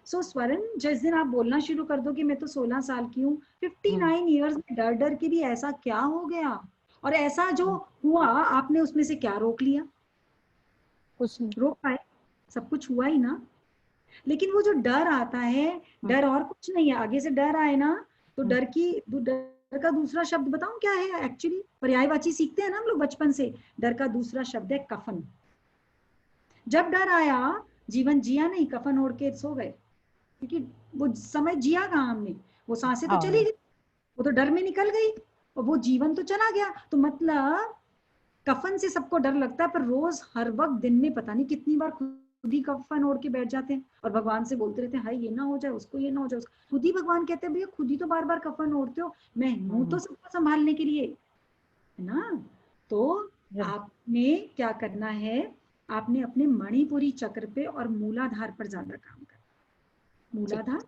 Speaker 4: सो स्वर्ण, जिस दिन आप बोलना शुरू कर दो कि मैं तो 16 साल की हूँ, 59 ईयर्स में डर डर के भी ऐसा क्या हो गया? और ऐसा जो हुआ आपने उसमें से क्या रोक लिया?
Speaker 6: कुछ नहीं।
Speaker 4: रोक पाए? सब कुछ हुआ ही ना। लेकिन वो जो डर आता है, डर और कुछ नहीं है। आगे से डर आए ना तो डर का दूसरा शब्द बताऊं क्या है? एक्चुअली पर्यायवाची सीखते हैं ना हम लोग बचपन से। डर का दूसरा शब्द है कफन। जब डर आया, जीवन जिया नहीं, कफन ओढ़ के सो गए, क्योंकि वो समय जिया कहाँ हमने? वो सांसें तो चली
Speaker 6: हाँ,
Speaker 4: गई, वो तो डर में निकल गई, और वो जीवन तो चला गया। तो मतलब कफन से सबको डर लगता है, पर रोज हर वक्त दिन में पता नहीं कितनी बार खुद ही कफन ओढ़ के बैठ जाते हैं और भगवान से बोलते रहते हैं, हाय ये ना हो जाए, उसको ये ना हो जाए। खुद ही भगवान कहते हैं, भैया खुद ही तो बार बार कफन ओढ़ते हो, मैं हूं तो सबको संभालने के लिए, है ना? तो आपने क्या करना है? आपने अपने मणिपुरी चक्र पे और मूलाधार पर ज्यादा काम करना। मूलाधार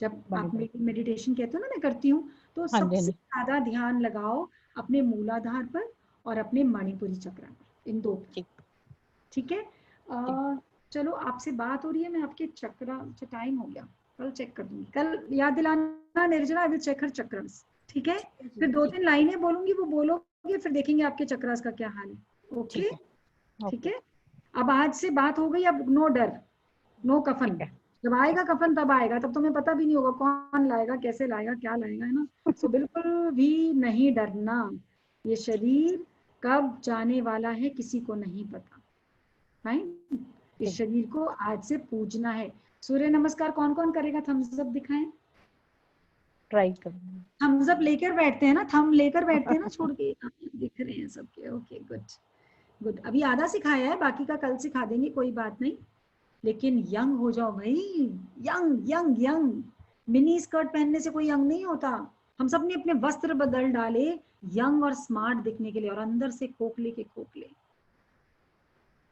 Speaker 4: जब
Speaker 6: बड़ी
Speaker 4: आप
Speaker 6: बात।
Speaker 4: मेडिटेशन कहते हो ना, मैं करती हूँ, तो
Speaker 6: हाँ जी, हाँ
Speaker 4: सबसे
Speaker 6: जी।
Speaker 4: ज्यादा ध्यान लगाओ अपने मूलाधार पर और अपने मणिपुरी चक्र पर, इन दो पर।
Speaker 6: ठीक।
Speaker 4: ठीक है। चलो आपसे बात हो रही है, मैं आपके चक्र, अच्छा टाइम हो गया, कल चेक कर दूंगी, कल याद दिलाना Nirjana, I will check her chakras. ठीक है, फिर 2-3 लाइनें बोलूंगी, वो बोलोगे, फिर देखेंगे आपके चक्रस का क्या हाल है। ओके,
Speaker 6: ठीक है।
Speaker 4: ठीक
Speaker 6: ओके।
Speaker 4: है। अब आज से बात हो गई, अब नो डर, नो कफन।
Speaker 6: ठीक है।
Speaker 4: जब आएगा कफन तब आएगा, तब तुम्हें पता भी नहीं होगा कौन लाएगा, कैसे लाएगा, क्या लाएगा, है ना। सो बिल्कुल भी नहीं डरना, ये शरीर कब जाने वाला है किसी को नहीं पता। फाइन, इस
Speaker 6: ठीक।
Speaker 4: शरीर को आज से पूजना है। सूर्य नमस्कार कौन कौन करेगा, थम्स अप दिखाएं।
Speaker 6: ट्राई करूंगी।
Speaker 4: थम्स अप लेकर बैठते हैं ना, थम लेकर बैठते हैं ना, छोड़ के दिख रहे हैं सबके। Okay, good good. अभी आधा सिखाया है, बाकी का कल सिखा देंगे, कोई बात नहीं। लेकिन यंग हो जाओ भाई, young young young. Mini skirt पहनने से कोई यंग नहीं होता। हम सब ने अपने वस्त्र बदल डाले यंग और स्मार्ट दिखने के लिए, और अंदर से खोखले के खोखले।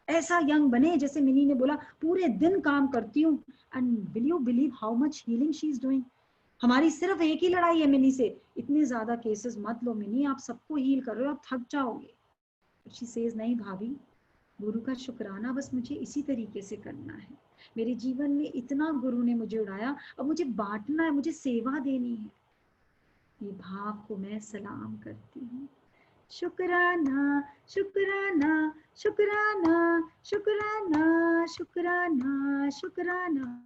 Speaker 4: ऐसा यंग बने जैसे मिनी ने बोला, पूरे दिन काम करती हूँ, and will you believe how much healing she is doing. हमारी सिर्फ एक ही लड़ाई है मिनी से, इतने ज्यादा केसेस मत लो मिनी, आप सबको हील कर रहे हो, आप थक जाओगे। शी सेज नहीं भाभी, गुरु का शुक्राना बस मुझे इसी तरीके से करना है। मेरे जीवन में इतना गुरु ने मुझे उड़ाया, अब मुझे बांटना है, मुझे सेवा देनी है। ये भाव को मैं सलाम करती हूँ। शुक्राना शुक्राना शुक्राना शुक्राना शुक्राना शुक्राना।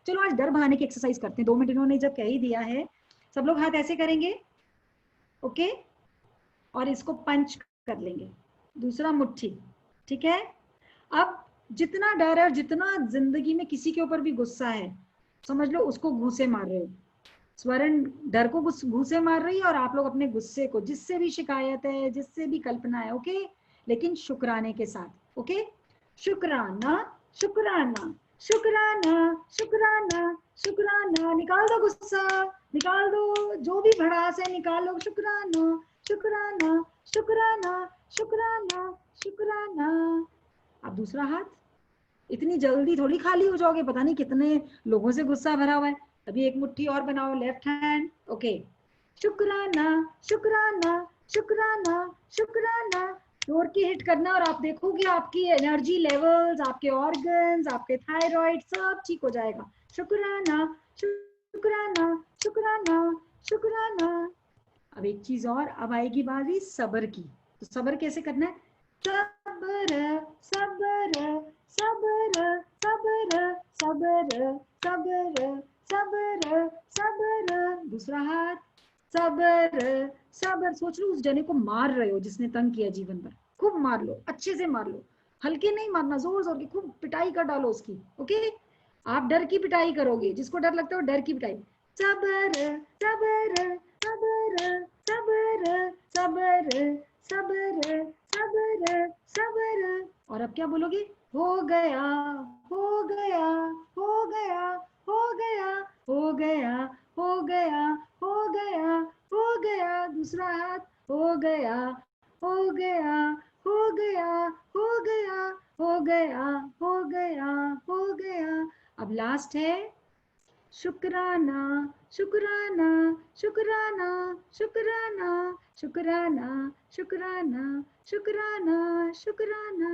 Speaker 4: चलो आज डर भगाने की एक्सरसाइज करते हैं, 2 मिनट इन्होंने जब कह ही दिया है, सब लोग हाथ ऐसे करेंगे, ओके, और इसको पंच कर लेंगे, दूसरा मुट्ठी। ठीक है। अब जितना डर है और जितना जिंदगी में किसी के ऊपर भी गुस्सा है, समझ लो उसको घूंसे मार रहे हो। स्वर्ण डर को घूंसे मार रही है, और आप लोग अपने गुस्से को, जिससे भी शिकायत है, जिससे भी कल्पना है, ओके, लेकिन शुक्राने के साथ। ओके, शुक्राना शुक्राना शुक्राना शुक्राना शुक्राना। निकाल दो गुस्सा, निकाल दो जो भी भड़ास है, निकालो। शुक्राना शुक्राना शुक्राना शुक्राना शुक्राना। अब दूसरा हाथ, इतनी जल्दी थोड़ी खाली हो जाओगे, पता नहीं कितने लोगों से गुस्सा भरा हुआ है। अभी एक मुट्ठी और बनाओ, लेफ्ट हैंड। ओके, शुक्राना शुक्राना शुक्राना शुक्राना। जोर की हिट करना, और आप देखोगे आपकी एनर्जी लेवल्स, आपके ऑर्गन्स, आपके थायराइड सब ठीक हो जाएगा। शुक्राना शुक्राना शुक्राना शुक्राना। अब एक चीज और, अब आएगी बारी सब्र की। तो सब्र कैसे करना है, सब्र सब्र सब्र सब्र सब्र सब्र सब्र सब्र। दूसरा हाथ, सब्र सब्र। सोच लो उस जने को मार रहे हो जिसने तंग किया जीवन भर, खूब मार लो, अच्छे से मार लो, हल्के नहीं मारना, जोर जोर की खूब पिटाई कर डालो उसकी। ओके, आप डर की पिटाई करोगे, जिसको डर लगता है वो डर की पिटाई। सब्र सब्र सब्र सब्र सब्र सब्र सब्र सब्र। और अब क्या बोलोगे, हो गया हो गया हो गया हो गया हो गया हो गया हो गया हो गया। दूसरा हाथ, हो गया हो गया हो गया हो गया हो गया हो गया हो गया। अब लास्ट है, शुक्राना शुक्राना शुक्राना शुक्राना शुक्राना शुक्राना शुक्राना शुक्राना।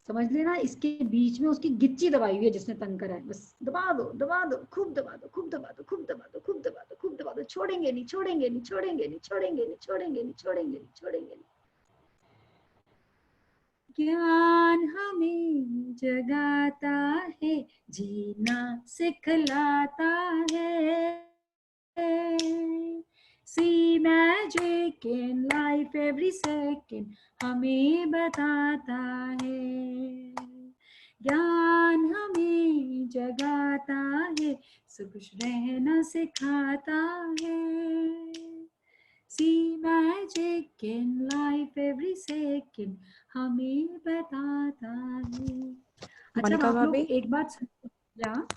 Speaker 4: समझ लेना इसके बीच में उसकी गिच्ची दबाई हुई है जिसने तंग करा है, बस दबा दो, खूब दबा दो, खूब दबा दो, खूब दबा दो, खूब दबा दो, खूब दबा दो। छोड़ेंगे नहीं छोड़ेंगे नहीं छोड़ेंगे नहीं छोड़ेंगे नहीं छोड़ेंगे नहीं छोड़ेंगे नहीं छोड़ेंगे नहीं। ज्ञान हमें जगाता है, जीना सिखलाता है। See magic in life every second हमें बताता है। ज्ञान हमें जगाता है, खुश रहना सिखाता है। See magic in life every second हमें बताता है। अच्छा,
Speaker 3: मोनिका
Speaker 4: आप लोग
Speaker 3: भाभी,
Speaker 4: एक बात या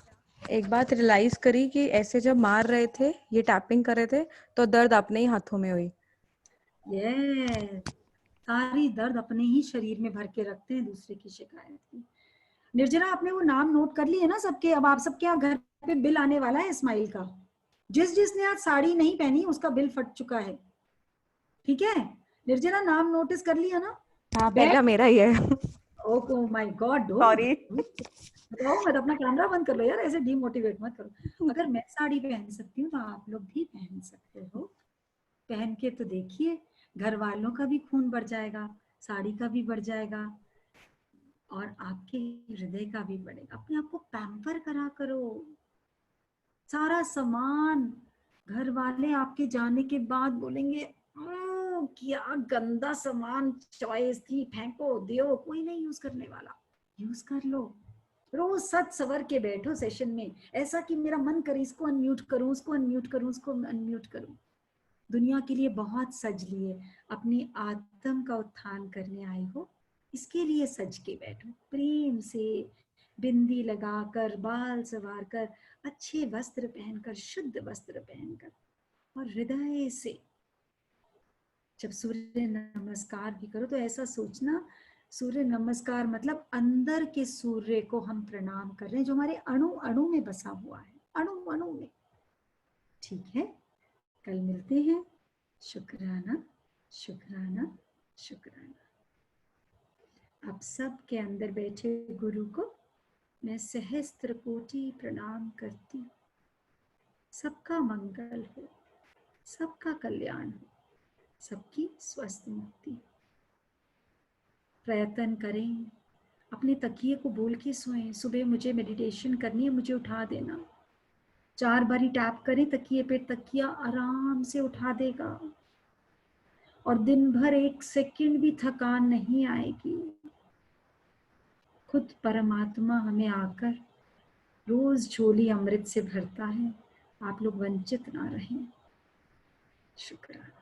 Speaker 3: एक बात रियलाइज करी कि ऐसे जब मार रहे थे, ये टैपिंग कर रहे थे, तो दर्द अपने ही हाथों में हुई।
Speaker 4: सारी दर्द अपने ही शरीर में भर के रखते हैं दूसरे की शिकायत की। निर्जना, आपने वो नाम नोट कर लिए ना सबके? अब आप सबके यहाँ घर पे बिल आने वाला है स्माइल का। जिसने आज साड़ी नहीं पहनी उसका बिल फट चुका है, ठीक है? निर्जना, नाम नोटिस कर लिया ना?
Speaker 3: हाँ, पहला मेरा ही है।
Speaker 4: Oh my God,
Speaker 3: sorry.
Speaker 4: बताओ मत, अपना कैमरा बंद कर लो यार, ऐसे डीमोटिवेट मत करो। अगर मैं साड़ी पहन सकती हूँ तो आप लोग भी पहन सकते हो। पहन के तो देखिए, घर वालों का भी खून बढ़ जाएगा, साड़ी का भी बढ़ जाएगा, और आपके हृदय का भी बढ़ेगा। अपने आप को पैम्पर करा करो। सारा सामान घर वाले आपके जाने के बाद बोलेंगे क्या गंदा सामान चॉइस थी, फेंको, दियो, कोई नहीं यूज करने वाला, यूज कर लो। रोज सच सवर के बैठो सेशन में, ऐसा कि मेरा मन करे इसको अनम्यूट करूं, उसको अनम्यूट करूं, उसको अनम्यूट करूं। दुनिया के लिए बहुत सज लिए, अपनी आत्म का उत्थान करने आए हो, इसके लिए सज के बैठो, प्रेम से बिंदी लगाकर, बाल सवार कर, अच्छे वस्त्र पहनकर, शुद्ध वस्त्र पहनकर, और हृदय से जब सूर्य नमस्कार भी करो तो ऐसा सोचना, सूर्य नमस्कार मतलब अंदर के सूर्य को हम प्रणाम कर रहे हैं, जो हमारे अणु अणु में बसा हुआ है, अणु अणु में। ठीक है, कल मिलते हैं। शुक्राना, शुक्राना, शुक्राना। आप सब के अंदर बैठे गुरु को मैं सहस्त्र कोटि प्रणाम करती हूँ। सबका मंगल हो, सबका कल्याण हो, सबकी स्वस्थ मुक्ति। प्रयत्न करें, अपने तकिए को बोल के सोएं, सुबह मुझे मेडिटेशन करनी है, मुझे उठा देना। 4 बारी टैप करें तकिए पे, तकिया आराम से उठा देगा, और दिन भर 1 सेकंड भी थकान नहीं आएगी। खुद परमात्मा हमें आकर रोज झोली अमृत से भरता है। आप लोग वंचित ना रहें। शुक्राना।